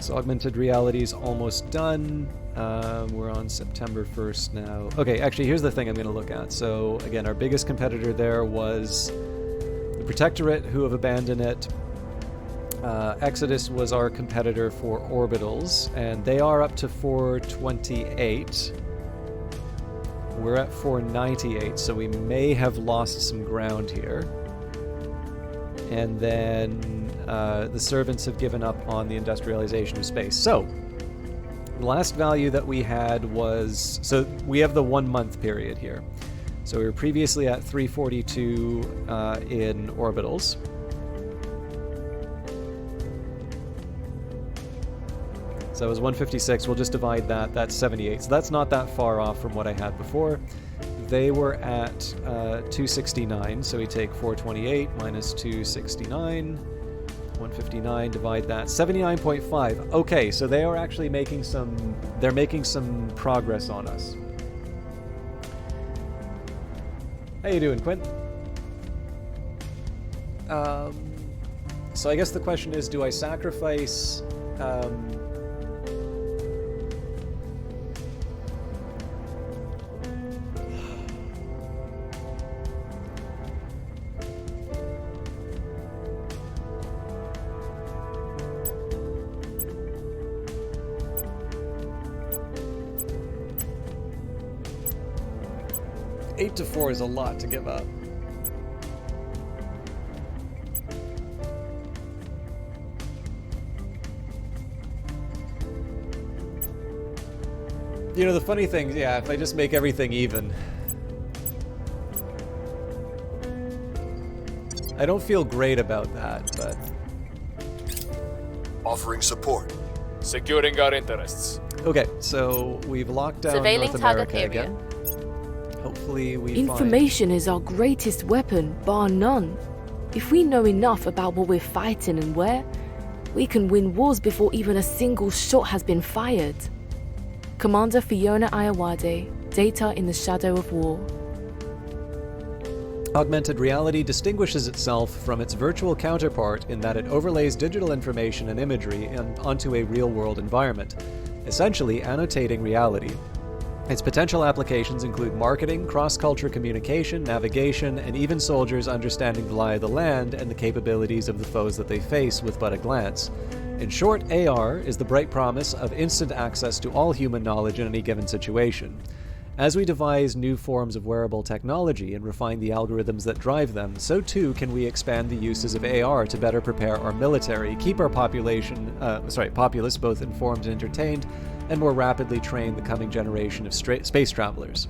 So augmented reality is almost done. We're on September 1st now. Okay, actually, here's the thing I'm going to look at. So again, our biggest competitor there was the Protectorate, who have abandoned it. Exodus was our competitor for orbitals, and they are up to 428. We're at 498, so we may have lost some ground here. And then the servants have given up on the industrialization of space. So, the last value that we had was... So, we have the 1 month period here. So, we were previously at 342 in orbitals. So, it was 156. We'll just divide that. That's 78. So, that's not that far off from what I had before. They were at 269, so we take 428 minus 269, 159, divide that, 79.5. Okay, so they are actually making they're making some progress on us. How you doing, Quint? So I guess the question is, do I sacrifice... 8 to 4 is a lot to give up. You know, the funny thing, yeah, if I just make everything even, I don't feel great about that, but... Offering support. Securing our interests. Okay, so we've locked down Surveilling North target America area. again. Hopefully we Information is our greatest weapon, bar none. If we know enough about what we're fighting and where, we can win wars before even a single shot has been fired. Commander Fiona Ayawade, Data in the Shadow of War. Augmented reality distinguishes itself from its virtual counterpart in that it overlays digital information and imagery onto a real-world environment, essentially annotating reality. Its potential applications include marketing, cross-culture communication, navigation, and even soldiers understanding the lie of the land and the capabilities of the foes that they face with but a glance. In short, AR is the bright promise of instant access to all human knowledge in any given situation. As we devise new forms of wearable technology and refine the algorithms that drive them, so too can we expand the uses of AR to better prepare our military, keep our populace both informed and entertained, and more rapidly train the coming generation of space travelers.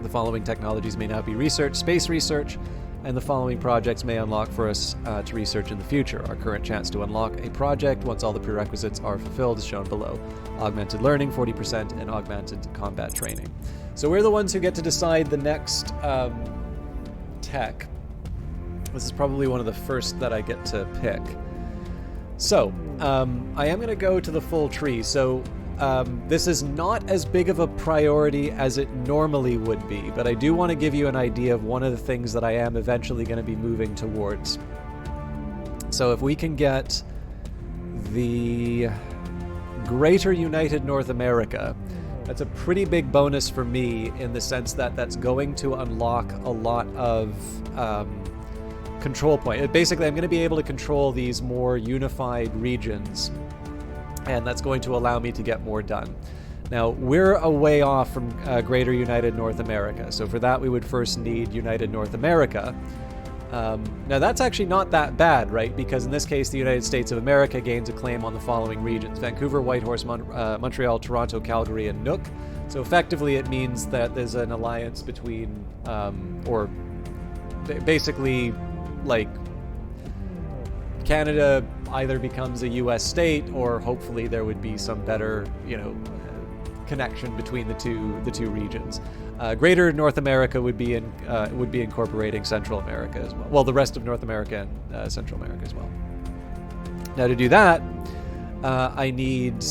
The following technologies may now be research, space research, and the following projects may unlock for us to research in the future. Our current chance to unlock a project once all the prerequisites are fulfilled is shown below. Augmented learning, 40%, and augmented combat training. So we're the ones who get to decide the next tech. This is probably one of the first that I get to pick. So, I am going to go to the full tree. So, this is not as big of a priority as it normally would be, but I do want to give you an idea of one of the things that I am eventually going to be moving towards. So if we can get the Greater United North America, that's a pretty big bonus for me in the sense that that's going to unlock a lot of control point. Basically, I'm going to be able to control these more unified regions, and that's going to allow me to get more done. Now, we're a way off from Greater United North America, so for that we would first need United North America. Now, that's actually not that bad, right? Because in this case, the United States of America gains a claim on the following regions: Vancouver, Whitehorse, Montreal, Toronto, Calgary, and Nuuk. So effectively, it means that there's an alliance between, or basically, like, Canada either becomes a U.S. state, or hopefully there would be some better, connection between the two regions. Greater North America would be incorporating Central America as well. Well, the rest of North America and Central America as well. Now, to do that, I need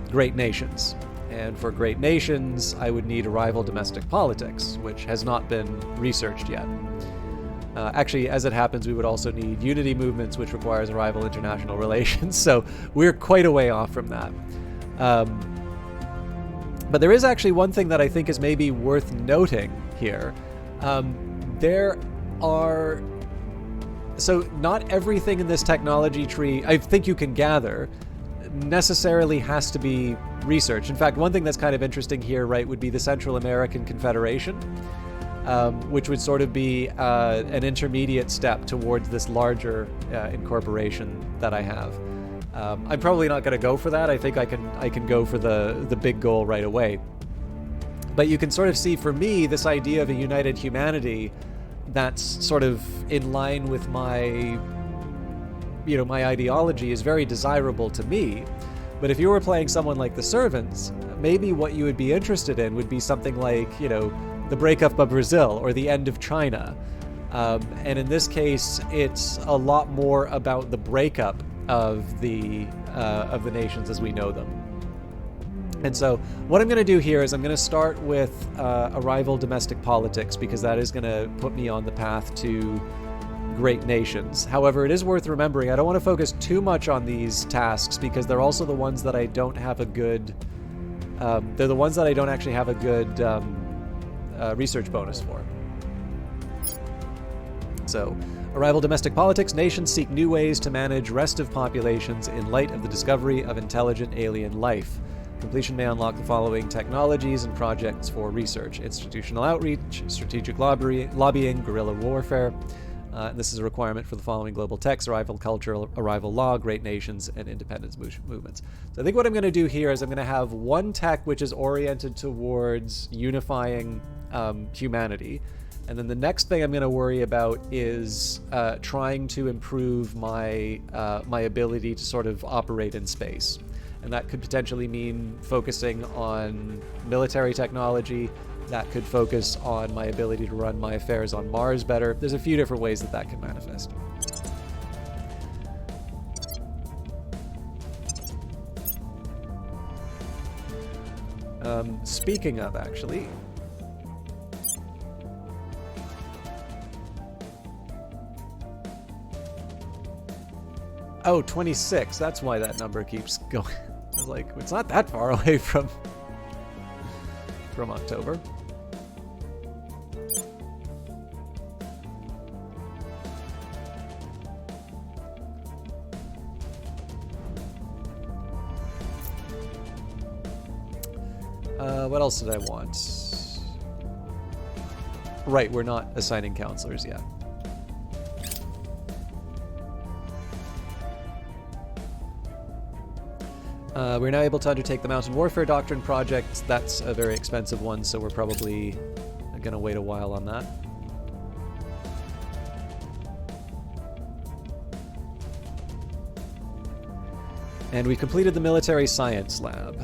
great nations, and for great nations, I would need a rival domestic politics, which has not been researched yet. Actually, as it happens, we would also need unity movements, which requires a rival international relations, so we're quite a way off from that. But there is actually one thing that I think is maybe worth noting here. So not everything in this technology tree, I think you can gather, necessarily has to be researched. In fact, one thing that's kind of interesting here, right, would be the Central American Confederation, which would sort of be an intermediate step towards this larger incorporation that I have. I'm probably not going to go for that. I think I can go for the big goal right away. But you can sort of see, for me, this idea of a united humanity that's sort of in line with my ideology is very desirable to me. But if you were playing someone like the Servants, maybe what you would be interested in would be something like, the breakup of Brazil or the end of China. And in this case, it's a lot more about the breakup of the nations as we know them. And so what I'm going to do here is I'm going to start with a rival domestic politics, because that is going to put me on the path to great nations. However, it is worth remembering I don't want to focus too much on these tasks, because they're also the ones that I don't have a good they're the ones that I don't actually have a good research bonus for. So, arrival domestic politics. Nations seek new ways to manage restive populations in light of the discovery of intelligent alien life. Completion may unlock the following technologies and projects for research: institutional outreach, strategic lobbying, guerrilla warfare. This is a requirement for the following global techs: arrival culture, arrival law, great nations, and independence movements. So I think what I'm going to do here is I'm going to have one tech which is oriented towards unifying humanity. And then the next thing I'm going to worry about is trying to improve my ability to sort of operate in space. And that could potentially mean focusing on military technology. That could focus on my ability to run my affairs on Mars better. There's a few different ways that can manifest. Speaking of, actually... Oh, 26. That's why that number keeps going. I was like, it's not that far away from... from October. What else did I want? Right, we're not assigning counselors yet. We're now able to undertake the Mountain Warfare Doctrine project. That's a very expensive one, so we're probably going to wait a while on that. And we completed the Military Science Lab.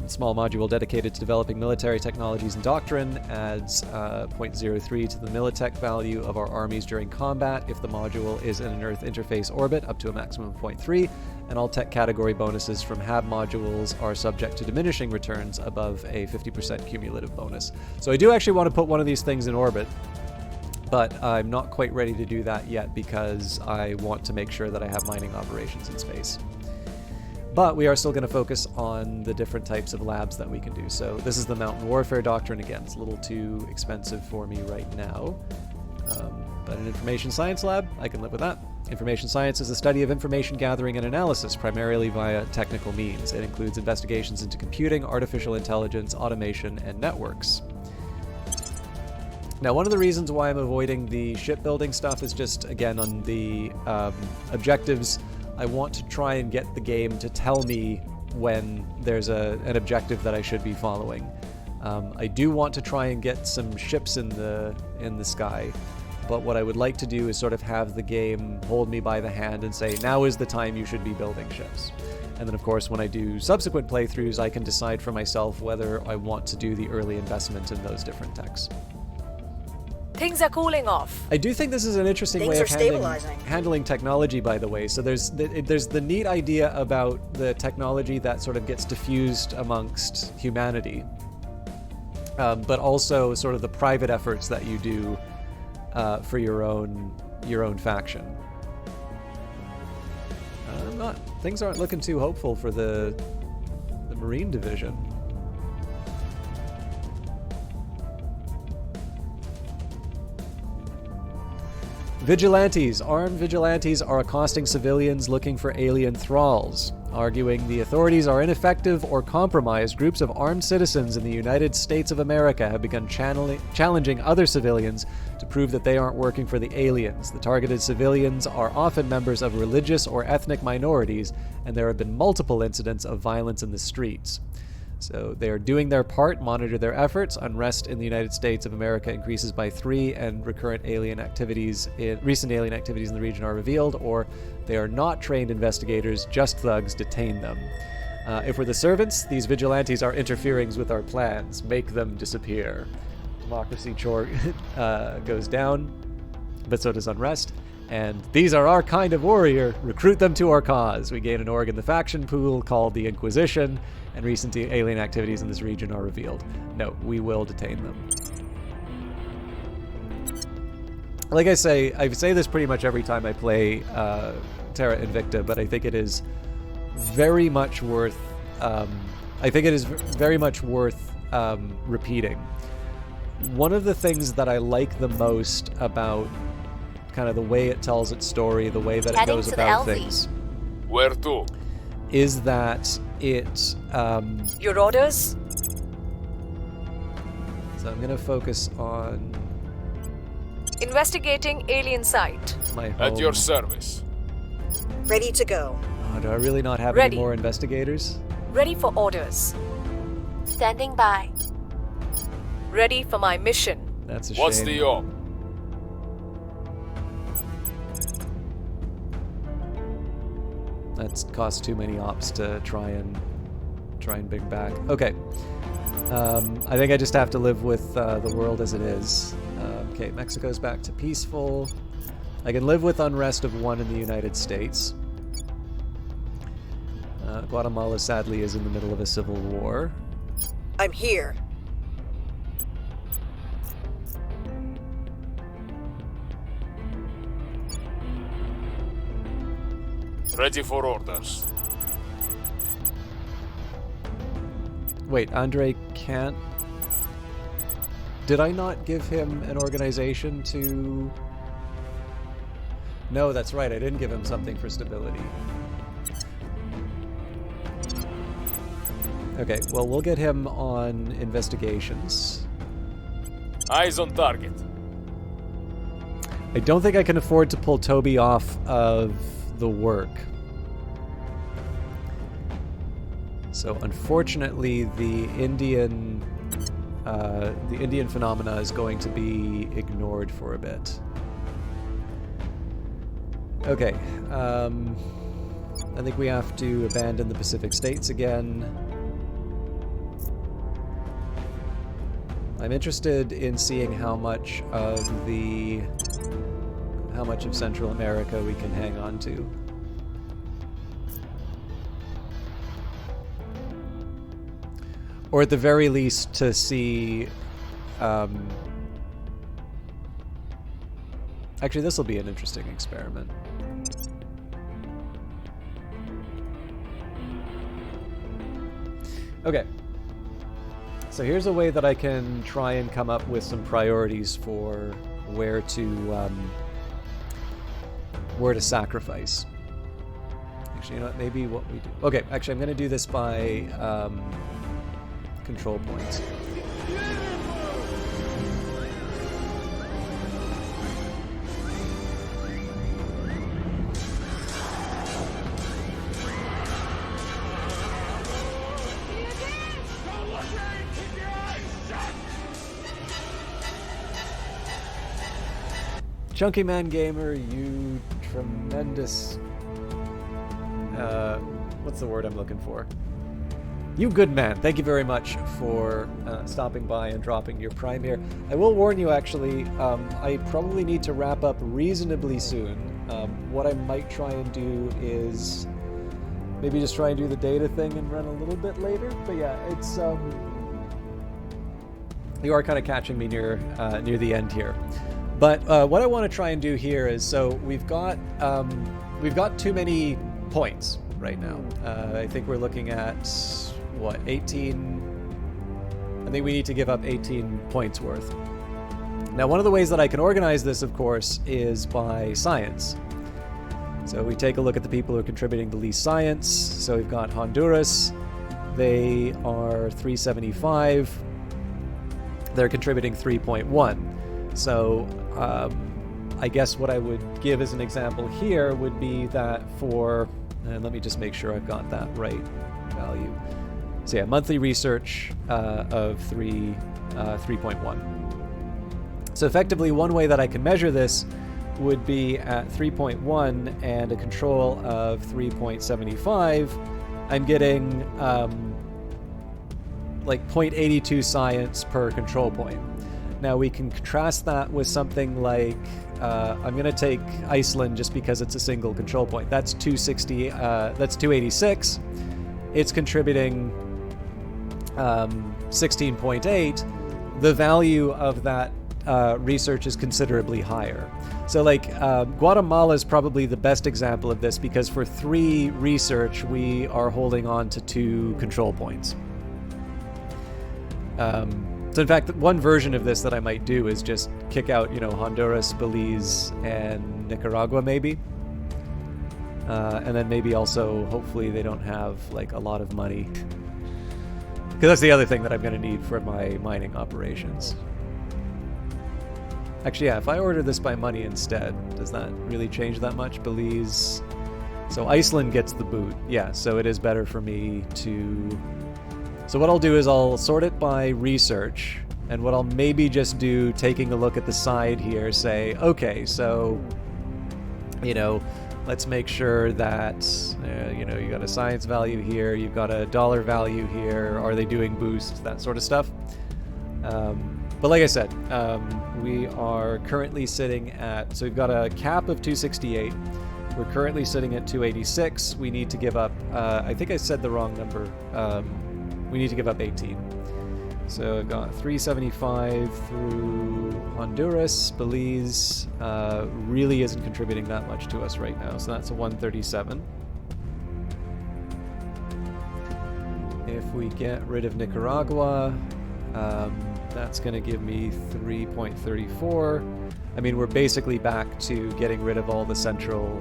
Small module dedicated to developing military technologies and doctrine, adds 0.03 to the Militech value of our armies during combat if the module is in an Earth interface orbit, up to a maximum of 0.3, and all tech category bonuses from HAB modules are subject to diminishing returns above a 50% cumulative bonus. So I do actually want to put one of these things in orbit, but I'm not quite ready to do that yet because I want to make sure that I have mining operations in space. But we are still going to focus on the different types of labs that we can do. So this is the Mountain Warfare Doctrine. Again, it's a little too expensive for me right now. But an Information Science Lab, I can live with that. Information Science is the study of information gathering and analysis, primarily via technical means. It includes investigations into computing, artificial intelligence, automation, and networks. Now, one of the reasons why I'm avoiding the shipbuilding stuff is just, again, on the objectives. I want to try and get the game to tell me when there's an objective that I should be following. I do want to try and get some ships in the sky, but what I would like to do is sort of have the game hold me by the hand and say, now is the time you should be building ships. And then, of course, when I do subsequent playthroughs, I can decide for myself whether I want to do the early investment in those different techs. Things are cooling off. I do think this is an interesting way of handling technology, by the way. So there's the neat idea about the technology that sort of gets diffused amongst humanity, but also sort of the private efforts that you do for your own faction. Things aren't looking too hopeful for the Marine Division. Vigilantes. Armed vigilantes are accosting civilians looking for alien thralls. Arguing the authorities are ineffective or compromised, groups of armed citizens in the United States of America have begun challenging other civilians to prove that they aren't working for the aliens. The targeted civilians are often members of religious or ethnic minorities, and there have been multiple incidents of violence in the streets. So they are doing their part, monitor their efforts. Unrest in the United States of America increases by 3, and recent alien activities in the region are revealed, or they are not trained investigators, just thugs, detain them. If we're the servants, these vigilantes are interfering with our plans. Make them disappear. Democracy goes down, but so does unrest. And these are our kind of warrior. Recruit them to our cause. We gain an org in the faction pool called the Inquisition, and recent alien activities in this region are revealed. No, we will detain them. Like I say this pretty much every time I play Terra Invicta, but I think it is very much worth. Repeating. One of the things that I like the most about kind of the way it tells its story, the way that it goes about things. Where to? Is that it... Your orders? So I'm going to focus on... Investigating alien site. My home. At your service. Ready to go. Oh, do I really not have any more investigators? Ready for orders. Standing by. Ready for my mission. That's a shame. What's the op? That's cost too many ops to try and bring back. Okay. I think I just have to live with the world as it is. Okay, Mexico's back to peaceful. I can live with unrest of 1 in the United States. Guatemala sadly is in the middle of a civil war. I'm here. Ready for orders. Wait, Andre can't Did I not give him an organization to... No, that's right, I didn't give him something for stability. Okay, well, we'll get him on investigations. Eyes on target. I don't think I can afford to pull Toby off of the work. So unfortunately, the Indian phenomena is going to be ignored for a bit. Okay, I think we have to abandon the Pacific States again. I'm interested in seeing how much of Central America we can hang on to. Or at the very least to see... Actually, this will be an interesting experiment. Okay. So here's a way that I can try and come up with some priorities for where to sacrifice. Actually, you know what? Maybe what we do... Okay, actually, I'm going to do this by control points. Chunky Man Gamer, you tremendous... what's the word I'm looking for? You good man. Thank you very much for stopping by and dropping your Prime here. I will warn you, actually, I probably need to wrap up reasonably soon. What I might try and do is maybe just try and do the data thing and run a little bit later. But yeah, it's... you are kind of catching me near the end here. But what I want to try and do here is, so we've got too many points right now. I think we're looking at, what, 18? I think we need to give up 18 points worth. Now, one of the ways that I can organize this, of course, is by science. So we take a look at the people who are contributing the least science. So we've got Honduras. They are 375. They're contributing 3.1. So I guess what I would give as an example here would be that for, and let me just make sure I've got that right value. So yeah, monthly research of 3.1. So effectively, one way that I can measure this would be at 3.1 and a control of 3.75. I'm getting like 0.82 science per control point. Now we can contrast that with something like, I'm going to take Iceland just because it's a single control point. That's 260. That's 286. It's contributing 16.8. The value of that research is considerably higher. So like Guatemala is probably the best example of this because for 3 research we are holding on to 2 control points. So in fact, one version of this that I might do is just kick out, Honduras, Belize, and Nicaragua maybe. And then maybe also, hopefully they don't have like a lot of money. Because that's the other thing that I'm going to need for my mining operations. Actually, yeah, if I order this by money instead, does that really change that much? Belize. So Iceland gets the boot. Yeah, so it is better for me to... So what I'll do is I'll sort it by research, and what I'll maybe just do, taking a look at the side here, say, okay, so, let's make sure that, you got a science value here, you've got a dollar value here, are they doing boosts, that sort of stuff. But like I said, we are currently sitting at, so we've got a cap of 268. We're currently sitting at 286. We need to give up, I think I said the wrong number. We need to give up 18. So I've got 375 through Honduras. Belize really isn't contributing that much to us right now, so that's a 137. If we get rid of Nicaragua, That's going to give me 3.34. I mean, we're basically back to getting rid of all the Central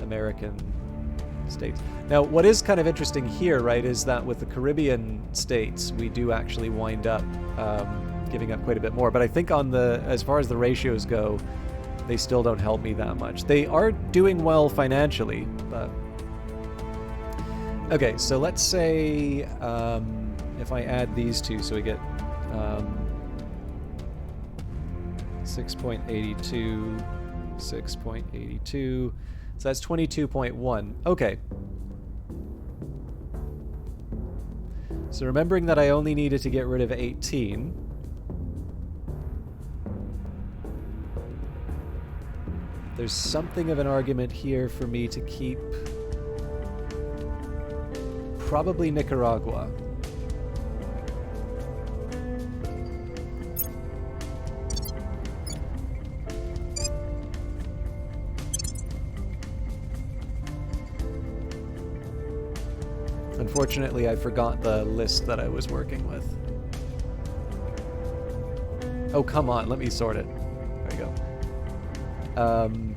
American states. Now, what is kind of interesting here, right, is that with the Caribbean states, we do actually wind up giving up quite a bit more. But I think on the, as far as the ratios go, they still don't help me that much. They are doing well financially, but... Okay, so let's say if I add these two, so we get 6.82, 6.82, so that's 22.1. Okay. So remembering that I only needed to get rid of 18. There's something of an argument here for me to keep probably Nicaragua. Unfortunately, I forgot the list that I was working with. Oh, come on, let me sort it. There you go.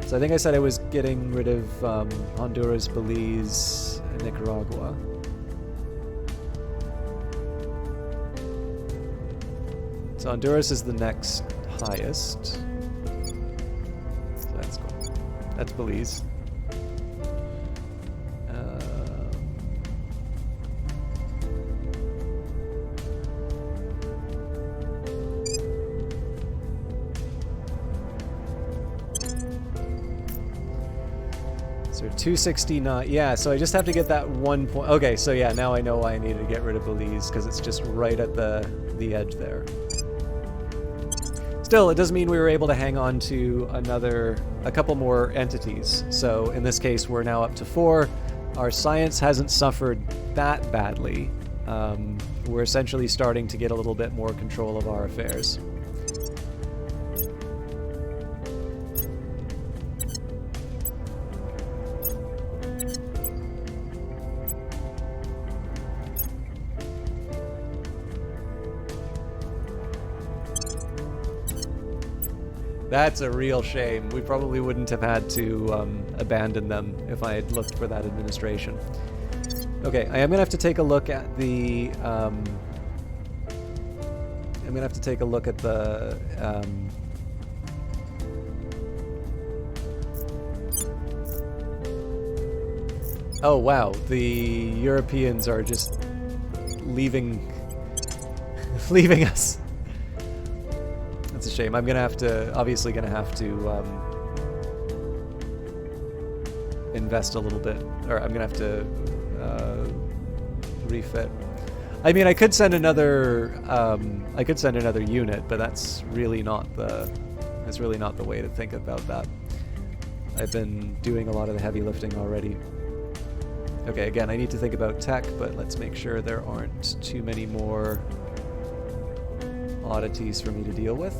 So I think I said I was getting rid of Honduras, Belize, and Nicaragua. So Honduras is the next highest. So that's cool. That's Belize. So 269. Yeah, so I just have to get that 1 point. Okay, so yeah, now I know why I needed to get rid of Belize, because it's just right at the edge there. Still, it does mean we were able to hang on to a couple more entities. So in this case, we're now up to 4. Our science hasn't suffered that badly. We're essentially starting to get a little bit more control of our affairs. That's a real shame. We probably wouldn't have had to abandon them if I had looked for that administration. Okay, I am gonna have to take a look at the. I'm gonna have to take a look at the. Oh wow, the Europeans are just leaving us. It's a shame. I'm gonna have to, obviously gonna have to invest a little bit, or I'm gonna have to refit. I mean, I could send another unit, but that's really not the way to think about that. I've been doing a lot of the heavy lifting already. Okay, again, I need to think about tech, but let's make sure there aren't too many more oddities for me to deal with.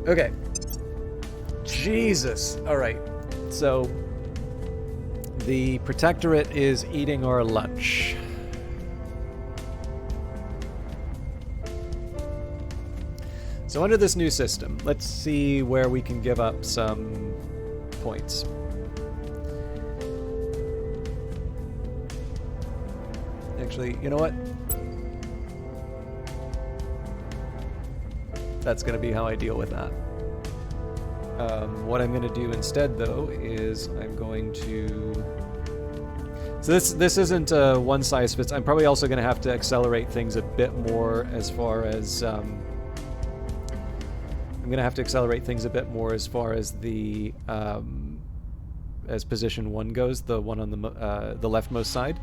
Okay. Jesus. All right. So the Protectorate is eating our lunch. So under this new system, let's see where we can give up some points. Actually, you know what? That's going to be how I deal with that. What I'm going to do instead, though, is I'm going to... So this isn't a one-size-fits. I'm probably also going to have to accelerate things a bit more as far as... I'm going to have to accelerate things a bit more as far as the... as position 1 goes, the one on the leftmost side.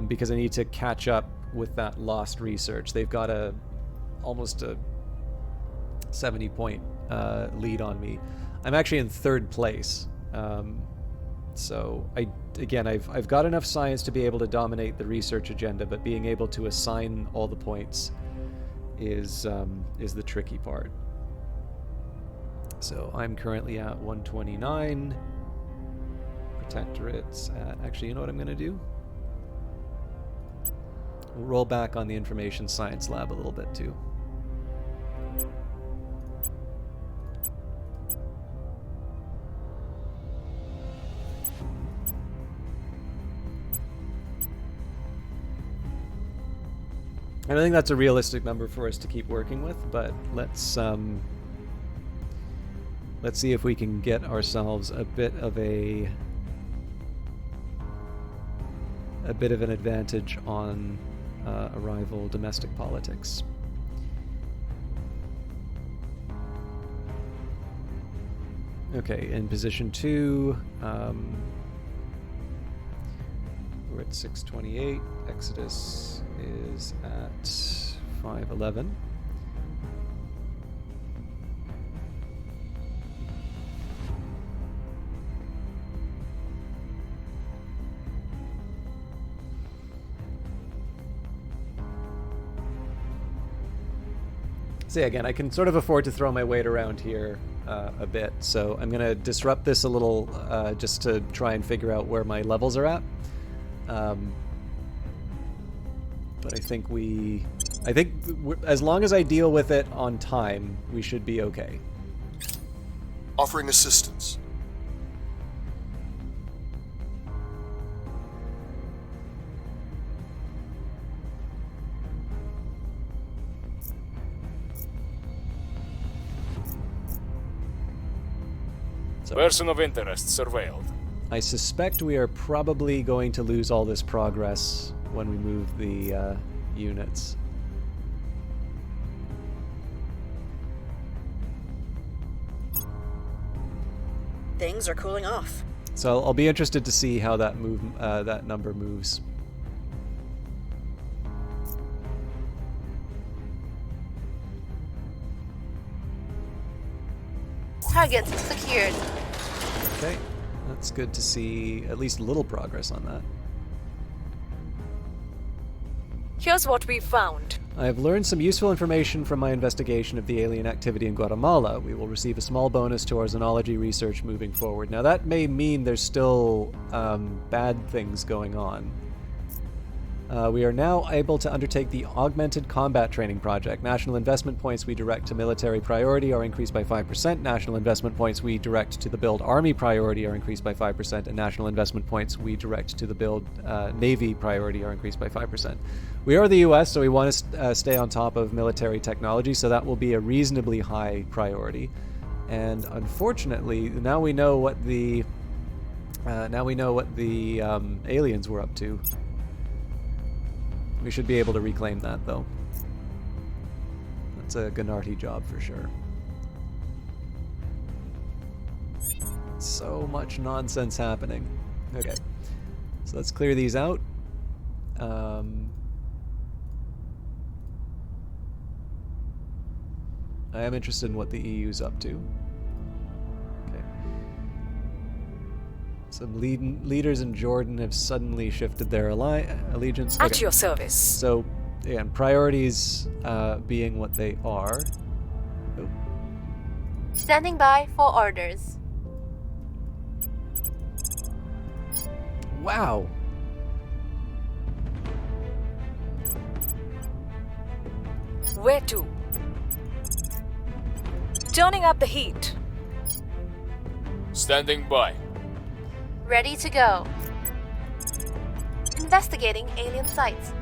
Because I need to catch up with that lost research. They've got almost a 70-point lead on me. I'm actually in 3rd place. So I've got enough science to be able to dominate the research agenda, but being able to assign all the points is the tricky part. So I'm currently at 129. protectorates at... Actually, you know what I'm going to do? We'll roll back on the information science lab a little bit, too. I don't think that's a realistic number for us to keep working with, but let's see if we can get ourselves a bit of an advantage on arrival domestic politics. Okay, in position 2, we're at 628. Exodus is at 511. See, again, I can sort of afford to throw my weight around here a bit, so I'm going to disrupt this a little just to try and figure out where my levels are at. But I think as long as I deal with it on time, we should be okay. Offering assistance. So, Person of interest surveilled. I suspect we are probably going to lose all this progress when we move the units. Things are cooling off. So I'll be interested to see how that number moves. Targets secured. Okay, that's good to see at least a little progress on that. Here's what we found. I have learned some useful information from my investigation of the alien activity in Guatemala. We will receive a small bonus to our xenology research moving forward. Now that may mean there's still bad things going on. We are now able to undertake the Augmented Combat Training Project. National investment points we direct to military priority are increased by 5%. National investment points we direct to the build Army priority are increased by 5%. And national investment points we direct to the build Navy priority are increased by 5%. We are the US, so we want to stay on top of military technology, so that will be a reasonably high priority. And unfortunately, now we know what the aliens were up to. We should be able to reclaim that, though. That's a Gennarty job for sure. So much nonsense happening. Okay, so let's clear these out. I am interested in what the EU's up to. Okay. Some leaders in Jordan have suddenly shifted their allegiance. At your service. So, again, priorities being what they are. Oh. Standing by for orders. Wow. Where to? Turning up the heat. Standing by. Ready to go. Investigating alien sites.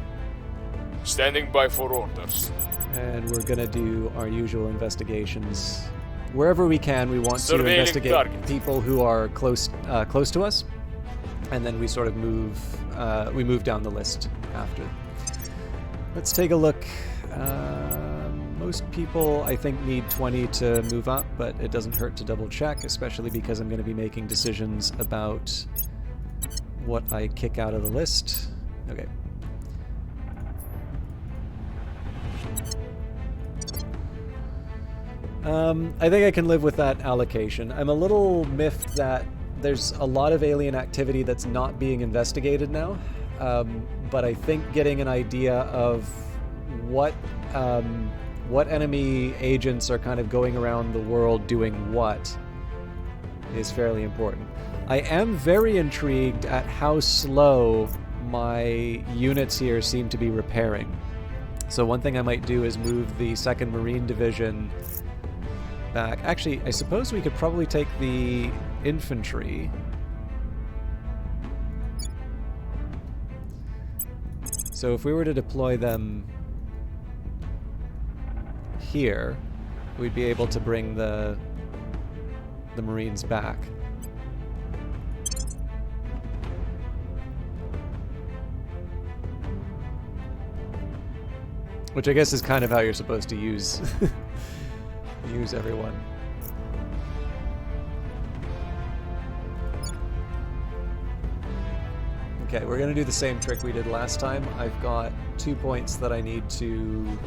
Standing by for orders. And we're gonna do our usual investigations. Wherever we can, we want to Surveilling investigate target. people who are close to us, and then we sort of move down the list after. Let's take a look. Most people, I think, need 20 to move up, but it doesn't hurt to double check, especially because I'm going to be making decisions about what I kick out of the list. Okay. I think I can live with that allocation. I'm a little miffed that there's a lot of alien activity that's not being investigated now, but I think getting an idea of what enemy agents are kind of going around the world doing what is fairly important. I am very intrigued at how slow my units here seem to be repairing. So one thing I might do is move the 2nd Marine Division back. Actually, I suppose we could probably take the infantry. So if we were to deploy them here, we'd be able to bring the Marines back. Which I guess is kind of how you're supposed to use use everyone. Okay, we're gonna do the same trick we did last time. I've got 2 points that I need to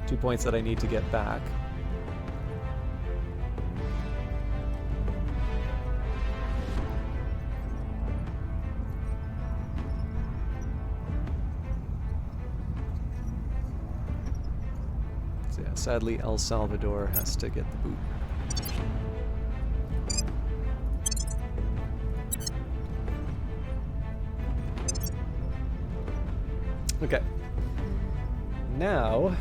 2 points that I need to get back. So yeah, sadly El Salvador has to get the boot. Okay. Now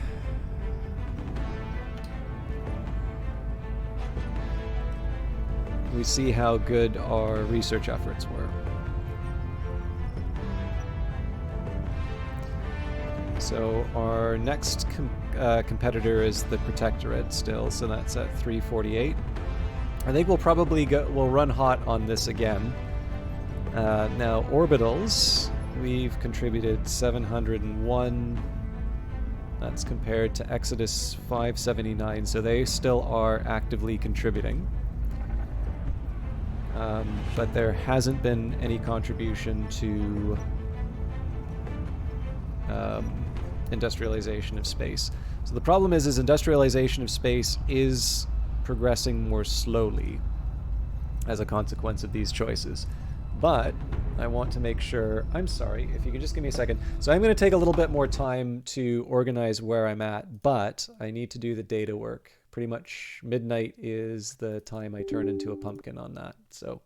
we see how good our research efforts were. So our next competitor is the Protectorate still, so that's at 348. I think we'll probably we'll run hot on this again. Now orbitals, we've contributed 701. That's compared to Exodus 579, so they still are actively contributing. But there hasn't been any contribution to industrialization of space. So the problem is industrialization of space is progressing more slowly as a consequence of these choices. But I want to make sure, I'm sorry, if you could just give me a second. So I'm going to take a little bit more time to organize where I'm at, but I need to do the data work. Pretty much midnight is the time I turn into a pumpkin on that. So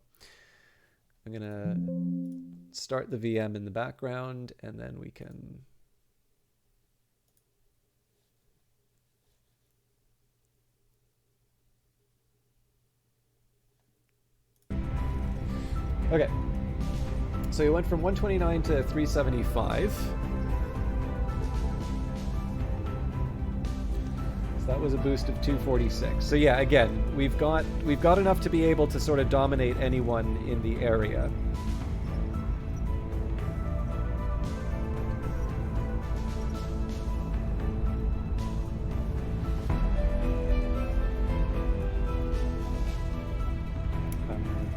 I'm going to start the VM in the background, and then we can... Okay, so we went from 129 to 375. So that was a boost of 246. So yeah, again, we've got enough to be able to sort of dominate anyone in the area.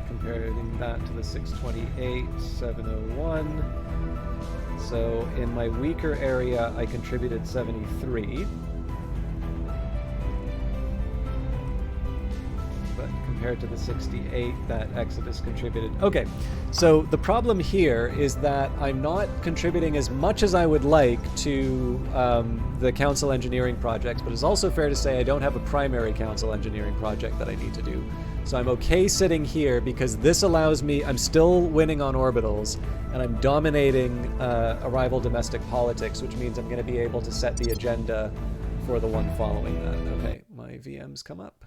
Comparing that to the 628, 701. So in my weaker area, I contributed 73. But compared to the 68 that Exodus contributed. Okay, so the problem here is that I'm not contributing as much as I would like to the council engineering projects, but it's also fair to say I don't have a primary council engineering project that I need to do. So I'm okay sitting here because this allows me, I'm still winning on orbitals, and I'm dominating arrival domestic politics, which means I'm going to be able to set the agenda for the one following that. Okay, my VMs come up.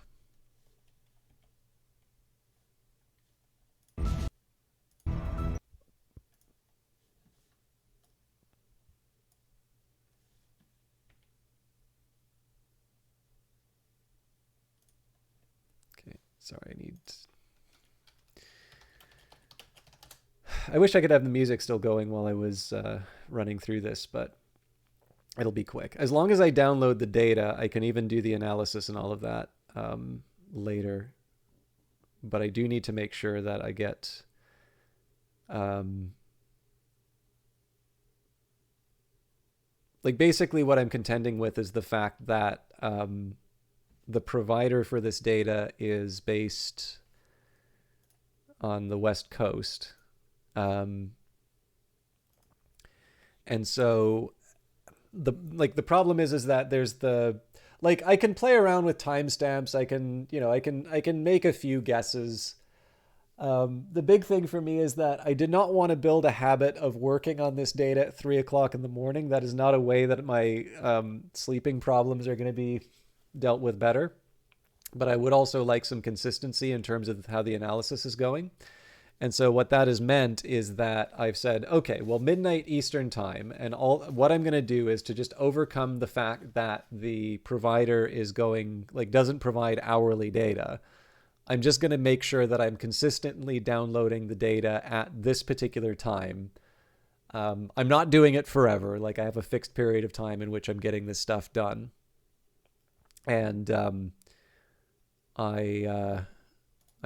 Sorry, I wish I could have the music still going while I was running through this, but it'll be quick. As long as I download the data, I can even do the analysis and all of that later. But I do need to make sure that I get... like, basically what I'm contending with is the fact that... the provider for this data is based on the West Coast. And so the problem is that there's like I can play around with timestamps. I can, I can make a few guesses. The big thing for me is that I did not want to build a habit of working on this data at 3 o'clock in the morning. That is not a way that my sleeping problems are going to be dealt with better. But I would also like some consistency in terms of how the analysis is going. And so what that has meant is that I've said, okay, well, midnight Eastern time, and what I'm going to do is to just overcome the fact that the provider is doesn't provide hourly data. I'm just going to make sure that I'm consistently downloading the data at this particular time. I'm not doing it forever. Like, I have a fixed period of time in which I'm getting this stuff done. And I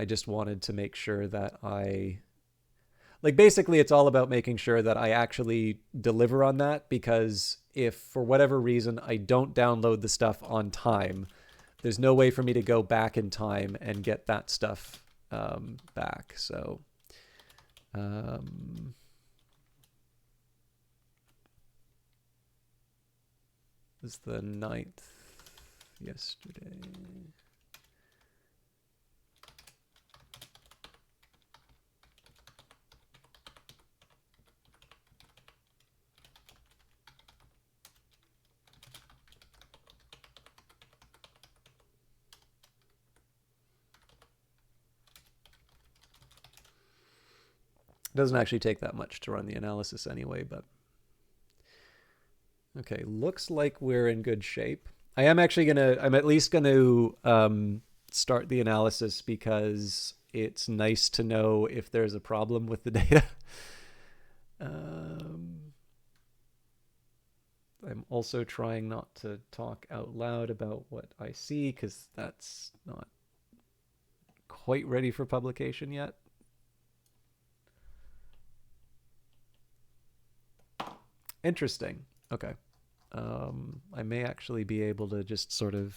just wanted to make sure that basically it's all about making sure that I actually deliver on that, because if for whatever reason I don't download the stuff on time, there's no way for me to go back in time and get that stuff back. So this is the 9th yesterday. It doesn't actually take that much to run the analysis anyway, but okay, looks like we're in good shape. I'm at least gonna start the analysis because it's nice to know if there's a problem with the data. I'm also trying not to talk out loud about what I see because that's not quite ready for publication yet. Interesting. Okay. I may actually be able to just sort of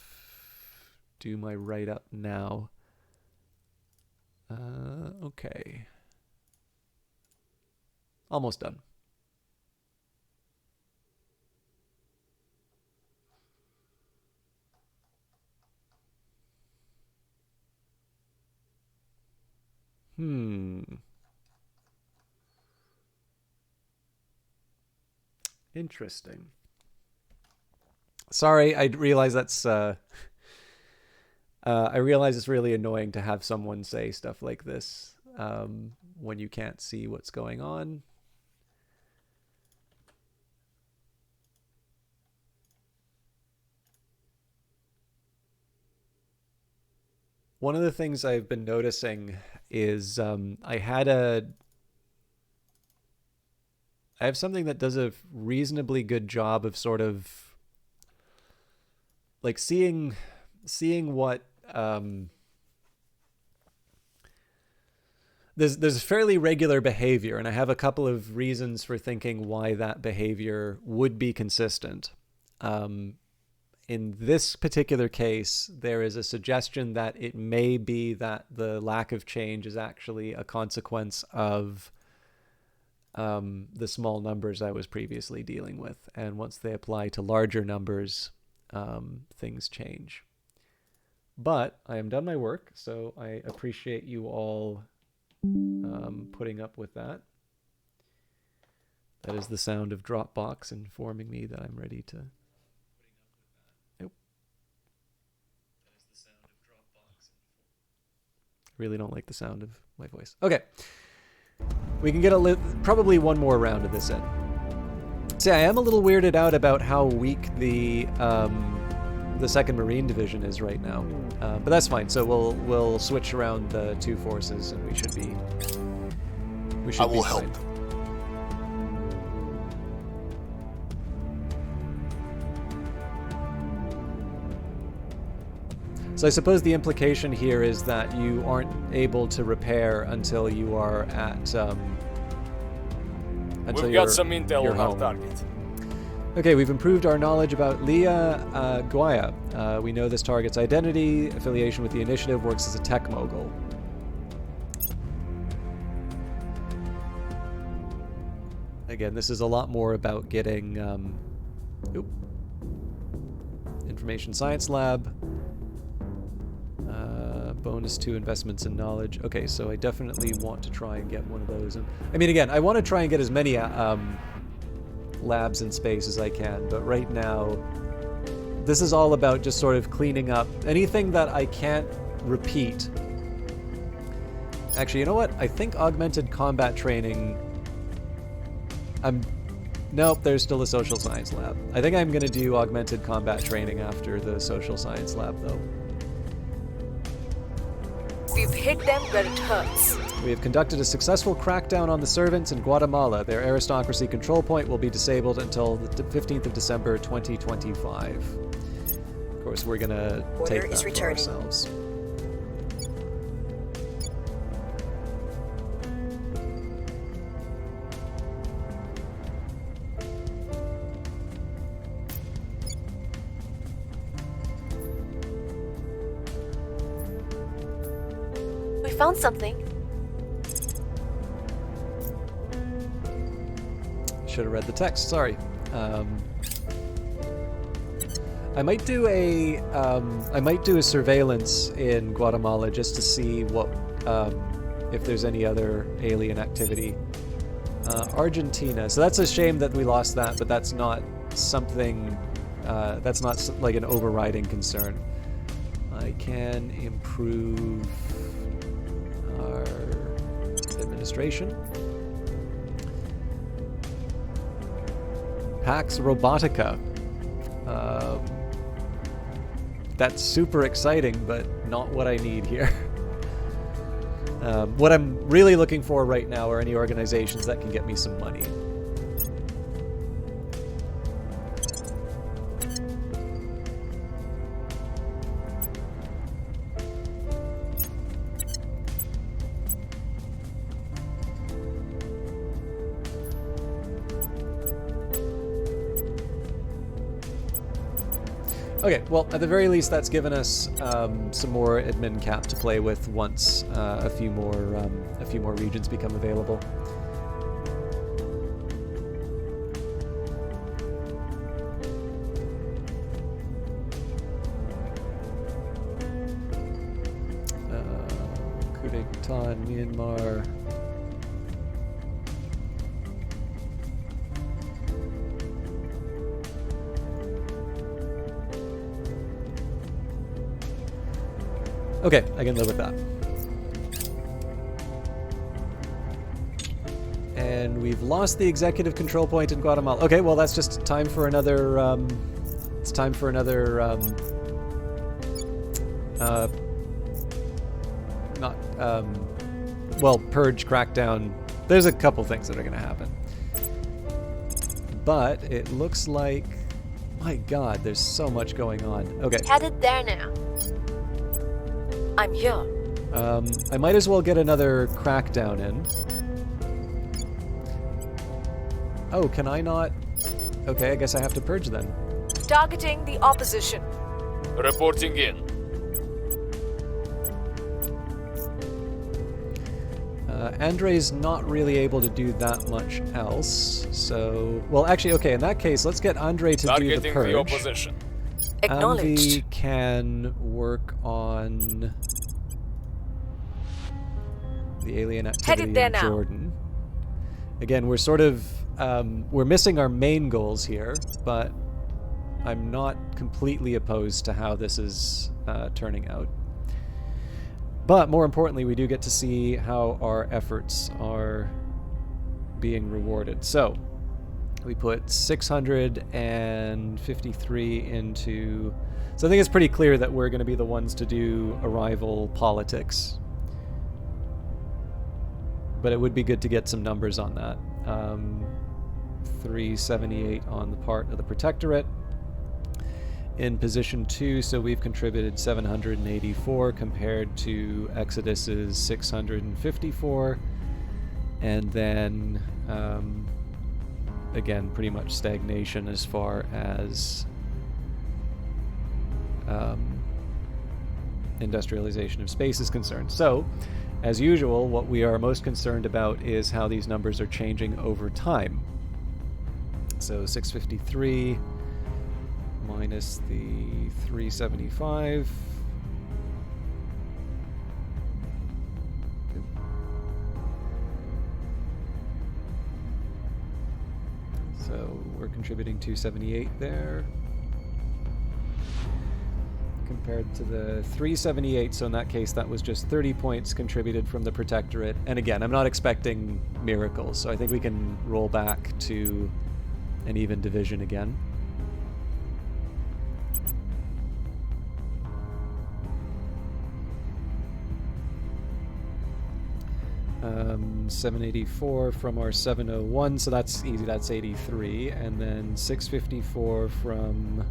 do my write-up now. Okay. Almost done. Interesting. Sorry, I realize that's I realize it's really annoying to have someone say stuff like this when you can't see what's going on. One of the things I've been noticing is I have something that does a reasonably good job of sort of like seeing what there's fairly regular behavior, and I have a couple of reasons for thinking why that behavior would be consistent. In this particular case, there is a suggestion that it may be that the lack of change is actually a consequence of the small numbers I was previously dealing with. And once they apply to larger numbers, things change. But I am done my work, so I appreciate you all putting up with that. That is the sound of Dropbox informing me that I'm ready to... Really don't like the sound of my voice. Okay. We can get probably one more round of this in. See, I am a little weirded out about how weak the 2nd Marine Division is right now. But that's fine. So we'll switch around the two forces and we should be I will help. So I suppose the implication here is that you aren't able to repair until you are at We've got some intel on our target. Okay, we've improved our knowledge about Leah Guaya. We know this target's identity, affiliation with the initiative, works as a tech mogul. Again, this is a lot more about getting Information Science Lab. Bonus 2 investments in knowledge. Okay, so I definitely want to try and get one of those. And, I mean, again, I want to try and get as many labs in space as I can, but right now, this is all about just sort of cleaning up anything that I can't repeat. Actually, you know what? I think augmented combat training... Nope, there's still a social science lab. I think I'm going to do augmented combat training after the social science lab, though. We've hit them where it hurts. We have conducted a successful crackdown on the servants in Guatemala. Their aristocracy control point will be disabled until the 15th of December 2025. Of course, we're going to take that for ourselves. Found something. Should have read the text. Sorry. I might do a surveillance in Guatemala just to see what if there's any other alien activity. Argentina. So that's a shame that we lost that, but that's not something. That's not like an overriding concern. I can improve our administration. Pax Robotica. That's super exciting, but not what I need here. What I'm really looking for right now are any organizations that can get me some money. Okay, well, at the very least, that's given us some more admin cap to play with once a few more regions become available. Coup d'etat in Myanmar. Okay, I can live with that. And we've lost the executive control point in Guatemala. Okay, well that's just time for another. It's time for another. Purge, crackdown. There's a couple things that are going to happen. But it looks like, my God, there's so much going on. Okay. Headed there now. I'm here. I might as well get another crackdown in. Oh, can I not? Okay, I guess I have to purge then. Targeting the opposition. Reporting in. Andre's not really able to do that much else, so... Well, actually, okay, in that case, let's get Andre to do the purge. The opposition. Acknowledged. Andy can work on the alien activity in Jordan. Again, we're sort of... we're missing our main goals here, but I'm not completely opposed to how this is turning out. But more importantly, we do get to see how our efforts are being rewarded. So we put 653 into... So I think it's pretty clear that we're going to be the ones to do arrival politics. But it would be good to get some numbers on that. 378 on the part of the Protectorate. In position 2, so we've contributed 784 compared to Exodus's 654. And then, again, pretty much stagnation as far as industrialization of space is concerned. So, as usual, what we are most concerned about is how these numbers are changing over time. So 653 minus minus the 375. So we're contributing 278 there. Compared to the 378, so in that case that was just 30 points contributed from the Protectorate. And again, I'm not expecting miracles, so I think we can roll back to an even division again. Um, 784 from our 701, so that's easy, that's 83. And then 654 from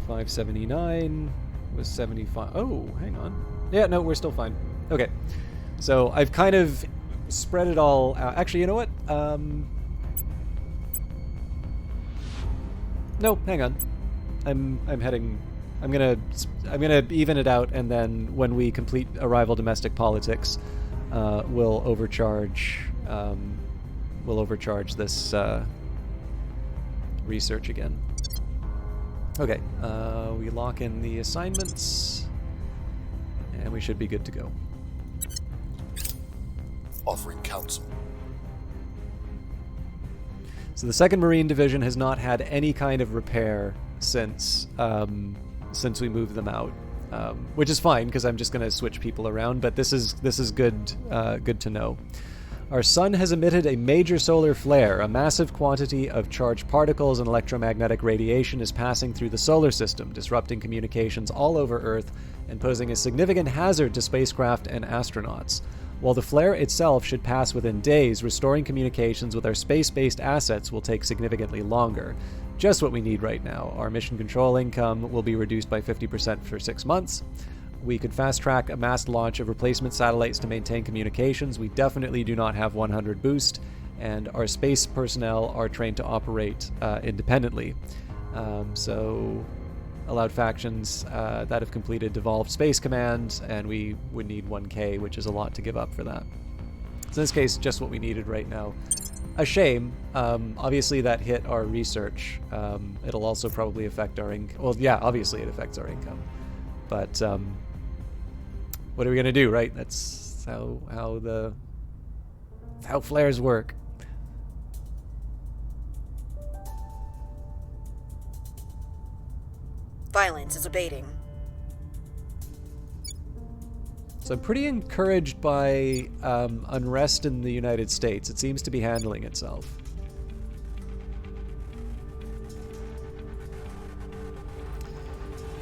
579 was 75. Oh, hang on. Yeah, no, we're still fine. Okay. So I've kind of spread it all out. Actually, you know what? No, hang on. I'm gonna even it out, and then when we complete Arrival Domestic Politics, we'll overcharge this research again. Okay, we lock in the assignments, and we should be good to go. Offering counsel. So the 2nd Marine Division has not had any kind of repair since we moved them out, which is fine because I'm just going to switch people around. But this is good good to know. Our sun has emitted a major solar flare. A massive quantity of charged particles and electromagnetic radiation is passing through the solar system, disrupting communications all over Earth and posing a significant hazard to spacecraft and astronauts. While the flare itself should pass within days, restoring communications with our space-based assets will take significantly longer. Just what we need right now. Our mission control income will be reduced by 50% for 6 months. We could fast-track a mass launch of replacement satellites to maintain communications. We definitely do not have 100 boost, and our space personnel are trained to operate independently. So allowed factions that have completed devolved space commands, and we would need 1K, which is a lot to give up for that. So in this case, just what we needed right now. A shame. Obviously that hit our research. It'll also probably affect our income. Well, yeah, obviously it affects our income. But what are we gonna do, right? That's how flares work. Violence is abating. So I'm pretty encouraged by unrest in the United States. It seems to be handling itself.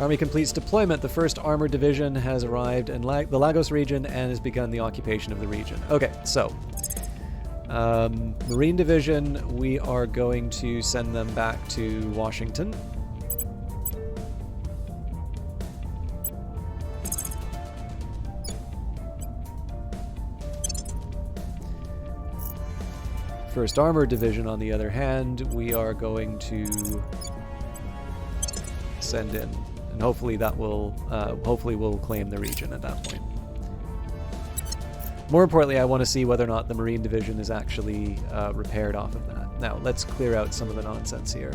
Army completes deployment. The 1st Armored Division has arrived in the Lagos region and has begun the occupation of the region. Okay, so Marine Division, we are going to send them back to Washington. First Armored Division, on the other hand, we are going to send in, and hopefully that will, hopefully we'll claim the region at that point. More importantly, I want to see whether or not the Marine Division is actually repaired off of that. Now, let's clear out some of the nonsense here.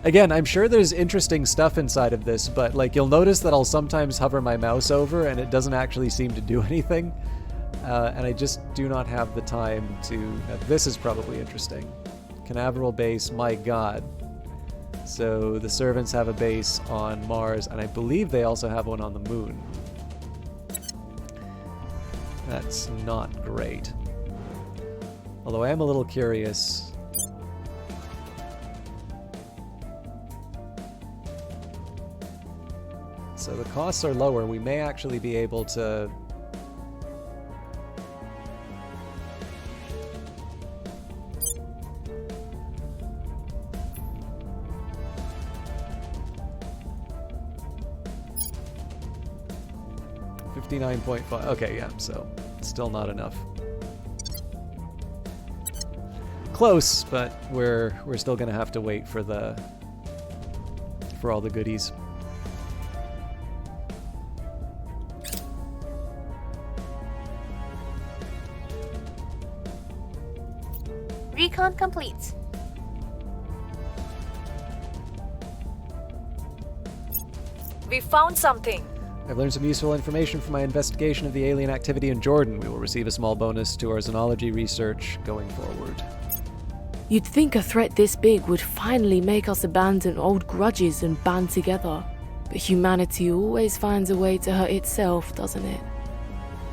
Again, I'm sure there's interesting stuff inside of this, but like you'll notice that I'll sometimes hover my mouse over and it doesn't actually seem to do anything. And I just do not have the time to... Now, this is probably interesting. Canaveral base, my god. So the servants have a base on Mars, and I believe they also have one on the moon. That's not great. Although I am a little curious... So the costs are lower. We may actually be able to... $59.5. Okay, yeah, so still not enough. Close, but we're still gonna have to wait for all the goodies. Recon complete. We found something. I've learned some useful information from my investigation of the alien activity in Jordan. We will receive a small bonus to our xenology research going forward. You'd think a threat this big would finally make us abandon old grudges and band together. But humanity always finds a way to hurt itself, doesn't it?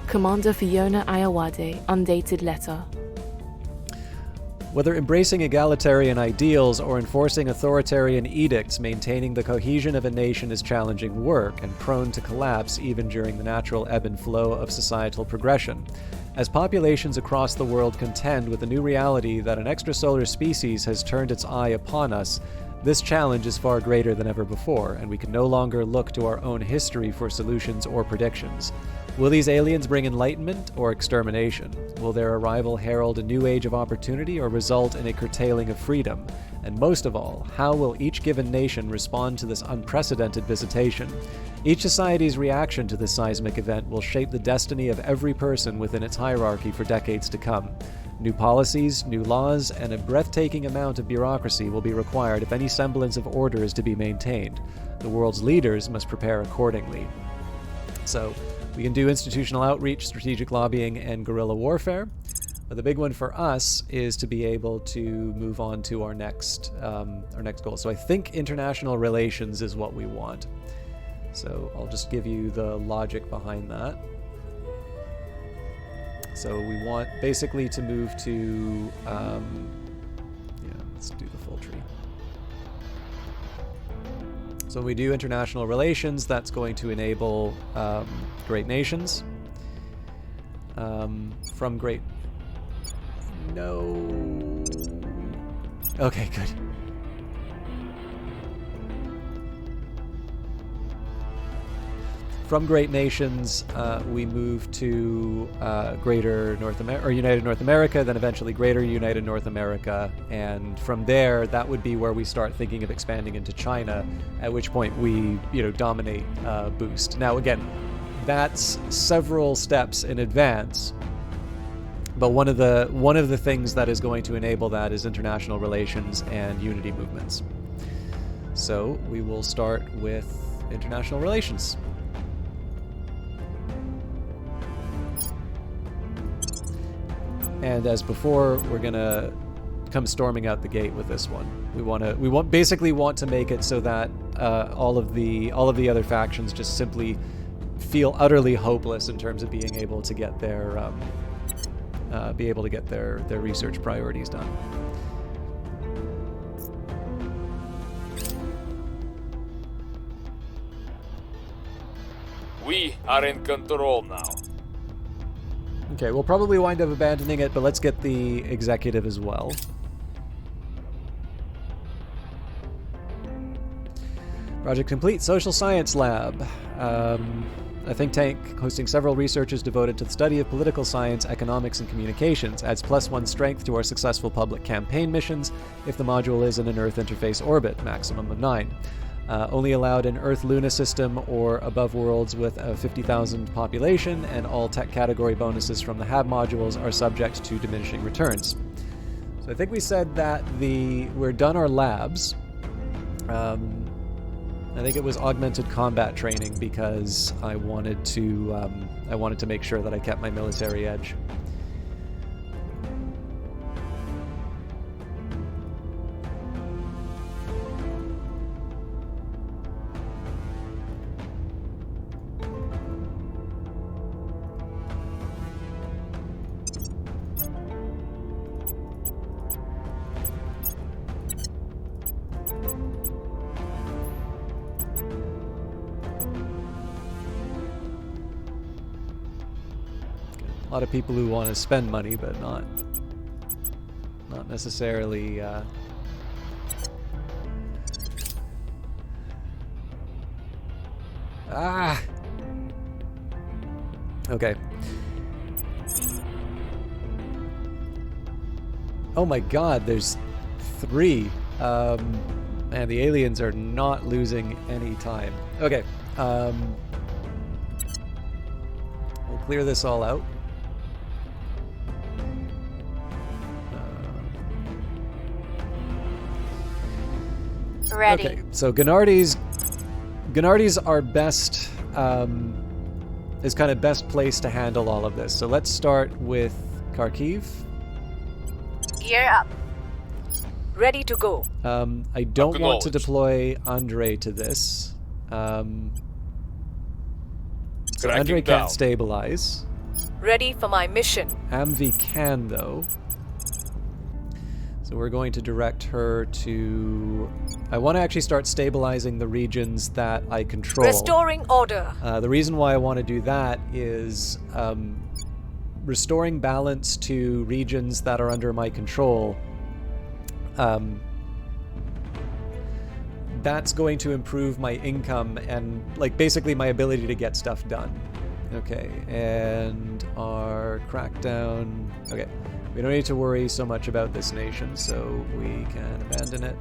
Commander Fiona Ayawade, undated letter. Whether embracing egalitarian ideals or enforcing authoritarian edicts, maintaining the cohesion of a nation is challenging work and prone to collapse even during the natural ebb and flow of societal progression. As populations across the world contend with the new reality that an extrasolar species has turned its eye upon us, this challenge is far greater than ever before, and we can no longer look to our own history for solutions or predictions. Will these aliens bring enlightenment or extermination? Will their arrival herald a new age of opportunity or result in a curtailing of freedom? And most of all, how will each given nation respond to this unprecedented visitation? Each society's reaction to this seismic event will shape the destiny of every person within its hierarchy for decades to come. New policies, new laws, and a breathtaking amount of bureaucracy will be required if any semblance of order is to be maintained. The world's leaders must prepare accordingly. So, we can do institutional outreach, strategic lobbying, and guerrilla warfare. But the big one for us is to be able to move on to our next goal. So I think international relations is what we want. So I'll just give you the logic behind that. So we want basically to move to, let's do the full tree. So when we do international relations, that's going to enable great nations. From great... No... Okay, good. From great nations, we move to Greater North America, or United North America, then eventually Greater United North America, and from there, that would be where we start thinking of expanding into China. At which point we, dominate Boost. Now, again, that's several steps in advance. But one of the things that is going to enable that is international relations and unity movements. So we will start with international relations. And as before, we're gonna come storming out the gate with this one. We basically want to make it so that all of the other factions just simply feel utterly hopeless in terms of being able to get their research priorities done. We are in control now. Okay, we'll probably wind up abandoning it, but let's get the executive as well. Project complete. Social Science Lab. A think tank hosting several researchers devoted to the study of political science, economics, and communications. Adds +1 strength to our successful public campaign missions if the module is in an Earth interface orbit, maximum of 9. Only allowed in Earth-Luna system or above worlds with a 50,000 population, and all tech category bonuses from the HAB modules are subject to diminishing returns. So I think we said that we're done our labs. I think it was augmented combat training because I wanted to make sure that I kept my military edge. A lot of people who want to spend money, but not necessarily. Okay. Oh my God, there's 3. And the aliens are not losing any time. Okay. We'll clear this all out. Ready. Okay, so Gennardi's are best, is kind of best placed to handle all of this. So let's start with Kharkiv. Gear up. Ready to go. I don't want to Acknowledged. deploy Andre to this. So Cracking Andre down. can't stabilize. Ready for my mission. Amvi can, though. So we're going to direct her to... I want to actually start stabilizing the regions that I control. Restoring order. The reason why I want to do that is restoring balance to regions that are under my control. That's going to improve my income and, like, basically my ability to get stuff done. Okay, and our crackdown... Okay, we don't need to worry so much about this nation, so we can abandon it.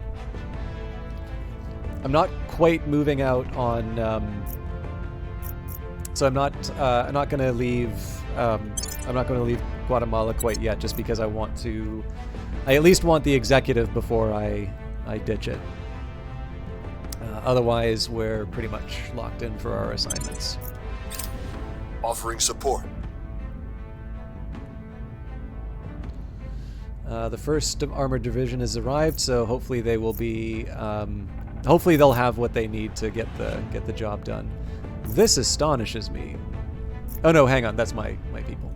I'm not quite moving out on... so I'm not going to leave... I'm not going to leave Guatemala quite yet, just because I want to... I at least want the executive before I ditch it. Otherwise, we're pretty much locked in for our assignments. Offering support. The first armored division has arrived, so hopefully they will be. Hopefully they'll have what they need to get the job done. This astonishes me. Oh no, hang on, that's my people.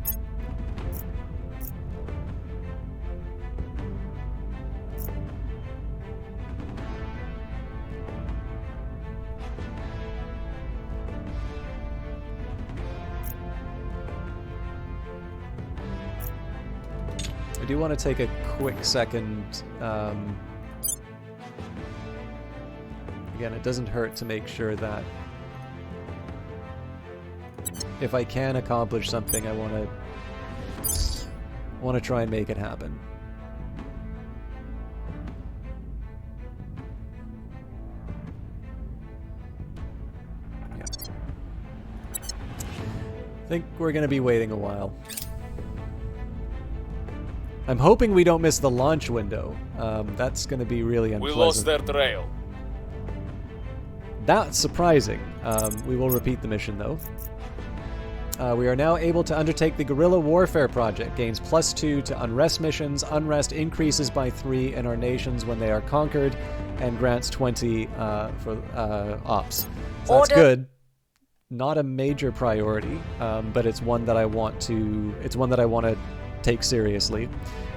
I do want to take a quick second. Again, it doesn't hurt to make sure that if I can accomplish something, I want to try and make it happen. Yeah. I think we're going to be waiting a while. I'm hoping we don't miss the launch window. That's going to be really We unpleasant. lost their trail. That's surprising. We will repeat the mission, though. We are now able to undertake the Guerrilla Warfare Project. Gains +2 to Unrest missions. Unrest increases by 3 in our nations when they are conquered, and grants 20 for ops. So that's Order. good. Not a major priority, but it's one that I want to. It's one that I want to take seriously,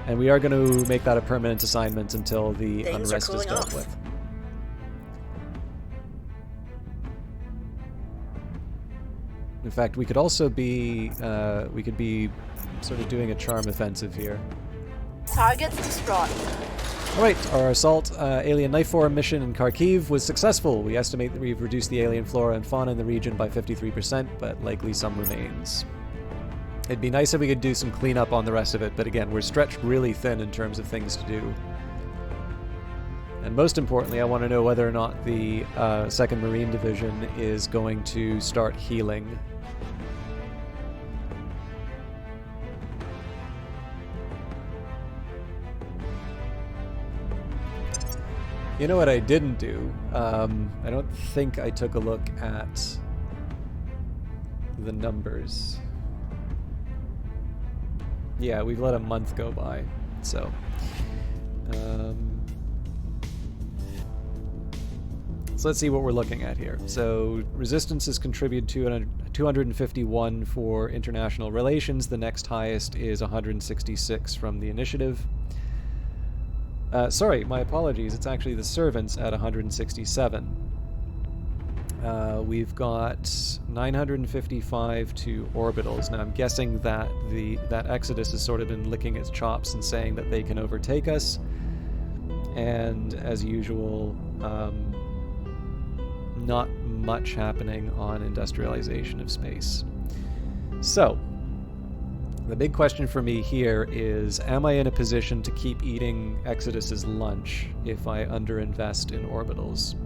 and we are going to make that a permanent assignment until the Things are unrest is cooling dealt off. with. In fact, we could also be we could be sort of doing a charm offensive here. Targets destroyed. All right, our assault alien knife form mission in Kharkiv was successful. We estimate that we've reduced the alien flora and fauna in the region by 53%, but likely some remains. It'd be nice if we could do some cleanup on the rest of it, but again, we're stretched really thin in terms of things to do. And most importantly, I want to know whether or not the 2nd Marine Division is going to start healing. You know what I didn't do? I don't think I took a look at the numbers. Yeah, we've let a month go by, so... so let's see what we're looking at here. So, Resistance has contributed 251 for international relations. The next highest is 166 from the initiative. Sorry, my apologies. It's actually the servants at 167. We've got 955 to orbitals. Now I'm guessing that that Exodus has sort of been licking its chops and saying that they can overtake us. And as usual, not much happening on industrialization of space. So, the big question for me here is, am I in a position to keep eating Exodus's lunch if I underinvest in orbitals?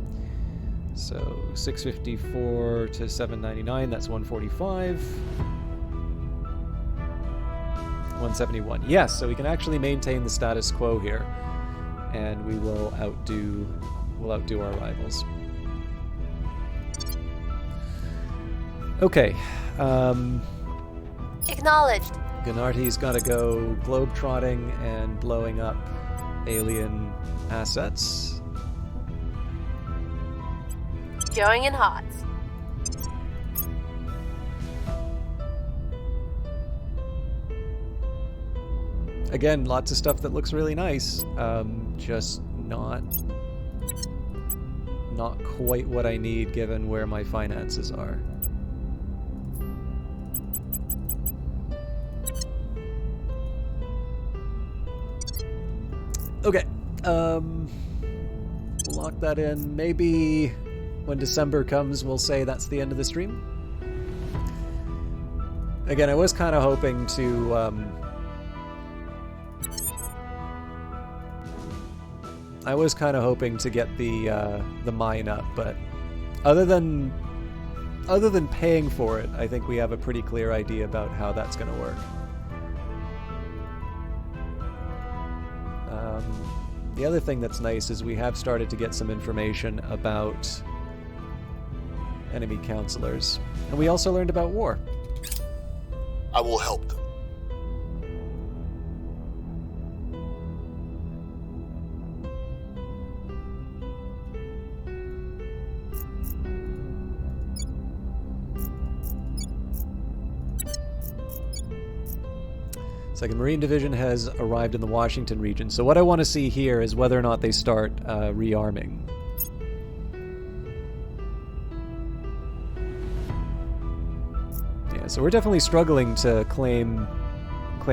So 654 to 799, that's 145. 171. Yes, so we can actually maintain the status quo here, and we will outdo we'll outdo our rivals. Okay. Acknowledged. Gennarti's got to go globe-trotting and blowing up alien assets. Going in hot. Again, lots of stuff that looks really nice. Just not quite what I need given where my finances are. Okay. Lock that in. Maybe when December comes, we'll say that's the end of the stream. Again, I was kind of hoping to get the mine up, but other than paying for it, I think we have a pretty clear idea about how that's going to work. The other thing that's nice is we have started to get some information about enemy counselors, and we also learned about war. I will help them. Second Marine Division has arrived in the Washington region. So what I want to see here is whether or not they start rearming. Yeah, so we're definitely struggling to claim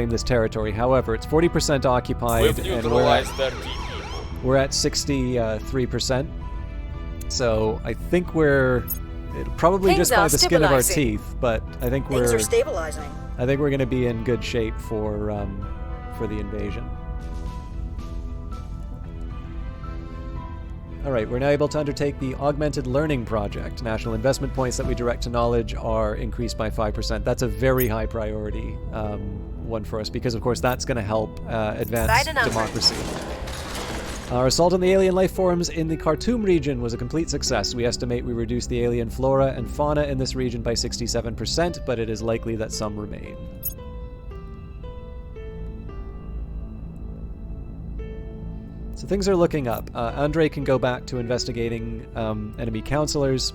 this territory. However, it's 40% occupied, We've and neutralized their key people. we're at 63%. So I think we're probably Things just by are the skin of our stabilizing. teeth, but I think Things are stabilizing. I think we're going to be in good shape for the invasion. All right, we're now able to undertake the Augmented Learning Project. National investment points that we direct to knowledge are increased by 5%. That's a very high priority one for us because, of course, that's going to help advance Right enough. democracy. Our assault on the alien life forms in the Khartoum region was a complete success. We estimate we reduced the alien flora and fauna in this region by 67%, but it is likely that some remain. So things are looking up. Andre can go back to investigating enemy counselors.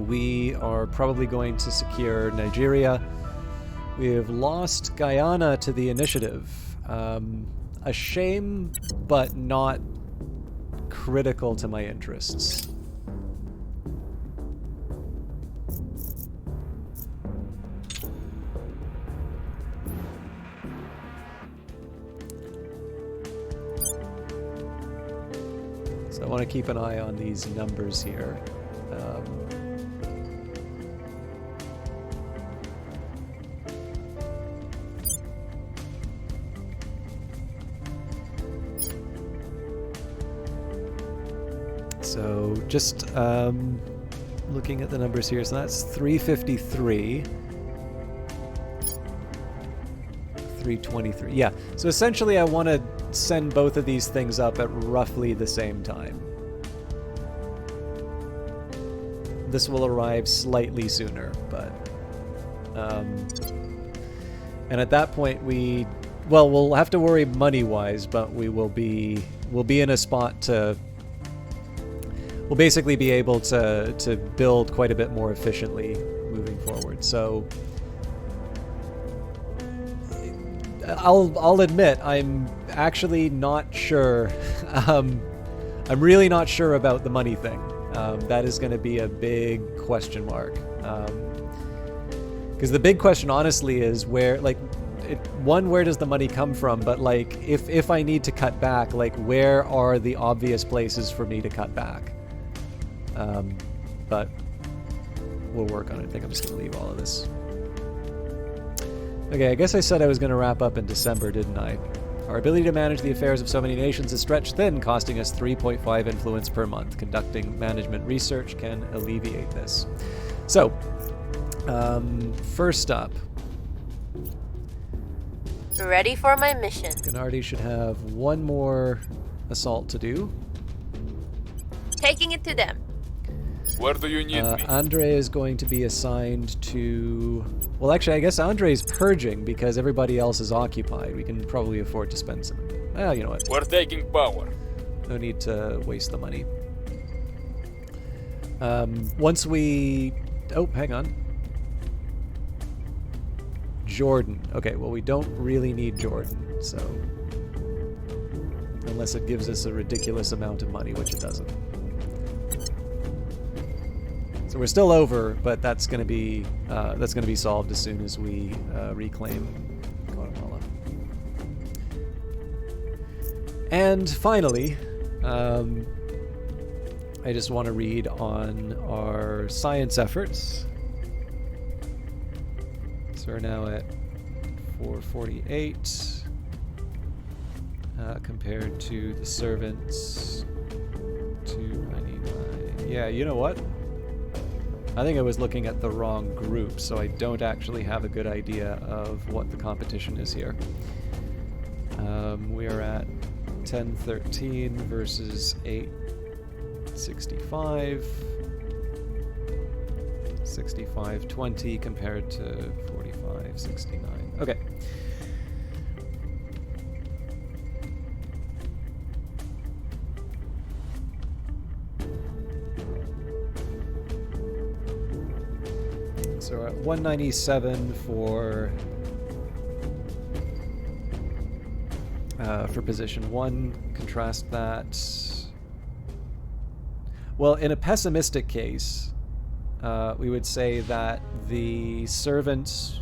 We are probably going to secure Nigeria. We have lost Guyana to the initiative. A shame, but not critical to my interests. So I want to keep an eye on these numbers here. So just looking at the numbers here, so that's 353, 323. Yeah, so essentially I want to send both of these things up at roughly the same time. This will arrive slightly sooner, but and at that point we'll have to worry money-wise, but we'll be in a spot to we'll basically be able to build quite a bit more efficiently moving forward. So I'll admit I'm actually not sure. I'm really not sure about the money thing. That is going to be a big question mark. Because the big question, honestly, is where does the money come from? But like, if I need to cut back, like, where are the obvious places for me to cut back? But we'll work on it. I think I'm just going to leave all of this. Okay, I guess I said I was going to wrap up in December, didn't I? Our ability to manage the affairs of so many nations is stretched thin, costing us 3.5 influence per month. Conducting management research can alleviate this. So, first up, Ready for my mission. Gennardi should have one more assault to do. Taking it to them. Where do you need me? Andre is going to be assigned to... Well, actually, I guess Andre's purging because everybody else is occupied. We can probably afford to spend some... Well, you know what? We're taking power. No need to waste the money. Once we... Oh, hang on. Jordan. Okay, well, we don't really need Jordan, so... Unless it gives us a ridiculous amount of money, which it doesn't. So we're still over, but that's going to be solved as soon as we reclaim Guatemala. And finally, I just want to read on our science efforts. So we're now at 448 compared to the servants 299. Yeah, you know what? I think I was looking at the wrong group, so I don't actually have a good idea of what the competition is here. We are at 1013 versus 865. 6520 compared to 4569. Okay. So we're at 197 for position 1. Contrast that. Well, in a pessimistic case, we would say that the servants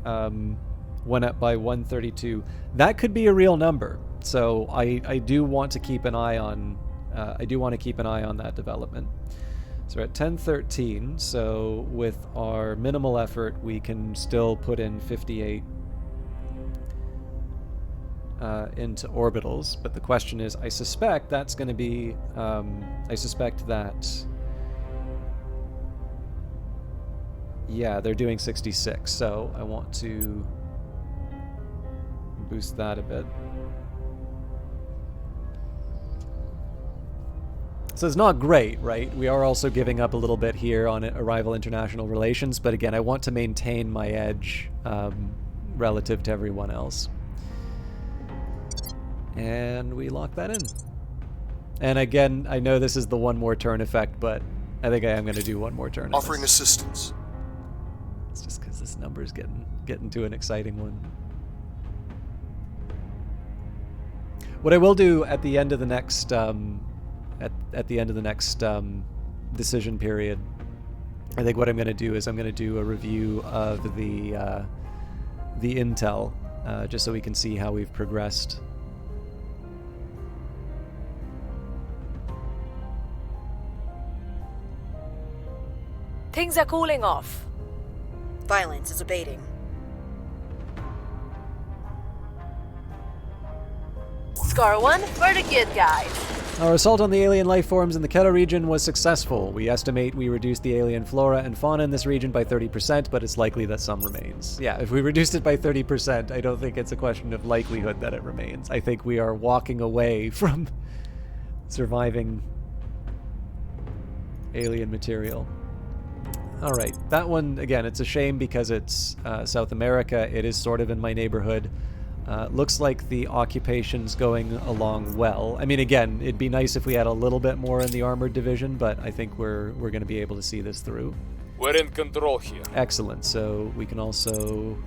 went up by 132. That could be a real number. So I do want to keep an eye on that development. So we're at 1013, so with our minimal effort, we can still put in 58 into orbitals. But the question is, I suspect that's going to be, yeah, they're doing 66, so I want to boost that a bit. So it's not great, right? We are also giving up a little bit here on Arrival International Relations, but again, I want to maintain my edge relative to everyone else. And we lock that in. And again, I know this is the one more turn effect, but I think I am going to do one more turn. Offering assistance. It's just because this number's getting to an exciting one. What I will do at the end of the next... At the end of the next decision period, I think what I'm going to do is I'm going to do a review of the intel, just so we can see how we've progressed. Things are cooling off. Violence is abating. Score 1 for the good guys. Our assault on the alien life forms in the Keto region was successful. We estimate we reduced the alien flora and fauna in this region by 30%, but it's likely that some remains. Yeah, if we reduced it by 30%, I don't think it's a question of likelihood that it remains. I think we are walking away from surviving alien material. Alright, that one, again, it's a shame because it's South America. It is sort of in my neighborhood. Looks like the occupation's going along well. I mean, again, it'd be nice if we had a little bit more in the armored division, but I think we're going to be able to see this through. We're in control here. Excellent. So we can also...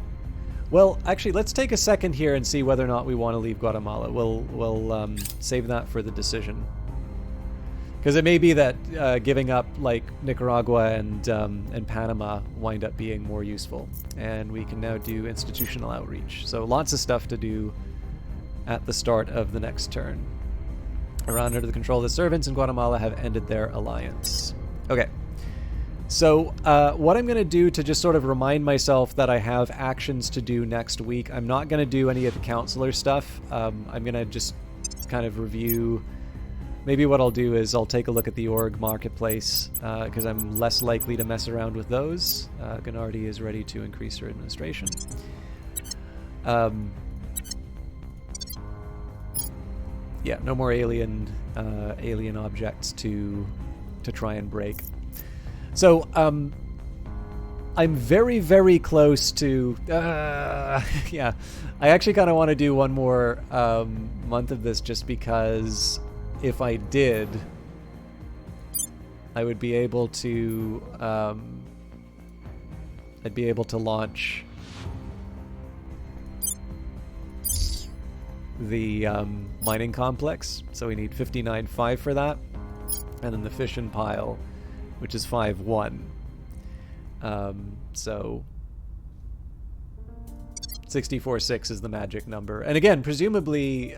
Well, actually, let's take a second here and see whether or not we want to leave Guatemala. We'll save that for the decision. Because it may be that giving up like Nicaragua and Panama wind up being more useful. And we can now do institutional outreach. So lots of stuff to do at the start of the next turn. Iran under the control of the servants in Guatemala have ended their alliance. Okay. So what I'm going to do to just sort of remind myself that I have actions to do next week, I'm not going to do any of the counselor stuff. I'm going to just kind of review... Maybe what I'll do is I'll take a look at the org marketplace, because I'm less likely to mess around with those. Gennardi is ready to increase her administration. yeah, no more alien objects to try and break. So I'm very, very close to yeah, I actually kind of want to do one more month of this, just because if I did, I would be able to I'd be able to launch the mining complex. So we need 59.5 for that, and then the fission pile, which is 5.1. So 64.6 is the magic number. And again, presumably,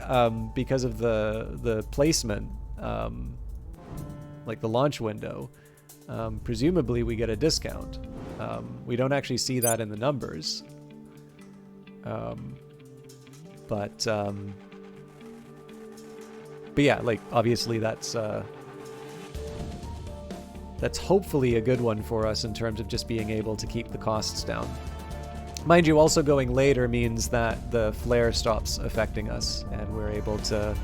because of the placement, like the launch window, presumably we get a discount. We don't actually see that in the numbers. But yeah, like, obviously that's hopefully a good one for us in terms of just being able to keep the costs down. Mind you, also going later means that the flare stops affecting us, and we're able to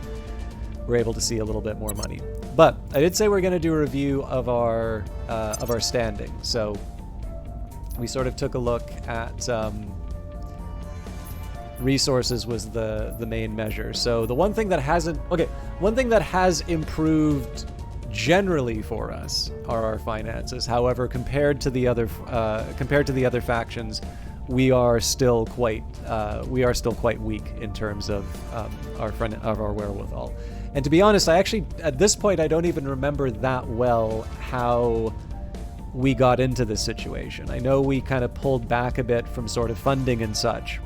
see a little bit more money. But I did say we're going to do a review of our standing. So we sort of took a look at resources was the main measure. So the one thing that has improved generally for us are our finances. However, compared to the other factions, we are still quite weak in terms of our wherewithal. And to be honest, I actually, at this point, I don't even remember that well how we got into this situation. I know we kind of pulled back a bit from sort of funding and such,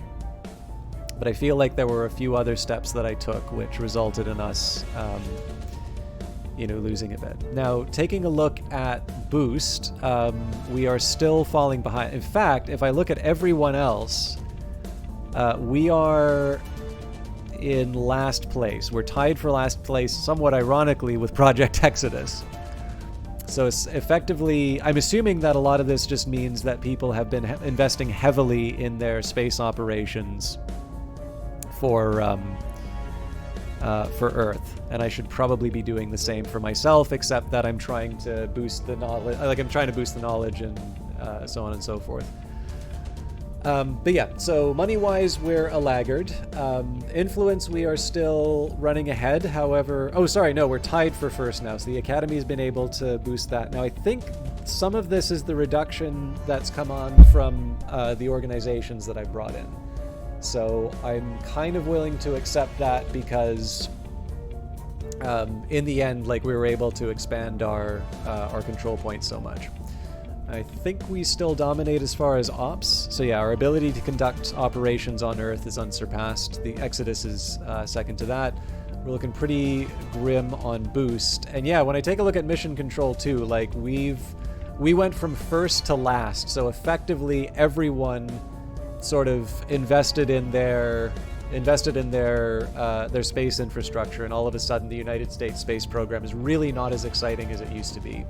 but I feel like there were a few other steps that I took which resulted in us losing a bit. Now, taking a look at boost, we are still falling behind. In fact, if I look at everyone else, we are in last place. We're tied for last place, somewhat ironically, with Project Exodus. So it's effectively, I'm assuming that a lot of this just means that people have been investing heavily in their space operations for Earth, and I should probably be doing the same for myself, except that I'm trying to boost the knowledge, and so on and so forth. But yeah, so money-wise, we're a laggard. Influence, we are still running ahead. However, we're tied for first now. So the Academy's been able to boost that. Now, I think some of this is the reduction that's come on from the organizations that I brought in. So I'm kind of willing to accept that because in the end, like, we were able to expand our control points so much. I think we still dominate as far as ops. So yeah, our ability to conduct operations on Earth is unsurpassed. The Exodus is second to that. We're looking pretty grim on boost. And yeah, when I take a look at mission control too, like, we went from first to last. So effectively everyone sort of invested in their space infrastructure, and all of a sudden the United States space program is really not as exciting as it used to be.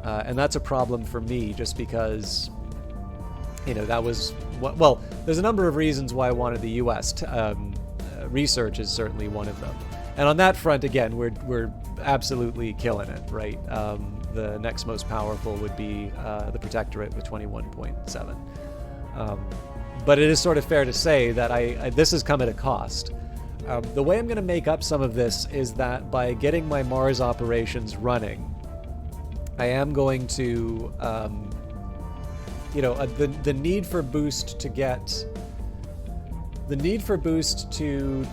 And that's a problem for me, just because, that was there's a number of reasons why I wanted the U.S. Research is certainly one of them. And on that front, again, we're absolutely killing it, right? The next most powerful would be the Protectorate with 21.7. But it is sort of fair to say that this has come at a cost. The way I'm going to make up some of this is that by getting my Mars operations running, I am going to, the need for boost to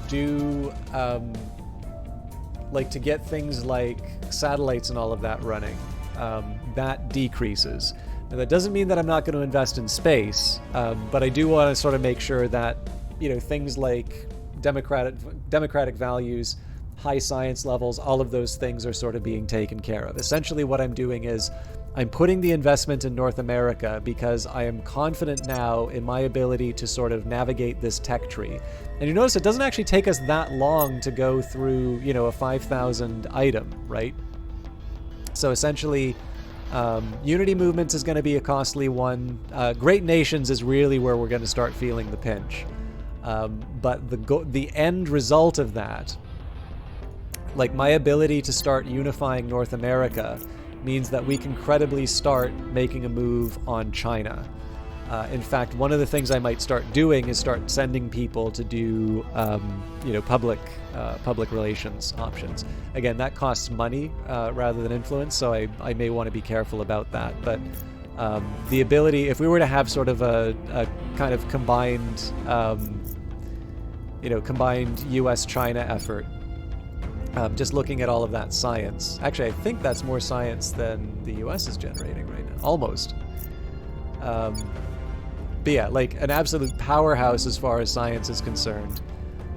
do, to get things like satellites and all of that running, that decreases. Now, that doesn't mean that I'm not going to invest in space, but I do want to sort of make sure that, things like democratic values, high science levels, all of those things are sort of being taken care of. Essentially what I'm doing is I'm putting the investment in North America because I am confident now in my ability to sort of navigate this tech tree. And you notice it doesn't actually take us that long to go through, a 5,000 item, right? So essentially, Unity Movements is going to be a costly one. Great Nations is really where we're going to start feeling the pinch. But the end result of that Like, my ability to start unifying North America means that we can credibly start making a move on China. In fact, one of the things I might start doing is start sending people to do, public relations options. Again, that costs money rather than influence, so I may want to be careful about that. But the ability, if we were to have sort of a kind of combined, combined U.S.-China effort, just looking at all of that science. Actually, I think that's more science than the U.S. is generating right now, almost. But yeah, like an absolute powerhouse as far as science is concerned.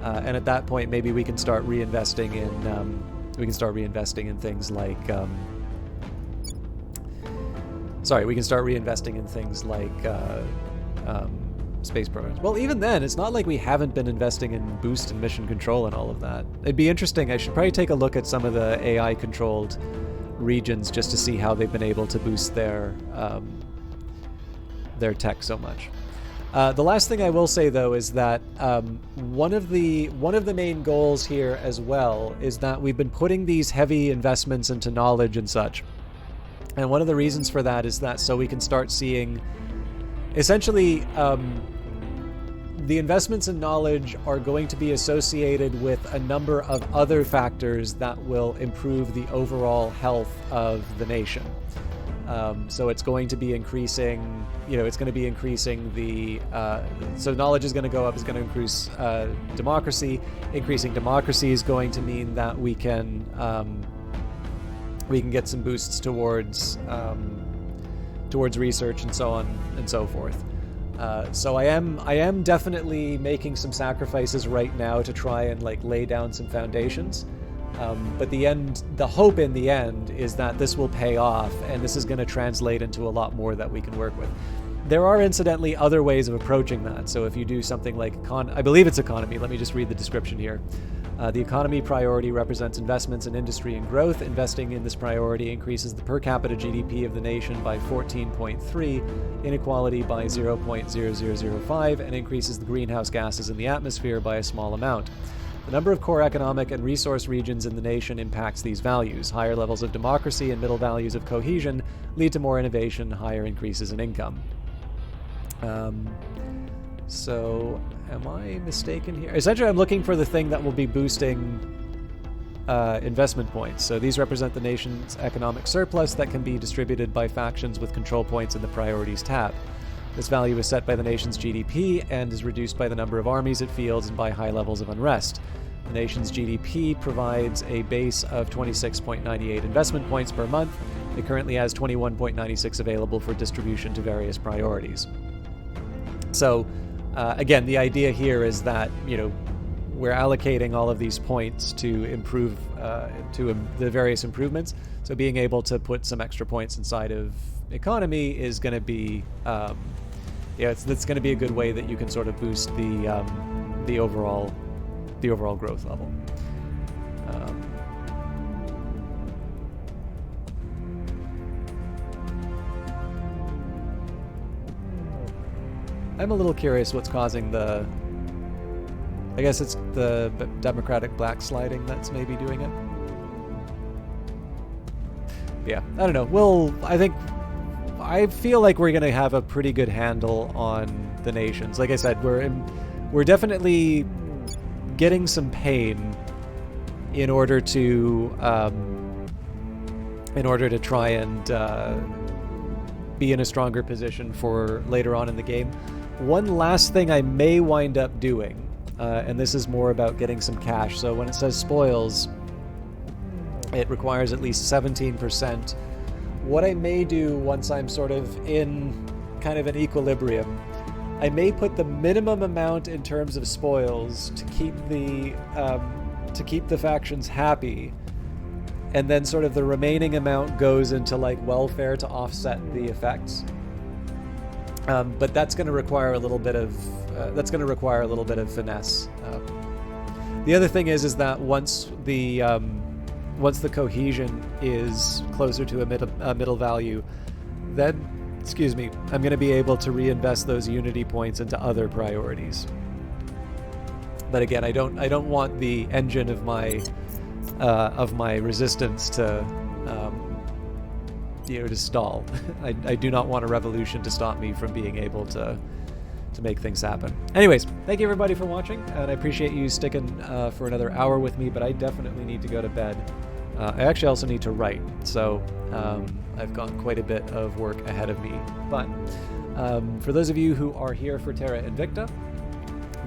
And at that point, maybe we can start reinvesting in things like. We can start reinvesting in things like space programs. Well, even then, it's not like we haven't been investing in boost and mission control and all of that. It'd be interesting. I should probably take a look at some of the AI-controlled regions just to see how they've been able to boost their tech so much. The last thing I will say, though, is that one of the main goals here as well is that we've been putting these heavy investments into knowledge and such. And one of the reasons for that is that so we can start seeing, essentially, the investments in knowledge are going to be associated with a number of other factors that will improve the overall health of the nation. So it's going to be increasing, it's going to be increasing the, so knowledge is going to go up, is going to increase democracy. Increasing democracy is going to mean that we can get some boosts towards research and so on and so forth. So I am definitely making some sacrifices right now to try and lay down some foundations. But the hope in the end is that this will pay off, and this is going to translate into a lot more that we can work with. There are incidentally other ways of approaching that. So if you do something like I believe it's economy. Let me just read the description here. The economy priority represents investments in industry and growth. Investing in this priority increases the per capita GDP of the nation by 14.3, inequality by 0.0005, and increases the greenhouse gases in the atmosphere by a small amount. The number of core economic and resource regions in the nation impacts these values. Higher levels of democracy and middle values of cohesion lead to more innovation, higher increases in income. So, am I mistaken here? Essentially, I'm looking for the thing that will be boosting investment points. So these represent the nation's economic surplus that can be distributed by factions with control points in the priorities tab. This value is set by the nation's GDP and is reduced by the number of armies it fields and by high levels of unrest. The nation's GDP provides a base of 26.98 investment points per month. It currently has 21.96 available for distribution to various priorities. So, again, the idea here is that, we're allocating all of these points to improve the various improvements. So being able to put some extra points inside of economy is going to be, it's going to be a good way that you can sort of boost the overall growth level. I'm a little curious what's causing I guess it's the Democratic backsliding that's maybe doing it. Yeah, I don't know. I feel like we're going to have a pretty good handle on the nations. Like I said, we're definitely getting some pain in order to try and be in a stronger position for later on in the game. One last thing I may wind up doing, and this is more about getting some cash. So when it says spoils, it requires at least 17%. What I may do once I'm sort of in kind of an equilibrium, I may put the minimum amount in terms of spoils to keep the factions happy, and then sort of the remaining amount goes into welfare to offset the effects. But that's going to require a little bit of finesse. The other thing is that once the cohesion is closer to a middle value, then I'm going to be able to reinvest those unity points into other priorities. But again, I don't want the engine of my of my resistance to, to stall. I do not want a revolution to stop me from being able to make things happen. Anyways, thank you everybody for watching, and I appreciate you sticking for another hour with me, but I definitely need to go to bed. I actually also need to write, so I've got quite a bit of work ahead of me. But for those of you who are here for Terra Invicta,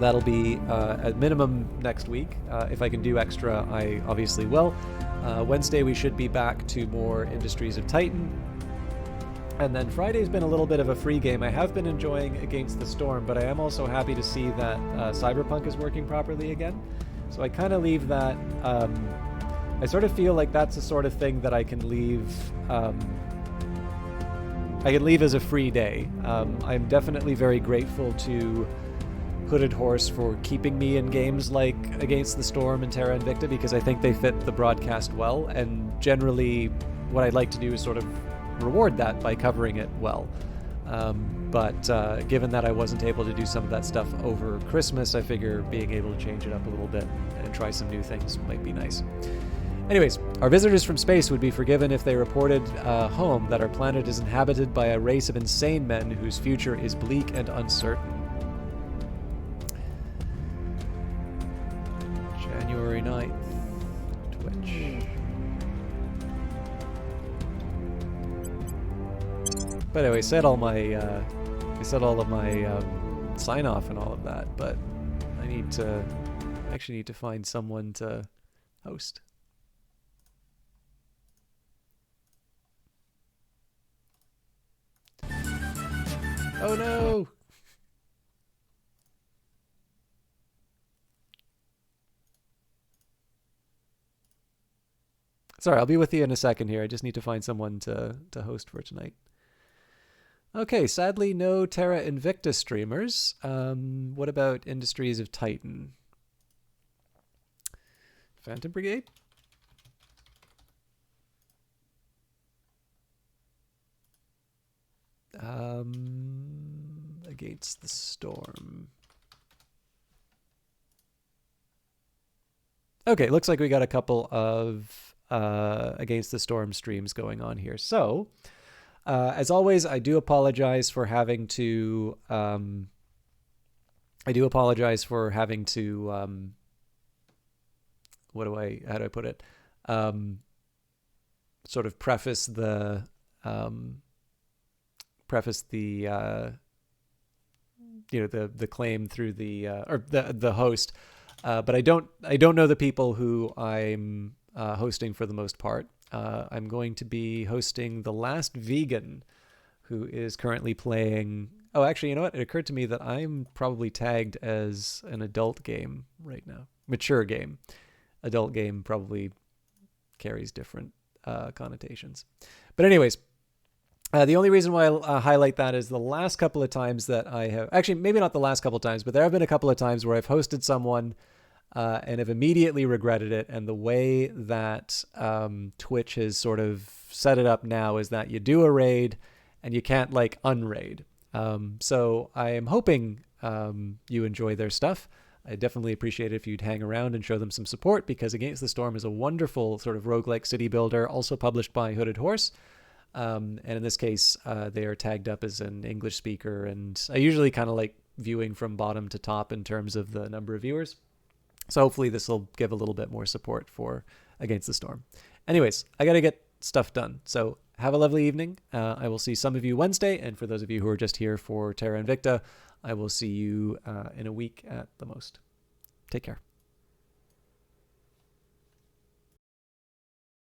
that'll be at minimum next week. If I can do extra, I obviously will. Wednesday we should be back to more Industries of Titan. And then Friday's been a little bit of a free game. I have been enjoying Against the Storm, but I am also happy to see that Cyberpunk is working properly again. So I kind of leave that... I sort of feel like that's the sort of thing that I can leave... I can leave as a free day. I'm definitely very grateful to Hooded Horse for keeping me in games like Against the Storm and Terra Invicta, because I think they fit the broadcast well, and generally what I'd like to do is sort of reward that by covering it well. But given that I wasn't able to do some of that stuff over Christmas, I figure being able to change it up a little bit and try some new things might be nice. Anyways, our visitors from space would be forgiven if they reported home that our planet is inhabited by a race of insane men whose future is bleak and uncertain. January 9th, Twitch. But anyway, I said all of my sign off and all of that, but I actually need to find someone to host. Oh no! Sorry, I'll be with you in a second here. I just need to find someone to host for tonight. Okay, sadly no Terra Invicta streamers. What about Industries of Titan? Phantom Brigade? Against the Storm. Okay, looks like we got a couple of Against the Storm streams going on here. So, as always, I do apologize for having to. How do I put it? Sort of preface the the claim through the host, but I don't know the people who I'm hosting for the most part. I'm going to be hosting The Last Vegan, who is currently playing... Oh, actually, you know what? It occurred to me that I'm probably tagged as an adult game right now. Mature game. Adult game probably carries different connotations. But anyways, the only reason why I highlight that is the last couple of times that I have... Actually, maybe not the last couple of times, but there have been a couple of times where I've hosted someone... and have immediately regretted it. And the way that Twitch has sort of set it up now is that you do a raid and you can't like unraid. So I am hoping you enjoy their stuff. I definitely appreciate it if you'd hang around and show them some support, because Against the Storm is a wonderful sort of roguelike city builder, also published by Hooded Horse. And in this case, they are tagged up as an English speaker. And I usually kind of like viewing from bottom to top in terms of the number of viewers. So hopefully this will give a little bit more support for Against the Storm. Anyways, I got to get stuff done. So have a lovely evening. I will see some of you Wednesday. And for those of you who are just here for Terra Invicta, I will see you in a week at the most. Take care.